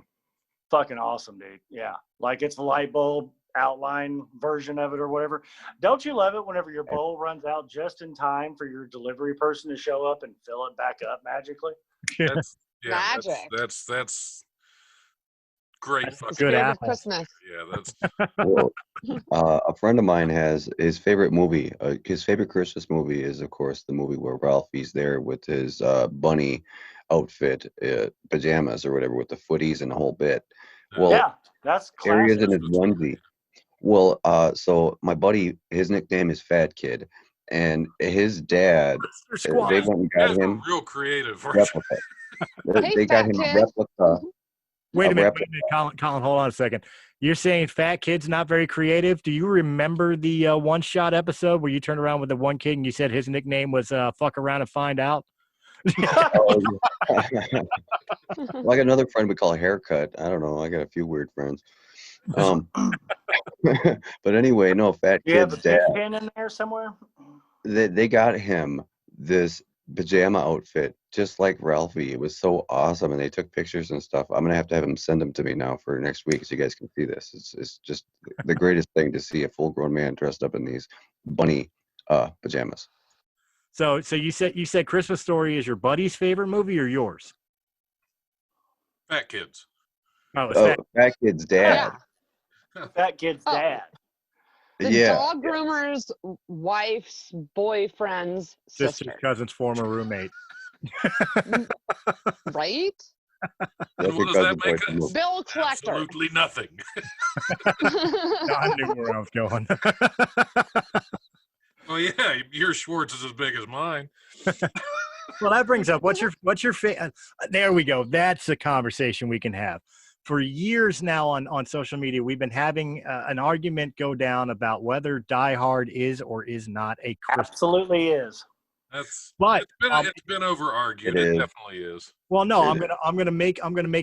Fucking awesome, dude. Yeah. Like it's a light bulb outline version of it or whatever. Don't you love it whenever your bowl runs out just in time for your delivery person to show up and fill it back up magically? Magic. That's great. That's good apple. Christmas. Yeah, that's. Well, a friend of mine has his favorite movie. His favorite Christmas movie is, of course, the movie where Ralphie's there with his bunny outfit, pajamas or whatever, with the footies and the whole bit. Well, yeah, that's classic. Harry is in his onesie. Well, so my buddy, his nickname is Fat Kid, and his dad, they went and got him real creative. replica. Hey, they got Fat him a Kid. replica. Wait a minute, Colin, hold on a second. You're saying Fat Kid's not very creative? Do you remember the one-shot episode where you turned around with the one kid and you said his nickname was Fuck Around and Find Out? Like another friend we call Haircut. I don't know. I got a few weird friends. But anyway, no, Fat You have Kid's a big dad. pin in there somewhere? They got him this pajama outfit just like Ralphie. It was so awesome, and they took pictures and stuff. I'm gonna have to have him send them to me now for next week so you guys can see this. It's just the greatest thing to see a full-grown man dressed up in these bunny pajamas. So you said Christmas Story is your buddy's favorite movie or yours? Fat Kids. Oh, it's Fat Kid's dad. Fat Kid's dad. The Yeah. dog groomer's wife's boyfriend's Sister's sister. cousin's former roommate. Right? That's What your does that cousin make boy. us? Bill Collector. Absolutely nothing. I knew where I was going. Well, yeah, your Schwartz is as big as mine. Well, that brings up what's your there we go. That's a conversation we can have. For years now on social media, we've been having an argument go down about whether Die Hard is or is not a Christmas. Absolutely is. But It's been over argued. It definitely is. Well, no, I'm gonna make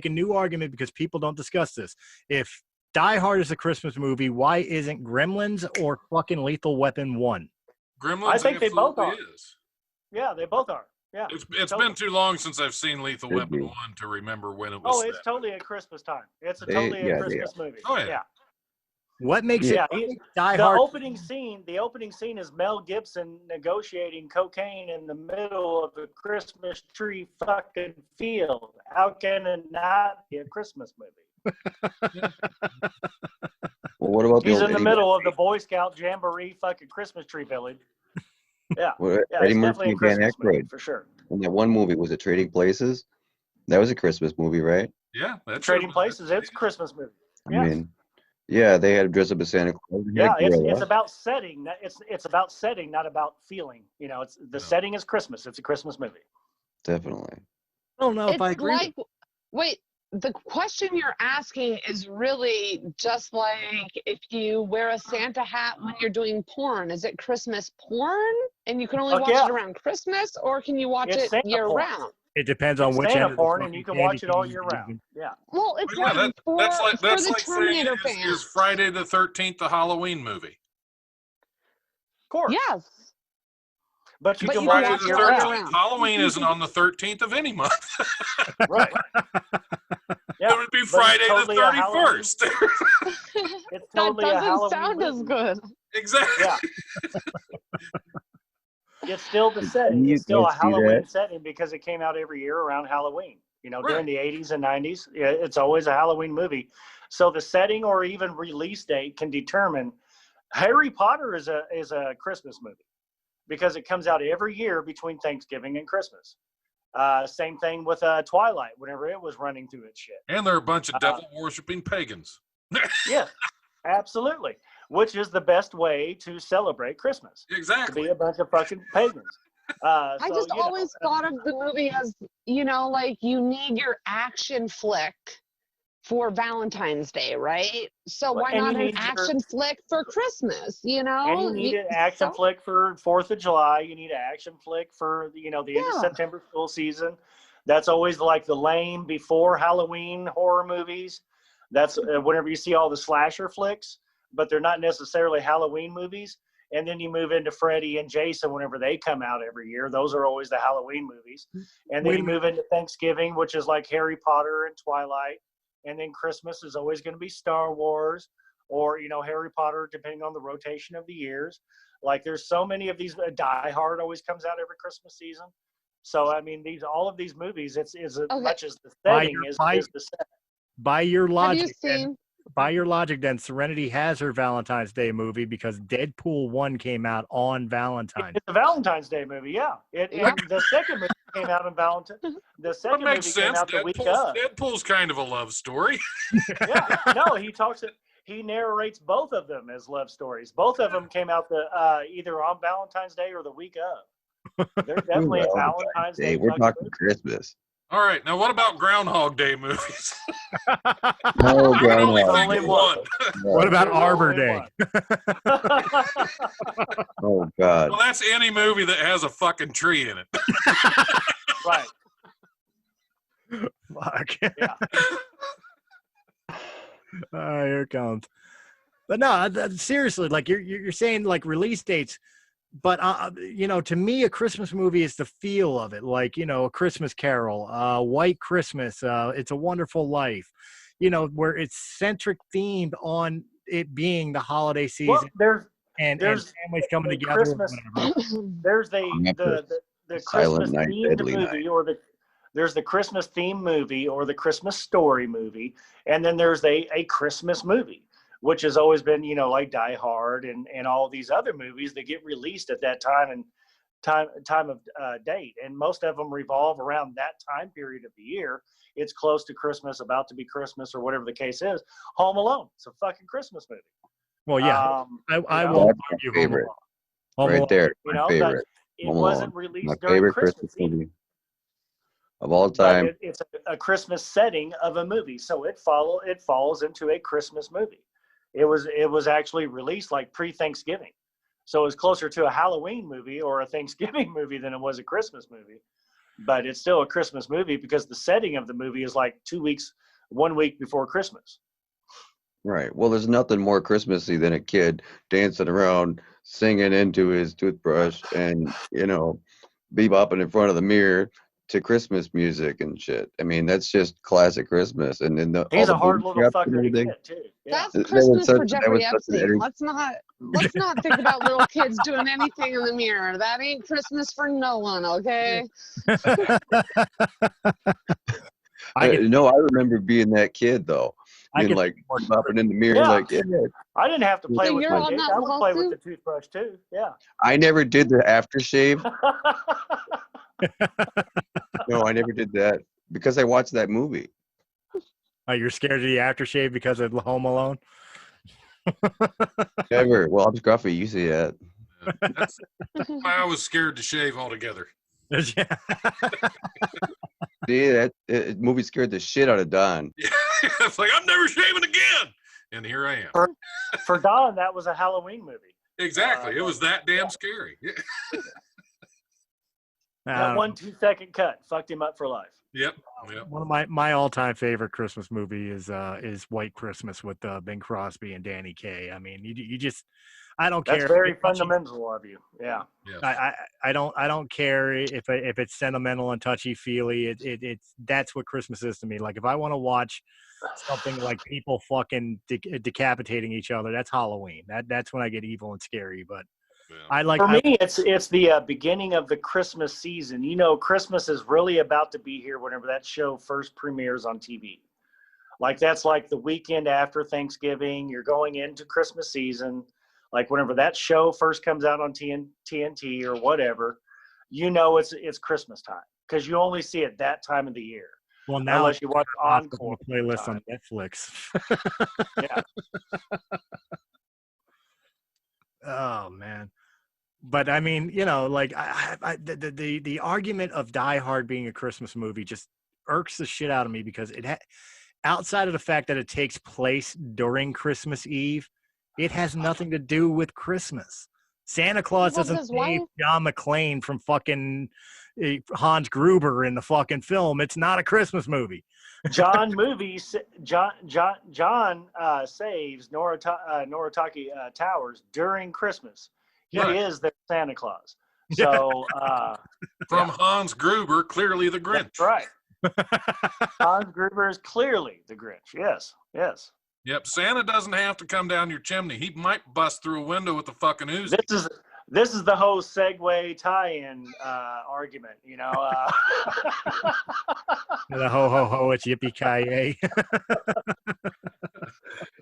a new argument because people don't discuss this. If Die Hard is a Christmas movie, why isn't Gremlins or fucking Lethal Weapon 1? Gremlins, I think they both are. Is. Yeah, they both are. Yeah, it's been too long since I've seen Lethal Weapon 1 to remember when it was. Oh, it's totally a Christmas time. It's a Christmas movie. Oh yeah. What makes it Die Hard? The opening scene is Mel Gibson negotiating cocaine in the middle of a Christmas tree fucking field. How can it not be a Christmas movie? Well, what about He's in the middle of the Boy Scout Jamboree fucking Christmas tree village. Yeah, Eddie Murphy and Dan Aykroyd for sure. And that one movie, was it Trading Places? That was a Christmas movie, right? Yeah, that's Trading Places. It's a Christmas movie. I mean, yeah, they had to dress up as Santa Claus. Yeah, it's about setting. It's about setting, not about feeling. You know, it's the setting is Christmas. It's a Christmas movie. Definitely. I don't know if I agree. Wait, the question you're asking is really just like if you wear a Santa hat when you're doing porn. Is it Christmas porn and you can only watch it around Christmas, or can you watch it year round? It depends on which Santa porn, and you can watch it all year round. Yeah. Well, it's that's like Terminator saying fans. is Friday the 13th a Halloween movie? Of course. Yes. But you can Friday watch the it 13th. Halloween isn't on the 13th of any month. Right. Yeah, it would be Friday totally the 31st. It's totally that a Halloween doesn't sound movie. as good. Exactly. Yeah. It's still the setting. It's still a Halloween setting because it came out every year around Halloween. You know, during the 80s and 90s, it's always a Halloween movie. So the setting or even release date can determine. Harry Potter is a Christmas movie because it comes out every year between Thanksgiving and Christmas. Same thing with Twilight, whenever it was running through its shit. And they're a bunch of devil-worshipping pagans. Yeah, absolutely. Which is the best way to celebrate Christmas. Exactly. To be a bunch of fucking pagans. I just always thought of the movie as, you know, like you need your action flick for Valentine's Day, right? So why not an action flick for Christmas, you know? And you need an action flick for 4th of July. You need an action flick for, you know, the end of September school season. That's always like the lame before Halloween horror movies. That's whenever you see all the slasher flicks, but they're not necessarily Halloween movies. And then you move into Freddy and Jason whenever they come out every year. Those are always the Halloween movies. And then you move into Thanksgiving, which is like Harry Potter and Twilight. And then Christmas is always going to be Star Wars or, you know, Harry Potter, depending on the rotation of the years. Like there's so many of these. Die Hard always comes out every Christmas season. So, I mean, all of these movies, it's as much as the setting is the setting. By your logic, then Serenity has her Valentine's Day movie because Deadpool 1 came out on Valentine's. It's a Valentine's Day movie, yeah. The second movie came out on Valentine's. The second movie came out the week of. Deadpool's kind of a love story. Yeah, no, he narrates both of them as love stories. Both of them came out either on Valentine's Day or the week of. They're definitely a Valentine's Day. We're talking Christmas. All right, now what about Groundhog Day movies? No, Groundhog one. What about Arbor Day? Oh God. Well, that's any movie that has a fucking tree in it. Right. Fuck. Yeah. Here it comes. But no, seriously, like you're saying like release dates. But, you know, to me, a Christmas movie is the feel of it. Like, you know, A Christmas Carol, White Christmas, It's a Wonderful Life, you know, where it's centric themed on it being the holiday season. Well, and families coming together. There's the Christmas themed movie there's the Christmas theme movie or the Christmas story movie. And then there's a Christmas movie, which has always been, you know, like Die Hard and all these other movies that get released at that time and time of date. And most of them revolve around that time period of the year. It's close to Christmas, about to be Christmas, or whatever the case is. Home Alone. It's a fucking Christmas movie. Well, yeah. I won't argue favorite. Home Right Alone. there. You know, favorite. it wasn't released My during favorite Christmas movie. of all But time. it's a Christmas setting of a movie, so it falls into a Christmas movie. It was actually released like pre-Thanksgiving, so it was closer to a Halloween movie or a Thanksgiving movie than it was a Christmas movie. But it's still a Christmas movie because the setting of the movie is like 1 week before Christmas. Right. Well, there's nothing more Christmassy than a kid dancing around, singing into his toothbrush, and bebopping in front of the mirror to Christmas music and shit. I mean, that's just classic Christmas. And then all He's the a hard booby little traps and fucker to everything. get too. Yeah. That's Christmas for Jeffrey such an Epstein. Let's not think about little kids doing anything in the mirror. That ain't Christmas for no one, okay? No, I remember being that kid though. Being like bopping in the mirror, like, yeah. I didn't have to play So with you're my on dick. that I would play with the lawsuit? toothbrush too. Yeah. I never did the aftershave. No, I never did that because I watched that movie. Oh, you're scared of the aftershave because of Home Alone? Never. Well, I'm Scruffy. You see that. That's why I was scared to shave altogether. See, that movie scared the shit out of Don. It's like, I'm never shaving again. And here I am. For Don, that was a Halloween movie. Exactly. It was that damn scary. That 1 2-second cut fucked him up for life. Yep. One of my all-time favorite Christmas movie is White Christmas with Bing Crosby and Danny Kaye. I mean, you just, I don't care. That's very fundamental of you. Yeah. I don't care if it's sentimental and touchy feely. It's that's what Christmas is to me. Like if I want to watch something like people fucking decapitating each other, that's Halloween. That's when I get evil and scary. But For me, it's the beginning of the Christmas season. You know, Christmas is really about to be here whenever that show first premieres on TV. Like that's like the weekend after Thanksgiving. You're going into Christmas season. Like whenever that show first comes out on TNT or whatever, you know it's Christmas time because you only see it that time of the year. Well, now unless you watch Encore playlist on Netflix. Yeah. Oh man. But I mean, you know, like the argument of Die Hard being a Christmas movie just irks the shit out of me because outside of the fact that it takes place during Christmas Eve, it has nothing to do with Christmas. Santa Claus doesn't save John McClane from fucking Hans Gruber in the fucking film. It's not a Christmas movie. John saves Noritake Towers during Christmas. He is their Santa Claus. So from Hans Gruber, clearly the Grinch. That's right. Hans Gruber is clearly the Grinch. Yes. Yep. Santa doesn't have to come down your chimney. He might bust through a window with a fucking Uzi. This is the whole segue tie-in argument, you know. The ho ho ho, it's yippee ki yay.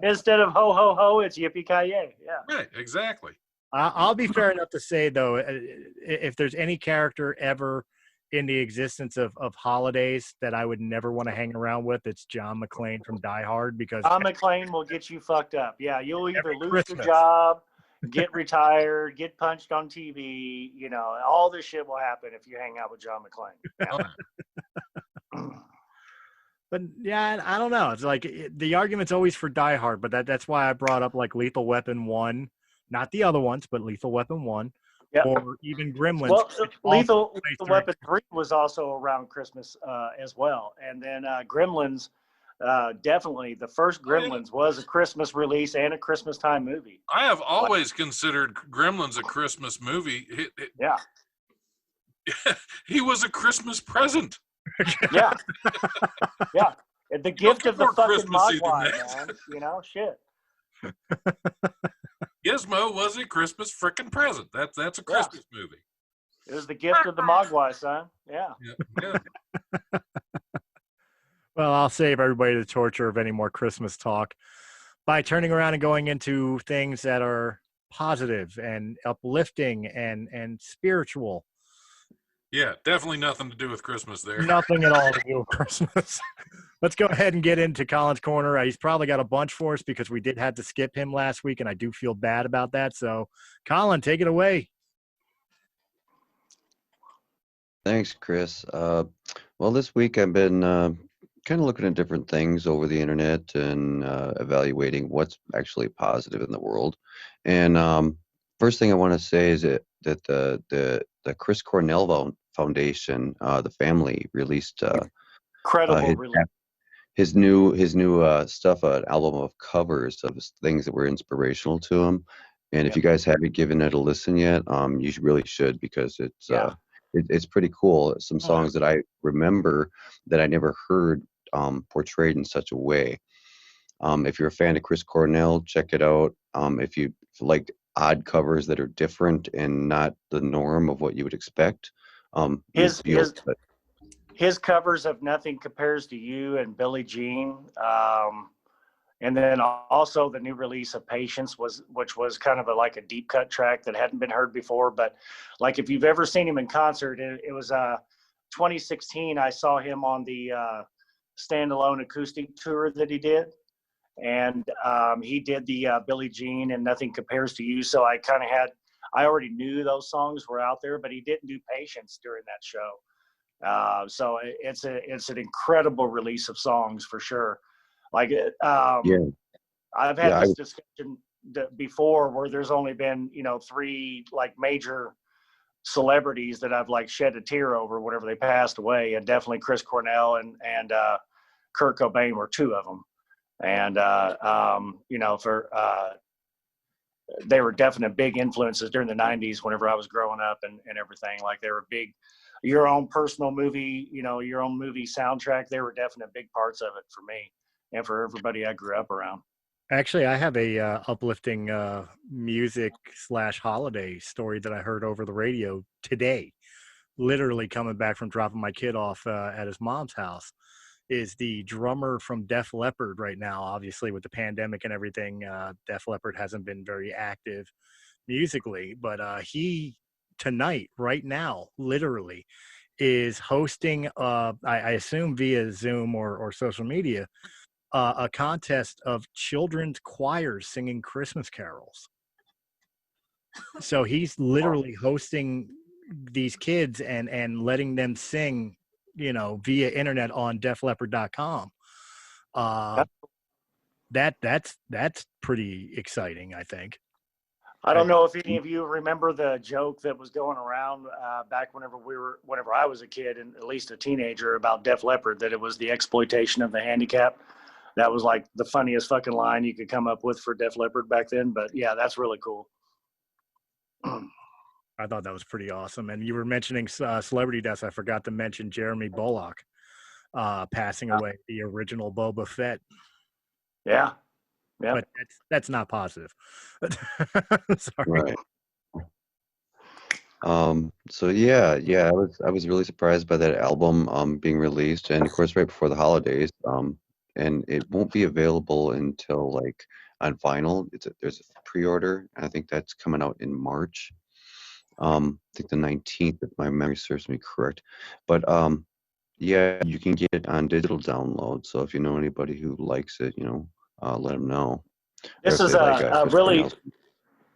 Instead of ho ho ho, it's yippee ki yay. Yeah. Right. Exactly. I'll be fair enough to say though, if there's any character ever in the existence of holidays that I would never want to hang around with, it's John McClane from Die Hard because John McClane will get you fucked up. Yeah, you'll either lose your job, get retired, get punched on TV. You know, all this shit will happen if you hang out with John McClane. Yeah. But yeah, I don't know. It's like the argument's always for Die Hard, but that's why I brought up like Lethal Weapon 1, not the other ones, but Lethal Weapon 1. Yeah. Or even Gremlins. Well, Lethal Weapon 3 was also around Christmas as well. And then Gremlins, definitely, the first Gremlins was a Christmas release and a Christmas time movie. I have always considered Gremlins a Christmas movie. Yeah. He was a Christmas present. Yeah. Yeah. The gift of the fucking Mogwai, man. You know, shit. Gizmo was a Christmas frickin' present. That's a Christmas movie. It was the gift of the Mogwai, son. Yeah. Yeah. Well, I'll save everybody the torture of any more Christmas talk by turning around and going into things that are positive and uplifting and spiritual. Yeah, definitely nothing to do with Christmas there. Nothing at all to do with Christmas. Let's go ahead and get into Colin's Corner. He's probably got a bunch for us because we did have to skip him last week, and I do feel bad about that. So, Colin, take it away. Thanks, Chris. Well, this week I've been kind of looking at different things over the internet and evaluating what's actually positive in the world. And first thing I want to say is that the Chris Cornell Foundation, the family released Incredible, his really. his new stuff, an album of covers of things that were inspirational to him. And if Yep. you guys haven't given it a listen yet, really should, because Yeah. it's pretty cool. Some Oh, yeah. songs that I remember that I never heard portrayed in such a way. If you're a fan of Chris Cornell, check it out. If you like odd covers that are different and not the norm of what you would expect, His you'll his his covers of Nothing Compares to You and Billie Jean, and then also the new release of Patience, which was kind of like a deep cut track that hadn't been heard before. But like, if you've ever seen him in concert, it was 2016. I saw him on the standalone acoustic tour that he did, and he did the Billie Jean and Nothing Compares to You. So I already knew those songs were out there, but he didn't do Patience during that show. So it's an incredible release of songs for sure. Like, yeah I've had yeah this discussion before where there's only been, 3 like major celebrities that I've like shed a tear over whenever they passed away, and definitely Chris Cornell and Kurt Cobain were 2 of them. And they were definite big influences during the 90s whenever I was growing up and everything. Like, they were big, your own personal movie, your own movie soundtrack. They were definite big parts of it for me and for everybody I grew up around. Actually, I have a uplifting music / holiday story that I heard over the radio today. Literally coming back from dropping my kid off at his mom's house. Is the drummer from Def Leppard right now. Obviously, with the pandemic and everything, Def Leppard hasn't been very active musically, but he tonight, right now, literally, is hosting, I assume via Zoom or social media, a contest of children's choirs singing Christmas carols. So he's literally hosting these kids and letting them sing, via internet on defleppard.com. That's pretty exciting, I think. I don't know if any of you remember the joke that was going around back whenever I was a kid and at least a teenager about Def Leppard, that it was the exploitation of the handicap. That was like the funniest fucking line you could come up with for Def Leppard back then. But yeah, that's really cool. I thought that was pretty awesome. And you were mentioning celebrity deaths. I forgot to mention Jeremy Bullock passing away, the original Boba Fett. Yeah. Yeah. But that's not positive. Sorry. Right. So yeah, I was really surprised by that album being released, and of course right before the holidays. And it won't be available until like on vinyl. There's a pre-order, and I think that's coming out in March. I think the 19th, if my memory serves me correct. But yeah, you can get it on digital download. So if you know anybody who likes it, let them know. This is Chris really. Cornell's.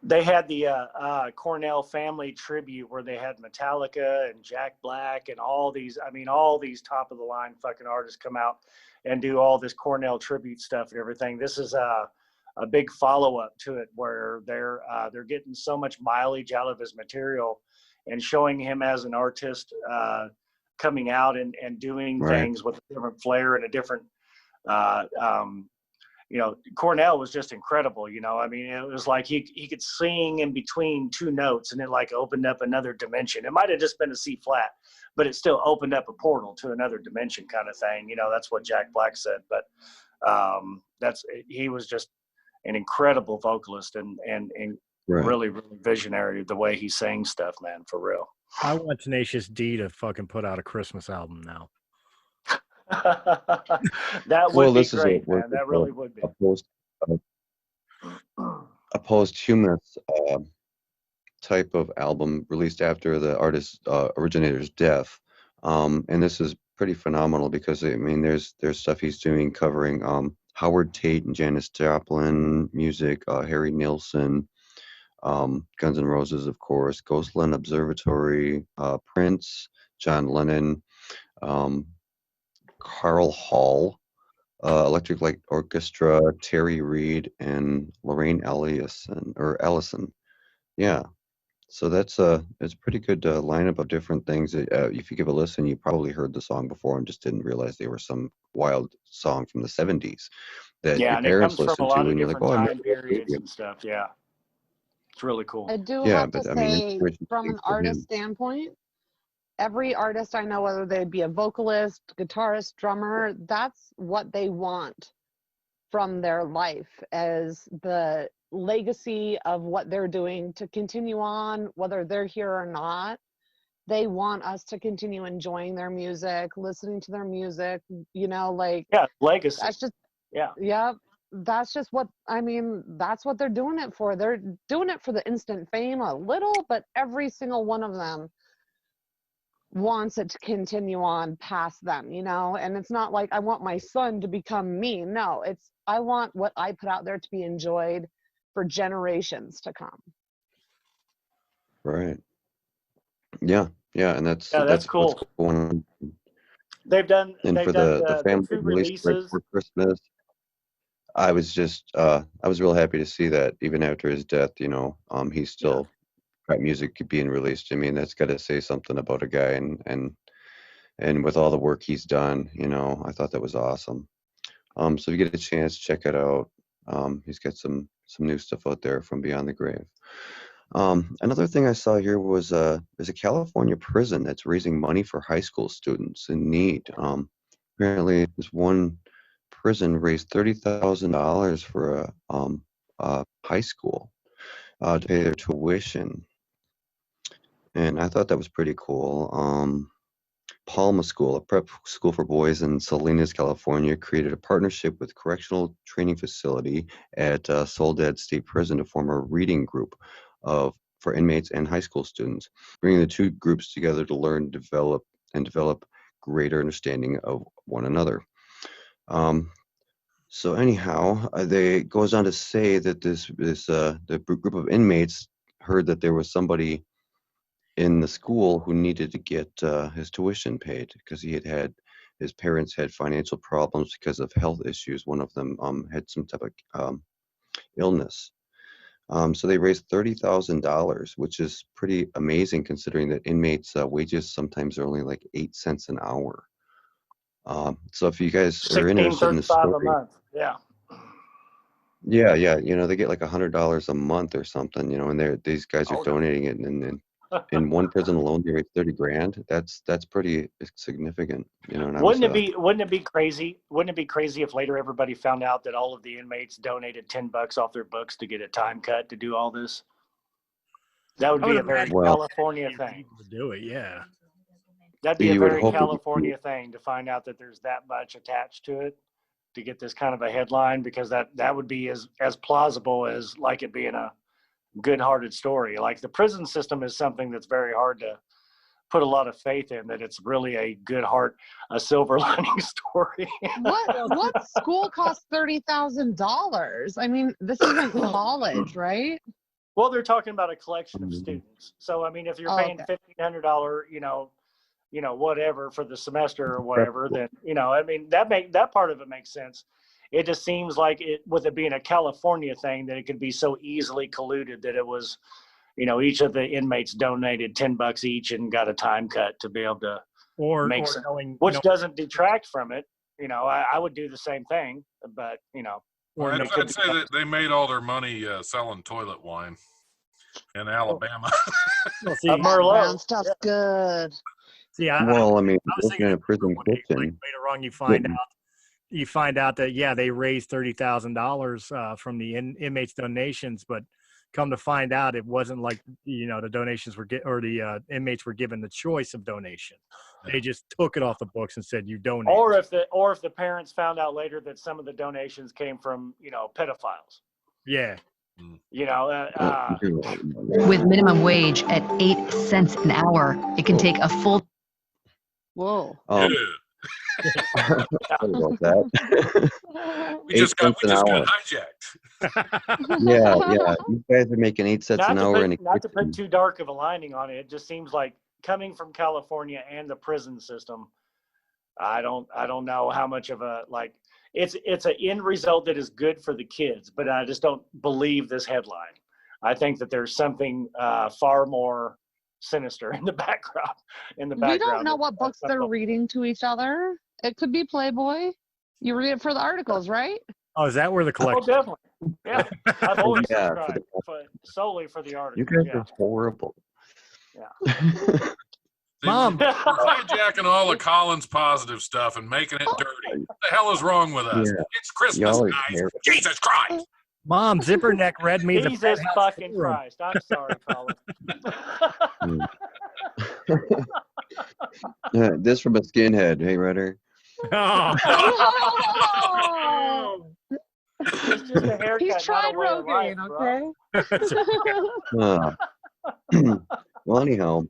They had the Cornell family tribute where they had Metallica and Jack Black and all these top of the line fucking artists come out and do all this Cornell tribute stuff and everything. This is a big follow up to it where they're getting so much mileage out of his material and showing him as an artist coming out and doing things with a different flair and a different Cornell was just incredible. I mean, it was like he could sing in between 2 notes and it like opened up another dimension. It might have just been a C flat, but it still opened up a portal to another dimension kind of thing. That's what Jack Black said. But he was just an incredible vocalist and really, really visionary the way he sang stuff, man, for real. I want Tenacious D to fucking put out a Christmas album now. That would be great, man. That really would be. A posthumous type of album released after the artist originator's death, and this is pretty phenomenal because I mean, there's stuff he's doing covering Howard Tate and Janis Joplin music, Harry Nilsson, Guns N' Roses, of course, Ghostland Observatory, Prince, John Lennon. Carl Hall, Electric Light Orchestra, Terry Reid, and Lorraine Ellison. Yeah. So it's a pretty good lineup of different things. If you give a listen, you probably heard the song before and just didn't realize they were some wild song from the 70s that Yeah, your and it parents comes from a listened lot to, of and you're like, different oh, I time remember that periods movie. and stuff. Yeah, it's really cool. I do Yeah, have to but I mean, say, inspiration from an came from artist him. standpoint, every artist I know, whether they be a vocalist, guitarist, drummer, that's what they want from their life, as the legacy of what they're doing to continue on, whether they're here or not. They want us to continue enjoying their music, listening to their music, like, Yeah, legacy. that's just, yeah, that's just what, I mean, that's what they're doing it for. They're doing it for the instant fame a little, but every single one of them wants it to continue on past them, and it's not like I want my son to become me. No, it's I want what I put out there to be enjoyed for generations to come. Right. Yeah, and that's that's what's cool. going on. They've done And for the the family 2 release right releases. before Christmas, I was real happy to see that even after his death, he's still got music being released. I mean, that's got to say something about a guy, and with all the work he's done, I thought that was awesome. So if you get a chance, check it out. He's got some new stuff out there from Beyond the Grave. Another thing I saw here was there's a California prison that's raising money for high school students in need. Apparently, this one prison raised $30,000 for a high school to pay their tuition, and I thought that was pretty cool. Palma School, a prep school for boys in Salinas, California, created a partnership with correctional training facility at Soledad State Prison to form a reading group for inmates and high school students, bringing the two groups together to learn, develop greater understanding of one another. So anyhow, they goes on to say that the group of inmates heard that there was somebody in the school who needed to get his tuition paid because his parents had financial problems because of health issues. One of them had some type of illness. So they raised $30,000, which is pretty amazing considering that inmates' wages sometimes are only like 8 cents an hour. So if you guys are interested in the $16.35 a story, month. Yeah. yeah, they get like $100 a month or something, and these guys are donating it, and in one prison alone, they raised 30 grand. That's pretty significant, and Wouldn't it be crazy? Wouldn't it be crazy if later everybody found out that all of the inmates donated $10 off their books to get a time cut to do all this? That would be a very California thing. To do it, yeah. That'd be a You would very hope California thing to find out that there's that much attached to it to get this kind of a headline, because that would be as plausible as like it being a good-hearted story. Like the prison system is something that's very hard to put a lot of faith in, that it's really a good heart, a silver lining story. What school costs $30,000? I mean, this isn't college, right? Well, they're talking about a collection of students. So I mean, if you're paying $1,500, whatever for the semester or whatever, then I mean that part of it makes sense. It just seems like with it being a California thing, that it could be so easily colluded that it was, each of the inmates donated $10 each and got a time cut to be able to make sense, which doesn't detract from it. I would do the same thing, but I'd say that they made all their money selling toilet wine in Alabama. Brown stuff's good. See, I mean, I was thinking in a prison kitchen. Later on, you find out that they raised $30,000 from the inmates' donations, but come to find out, it wasn't like the donations were the inmates were given the choice of donation. They just took it off the books and said, "You donate." Or if the parents found out later that some of the donations came from pedophiles. Yeah. With minimum wage at 8 cents an hour, it can take a full. Whoa. Sorry about that. we just got hijacked. Yeah. These guys are making 8 cents an hour. Not to put too dark of a lining on it. It just seems like, coming from California and the prison system, I don't know how much of a, like, it's an end result that is good for the kids, but I just don't believe this headline. I think that there's something far more sinister in the background. We don't know what books they're reading to each other. It could be Playboy. You read it for the articles, right? Oh, is that where the Oh, collection? definitely. Yeah, I've always Yeah, subscribed solely for the you articles. guys Yeah. are horrible. Yeah. Mom, we're hijacking all the Collins positive stuff and making it dirty. What the hell is wrong with us? Yeah. It's Christmas, Y'all are guys. terrible. Jesus Christ. Mom, Zipperneck read me the Jesus Penthouse fucking Forum. Christ. I'm sorry, Colin. This from a skinhead. Hey, Rudder. Oh. It's just a haircut. He's tried not a way of Rogaine, life, okay? Well, anyhow,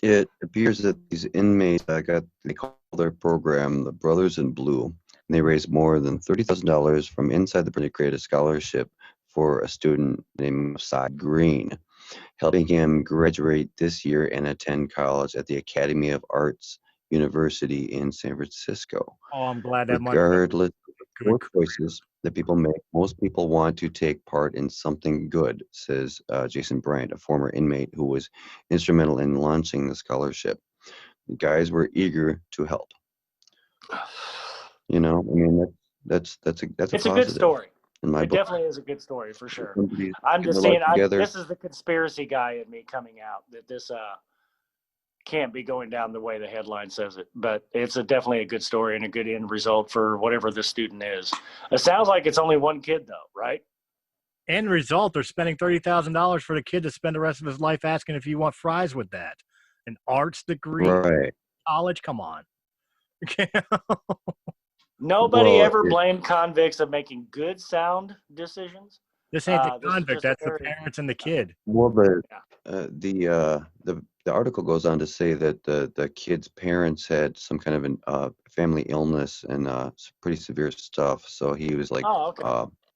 it appears that these inmates they call their program the Brothers in Blue, and they raised more than $30,000 from inside the prison to create a scholarship for a student named Saad Green, helping him graduate this year and attend college at the Academy of Arts University in San Francisco. Oh, I'm glad that money. Regardless of what choices that people make, most people want to take part in something good, says Jason Bryant, a former inmate who was instrumental in launching the scholarship. The guys were eager to help. You know, I mean, that's a it's positive. a good story. In my It book. definitely is a good story for sure. Somebody's I'm just getting their saying, life together. this is the conspiracy guy in me coming out, that this can't be going down the way the headline says it. But it's definitely a good story and a good end result for whatever the student is. It sounds like it's only one kid, though, right? End result, they're spending $30,000 for the kid to spend the rest of his life asking if you want fries with that. An arts degree, Right. college, come on. Nobody ever blamed convicts of making good, sound decisions. This ain't the This is convict. just a That's the very- parents and the kid. Well, the article goes on to say that the kid's parents had some kind of a family illness and pretty severe stuff. So he was like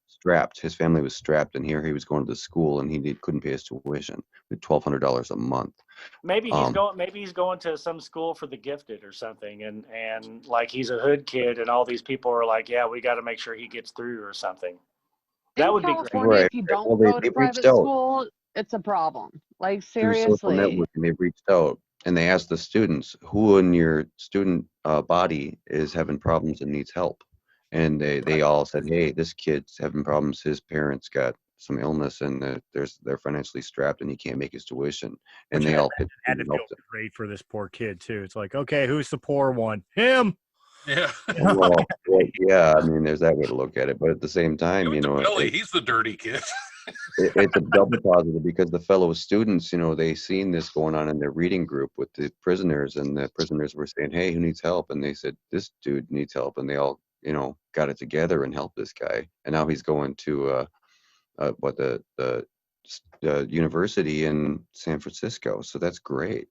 strapped. His family was strapped, and here he was going to the school, and he couldn't pay his tuition with $1,200 a month. Maybe he's going to some school for the gifted or something, and like he's a hood kid, and all these people are like, yeah, we got to make sure he gets through or something. That would be great. California, if you don't go to private school, it's a problem. Like, seriously. Through social networking, they've reached out and they asked the students who in your student body is having problems and needs help, and they all said, hey, this kid's having problems. His parents got some illness and they're financially strapped and he can't make his tuition, and they all had to feel great for this poor kid too. It's like, okay, who's the poor one? Him. Yeah. Well, yeah, I mean, there's that way to look at it, but at the same time, you know, Billy, he's the dirty kid. it's a double positive because the fellow students, you know, they seen this going on in their reading group with the prisoners, and the prisoners were saying, hey, who needs help? And they said, this dude needs help, and they all, you know, got it together and helped this guy, and now he's going to the university in San Francisco, so that's great.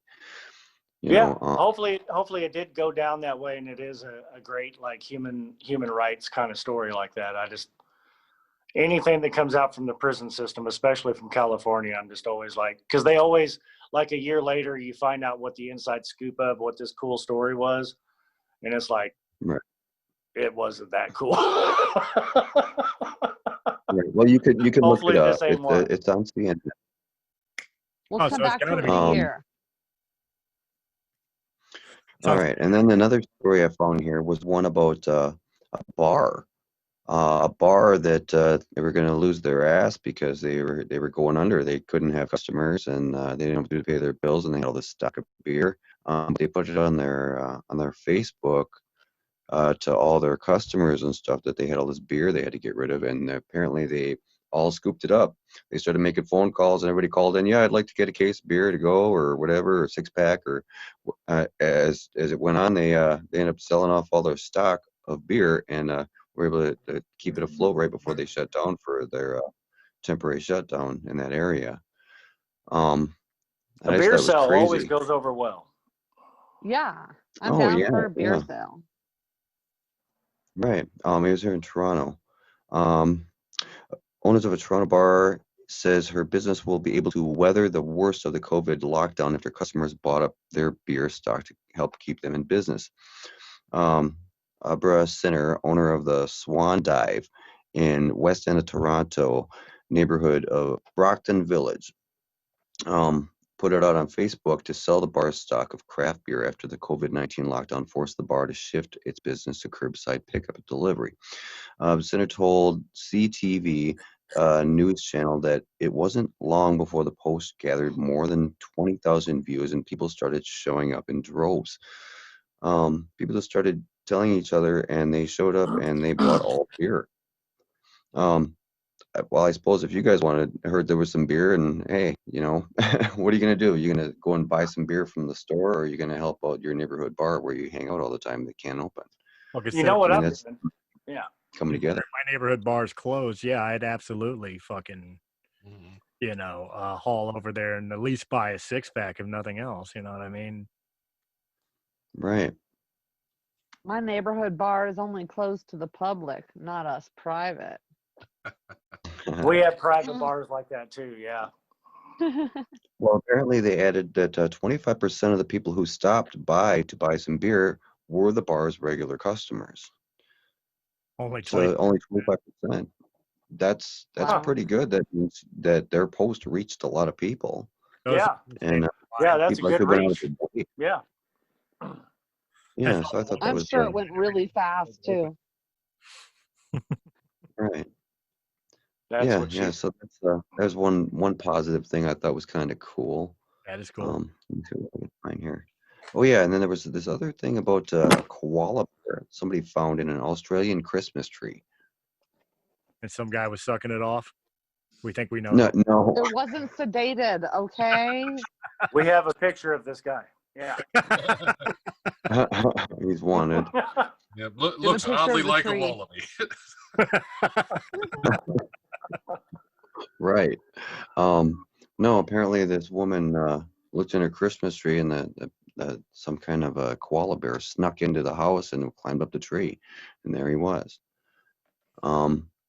You know, hopefully it did go down that way, and it is a great, like, human rights kind of story like that. I just, anything that comes out from the prison system, especially from California, I'm just always like, because they always, like, a year later you find out what the inside scoop of what this cool story was, and it's like, it wasn't that cool. Right. Well, you could look it up. It's on the internet. We'll come back to it in a year. All right, and then another story I found here was one about a bar that they were going to lose their ass because they were going under. They couldn't have customers, and they didn't have to pay their bills, and they had all this stock of beer. They put it on their Facebook to all their customers and stuff that they had all this beer they had to get rid of, and apparently they all scooped it up. They started making phone calls, and everybody called in. Yeah, I'd like to get a case of beer to go, or whatever, or 6-pack, or as it went on, they ended up selling off all their stock of beer, and were able to keep it afloat right before they shut down for their temporary shutdown in that area. A beer sale always goes over well. Yeah, I'm down for a beer sale. Right. He was here in Toronto. Owners of a Toronto bar says her business will be able to weather the worst of the COVID lockdown after customers bought up their beer stock to help keep them in business. Abra Sinner, owner of the Swan Dive in West End of Toronto, neighborhood of Brockton Village, put it out on Facebook to sell the bar's stock of craft beer after the COVID-19 lockdown forced the bar to shift its business to curbside pickup and delivery. Sinner told CTV news channel that it wasn't long before the post gathered more than 20,000 views and people started showing up in droves. People just started telling each other, and they showed up and they bought all beer. Well, I suppose if you guys heard there was some beer, and hey, what are you gonna do? Are you gonna go and buy some beer from the store, or are you gonna help out your neighborhood bar where you hang out all the time that can't open? Well, You know what I mean, I'm that's doing? Yeah. coming together. My neighborhood bar's closed. Yeah, I'd absolutely fucking, haul over there and at least buy a 6-pack if nothing else. You know what I mean? Right. My neighborhood bar is only closed to the public, not us private. We have private bars like that too. Yeah. Well, apparently they added that 25% of the people who stopped by to buy some beer were the bar's regular customers. Only 20. So only 25%. That's Wow. pretty good. That means that their post reached a lot of people. Yeah. And Yeah, that's a people good could have been out reach. of the way. Yeah. Yeah, so I thought that I'm was sure it went really fast too. right. That's Yeah, what yeah. So there's one positive thing I thought was kind of cool. That is cool. Let me see what I can find here. Oh yeah, and then there was this other thing about a koala bear somebody found in an Australian Christmas tree. And some guy was sucking it off. We think we know. No, no. It wasn't sedated, okay? We have a picture of this guy. Yeah. He's wanted. Yeah, looks oddly like a wallaby. Right. No, apparently this woman looked in her Christmas tree, and some kind of a koala bear snuck into the house and climbed up the tree, and there he was.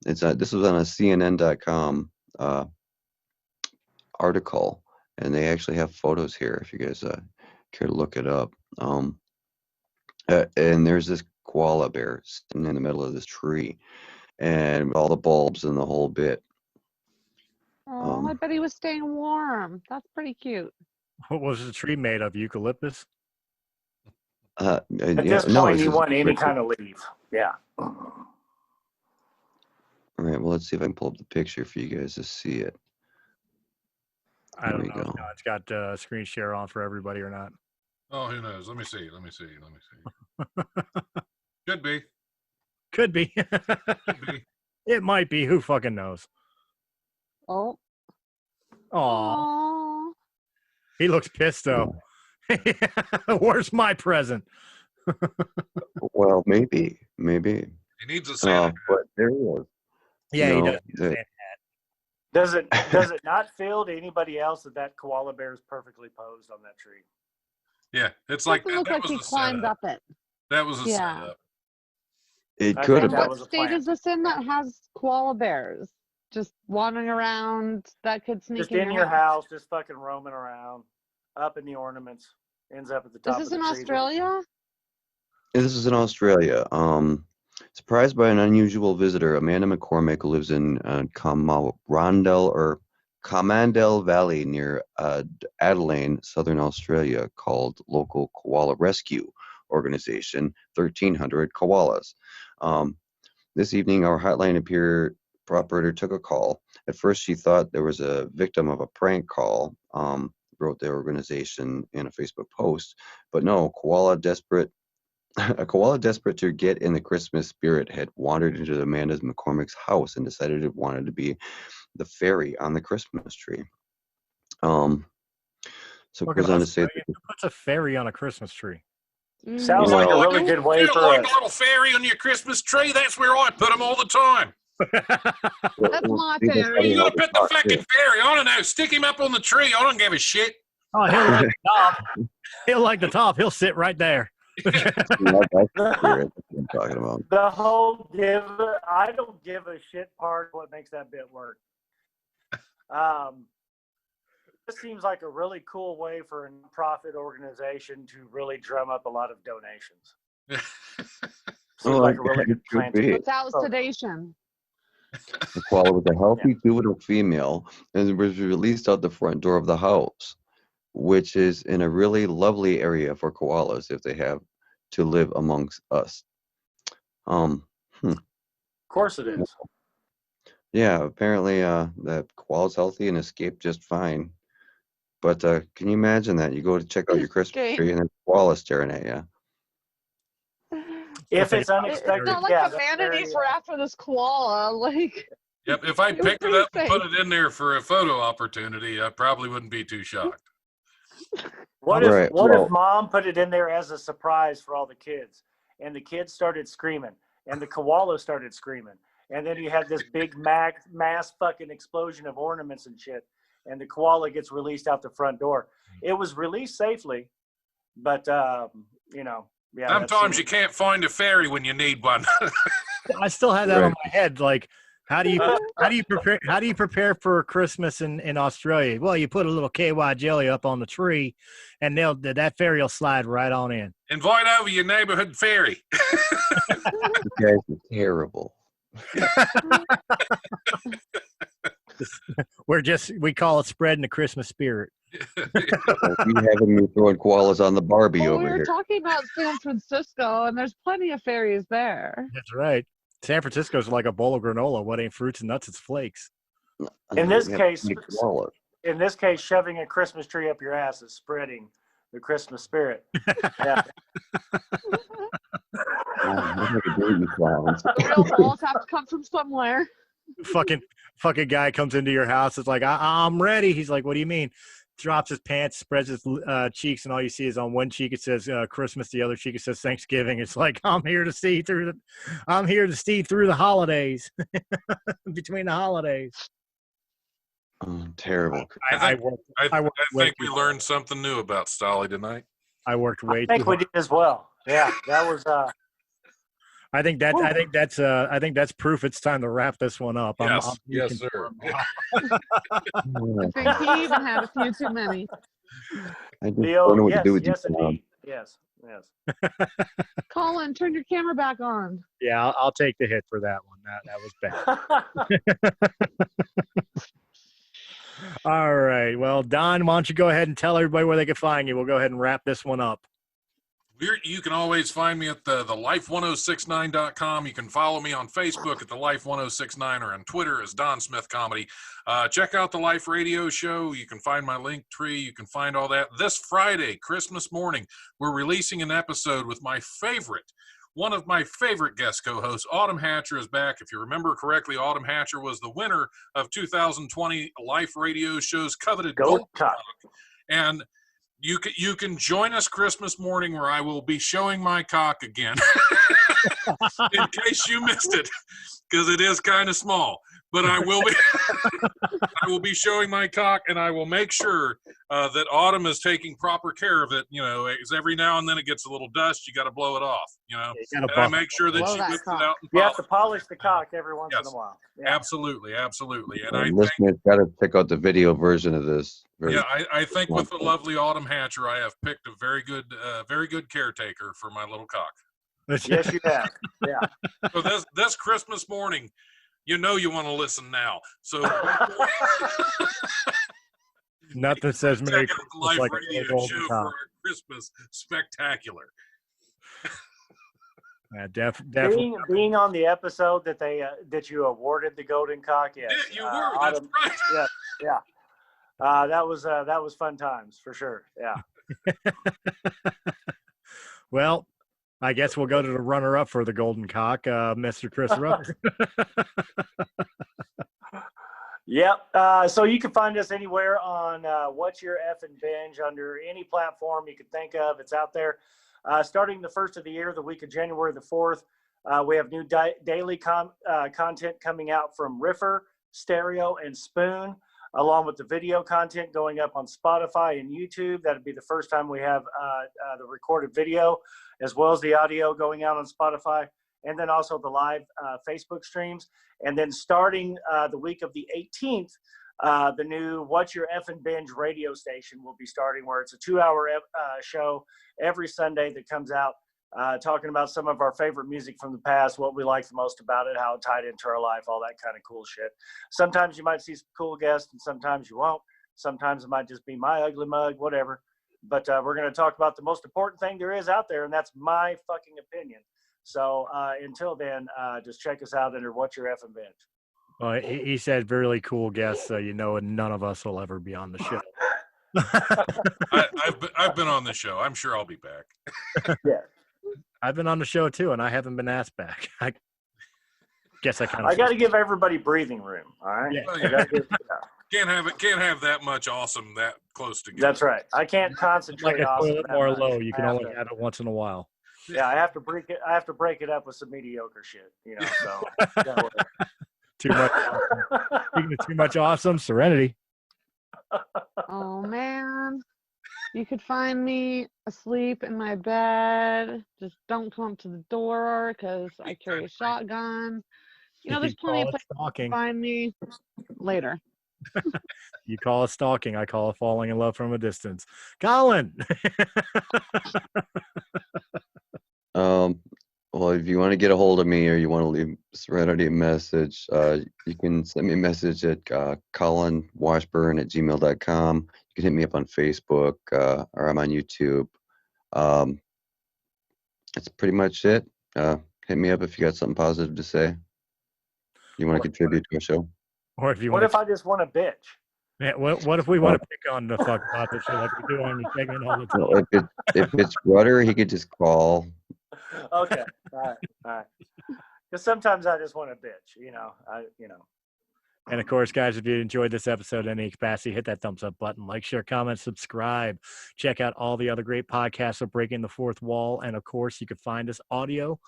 This was on a CNN.com article, and they actually have photos here if you guys care to look it up. And there's this koala bear sitting in the middle of this tree, and all the bulbs and the whole bit. Oh, I bet he was staying warm. That's pretty cute. What was the tree made of? Eucalyptus? At this point, you want any kind of leaf. Yeah. All right, well, let's see if I can pull up the picture for you guys to see it. I don't know. It's got screen share on for everybody or not. Oh, who knows? Let me see. Could be. Could be. Could be. It might be. Who fucking knows? Oh. Aw. He looks pissed though. Where's my present? Well, maybe. He needs a Santa. But there he was. Yeah, he does. Does it not feel to anybody else that koala bear is perfectly posed on that tree? Yeah, it's like Doesn't look like he climbed up it. That was a setup. It could have been. What state is this in that has koala bears just wandering around that could sneak Just in your house, just fucking roaming around, up in the ornaments, ends up at the top. Is this in Australia? This is in Australia. Surprised by an unusual visitor, Amanda McCormick, who lives in Camandel Valley near Adelaide, Southern Australia, called local koala rescue organization 1300 Koalas. This evening, our hotline operator took a call. At first, she thought there was a victim of a prank call, wrote the organization in a Facebook post, but no, a koala desperate to get in the Christmas spirit had wandered into Amanda McCormick's house and decided it wanted to be the fairy on the Christmas tree. So it goes on to say, who puts a fairy on a Christmas tree? Sounds like a really good way for a little fairy on your Christmas tree. That's where I put them all the time. That's my fairy. You gotta put the fucking fairy. I don't know. Stick him up on the tree. I don't give a shit. Oh, he'll like the top. He'll like the top. He'll sit right there. The whole I don't give a shit part what makes that bit work. This seems like a really cool way for a nonprofit organization to really drum up a lot of donations. seems like a really it good could plan. be. Without sedation. The koala was a healthy juvenile female and was released out the front door of the house, which is in a really lovely area for koalas if they have to live amongst us. Hmm. Of course it is. Yeah, apparently that koala's healthy and escaped just fine. But can you imagine that? You go to check out your Christmas Escape. tree and there's a koala staring at you. If it's It's unexpected, not like yeah. the vanities were after this koala. Like, Yep. If I it was picked it pretty up and put safe. it in there for a photo opportunity, I probably wouldn't be too shocked. What Right, if what well- if mom put it in there as a surprise for all the kids, and the kids started screaming, and the koala started screaming, and then you had this big mass fucking explosion of ornaments and shit, and the koala gets released out the front door. It was released safely, but you know, yeah. Sometimes you can't find a fairy when you need one. I still have that on Right. my head. Like, how do you prepare for Christmas in Australia? Well, you put a little KY jelly up on the tree, and that fairy will slide right on in. Invite over your neighborhood fairy. You guys are terrible. We call it spreading the Christmas spirit. You having me throwing koalas on the Barbie Well, we over were here. talking about San Francisco, and there's plenty of fairies there. That's right. San Francisco's like a bowl of granola. What ain't fruits and nuts? It's flakes. In this Yeah, case, big koala. shoving a Christmas tree up your ass is spreading the Christmas spirit. Yeah. Oh, look like a baby clowns. The real balls have to come from somewhere. fucking guy comes into your house. It's like, I'm ready. He's like, what do you mean? Drops his pants, spreads his cheeks, and all you see is on one cheek it says Christmas, the other cheek it says Thanksgiving. It's like, I'm here to see through the holidays, between the holidays. Oh, terrible. I think we too learned something new about Stolle tonight. I worked way I think too we hard. did as well. Yeah, that was. I think that's proof it's time to wrap this one up. Yes, I'm yes, sir. I think he even had a few too many. I just don't know what to do with yes, you. indeed. Yes. Colin, turn your camera back on. Yeah, I'll take the hit for that one. That was bad. All right. Well, Don, why don't you go ahead and tell everybody where they can find you? We'll go ahead and wrap this one up. You can always find me at the life1069.com. You can follow me on Facebook at the Life1069 or on Twitter as Don Smith Comedy. Check out the Life Radio Show. You can find my link tree. You can find all that. This Friday, Christmas morning, we're releasing an episode with one of my favorite guest co-hosts. Autumn Hatcher is back. If you remember correctly, Autumn Hatcher was the winner of 2020 Life Radio Show's coveted Gold Cock. And you can join us Christmas morning where I will be showing my cock again in case you missed it, because it is kind of small. But I will be showing my cock, and I will make sure that Autumn is taking proper care of it. You know, because every now and then it gets a little dust. You got to blow it off. You know, and I make sure that she whips it out. And you have to polish the cock every once in a while. Yeah. Absolutely. And Listeners got to check out the video version of this. Yeah, I think with the lovely Autumn Hatcher, I have picked a very good caretaker for my little cock. Yes, you have. Yeah. So this Christmas morning, you want to listen now. So nothing says Merry check out the Christmas Life like a Radio golden Show cock. for our Christmas spectacular. Yeah, definitely. Being on the episode that you awarded the Golden Cock, yes. Yeah, you were. That's Autumn, right. Yeah. That was fun times for sure. Yeah. Well, I guess we'll go to the runner-up for the Golden Cock, Mr. Chris Rucker. Yep. So you can find us anywhere on What's Your Effing Binge under any platform you can think of. It's out there. Starting the first of the year, the week of January the 4th, we have new daily content coming out from Riffer, Stereo, and Spoon, along with the video content going up on Spotify and YouTube. That'd be the first time we have the recorded video, as well as the audio going out on Spotify, and then also the live Facebook streams. And then starting the week of the 18th, the new What's Your Effing Binge radio station will be starting, where it's a 2-hour show every Sunday that comes out talking about some of our favorite music from the past, what we like the most about it, how it tied into our life, all that kind of cool shit. Sometimes you might see some cool guests, and sometimes you won't. Sometimes it might just be my ugly mug, whatever. But we're going to talk about the most important thing there is out there, and that's my fucking opinion. So until then, just check us out under What's Your Effing Bench. Well, he said really cool guests, so none of us will ever be on the show. I've been on the show. I'm sure I'll be back. Yeah, I've been on the show too, and I haven't been asked back. I guess I kind of. I got to give everybody breathing room. All right. Yeah. Well, yeah. Can't have that much awesome that close together. That's right. I can't concentrate. Like a awesome toilet that more much. low. You can I have only to- have it once in a while. Yeah, I have to break it. I have to break it up with some mediocre shit. So Too much. Speaking of too much awesome, Serenity. Oh man, you could find me asleep in my bed. Just don't come up to the door because I carry a shotgun. There's plenty of places to find me later. You call it stalking. I call it falling in love from a distance. Colin. Well, if you want to get a hold of me or you want to leave Serenity a message, you can send me a message at colinwashburn@gmail.com. You can hit me up on Facebook or I'm on YouTube. That's pretty much it. Hit me up if you got something positive to say. You want to contribute to a show? Or if you what want if I just want a bitch? Yeah, what if we want to pick on the fuck about this shit like we do on your segment all the time? Well, if it's Rudder, he could just call. Okay. All right. Because sometimes I just want a bitch. And of course, guys, if you enjoyed this episode in any capacity, hit that thumbs up button, like, share, comment, subscribe. Check out all the other great podcasts of Breaking the Fourth Wall. And of course, you can find us audio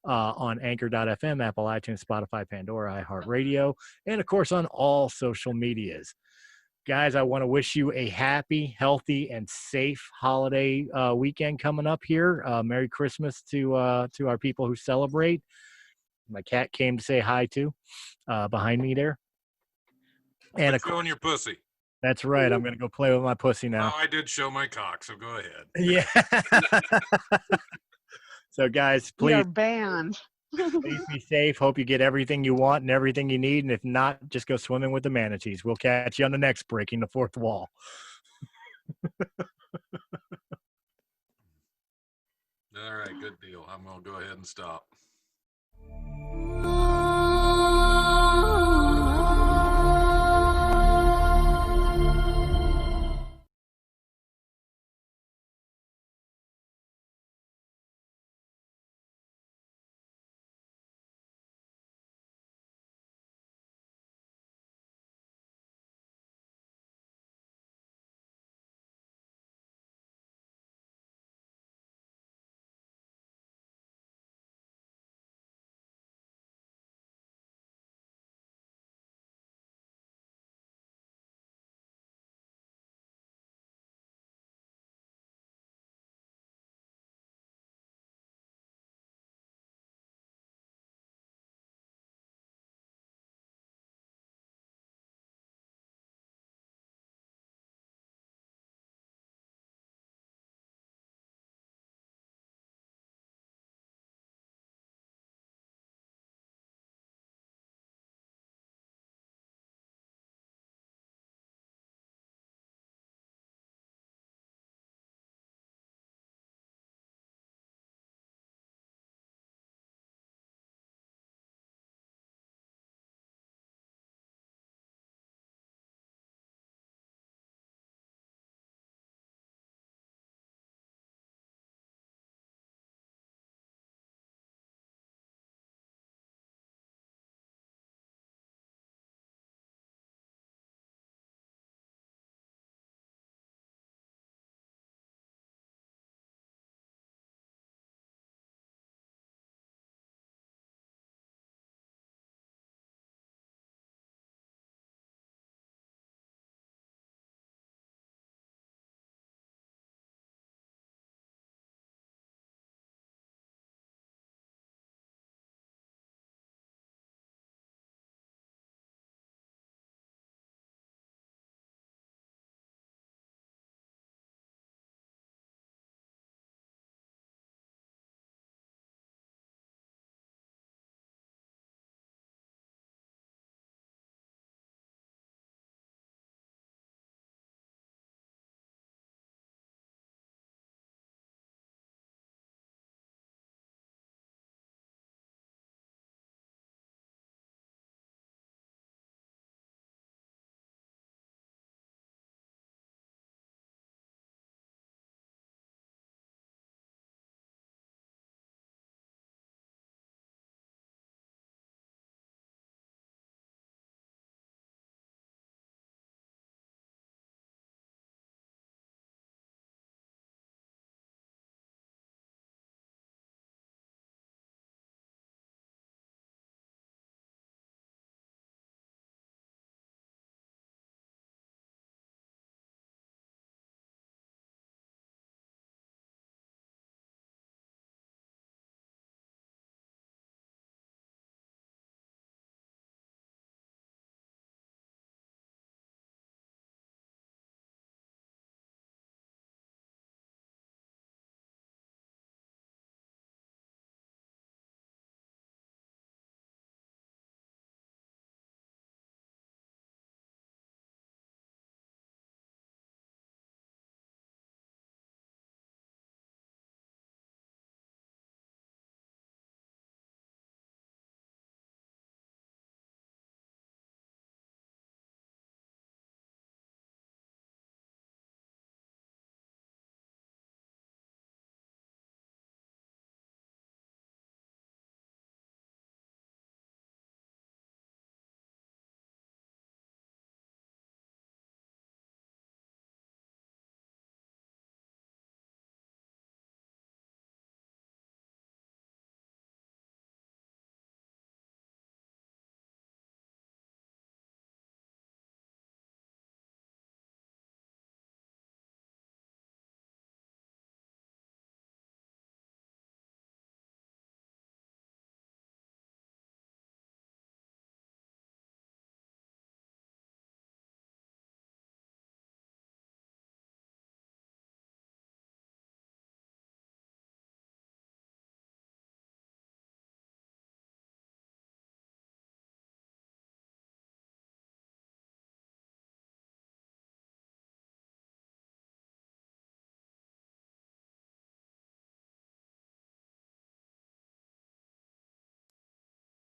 on Anchor.fm, Apple, iTunes, Spotify, Pandora, iHeartRadio, and of course on all social medias. Guys, I want to wish you a happy, healthy, and safe holiday weekend coming up here. Merry Christmas to our people who celebrate. My cat came to say hi too, behind me there. And showing your pussy. That's right. I'm going to go play with my pussy now. Oh, I did show my cock, so go ahead. Yeah. So, guys, We please. are banned. Please be safe. Hope you get everything you want and everything you need. And if not, just go swimming with the manatees. We'll catch you on the next Breaking the Fourth Wall. All right, good deal. I'm going to go ahead and stop.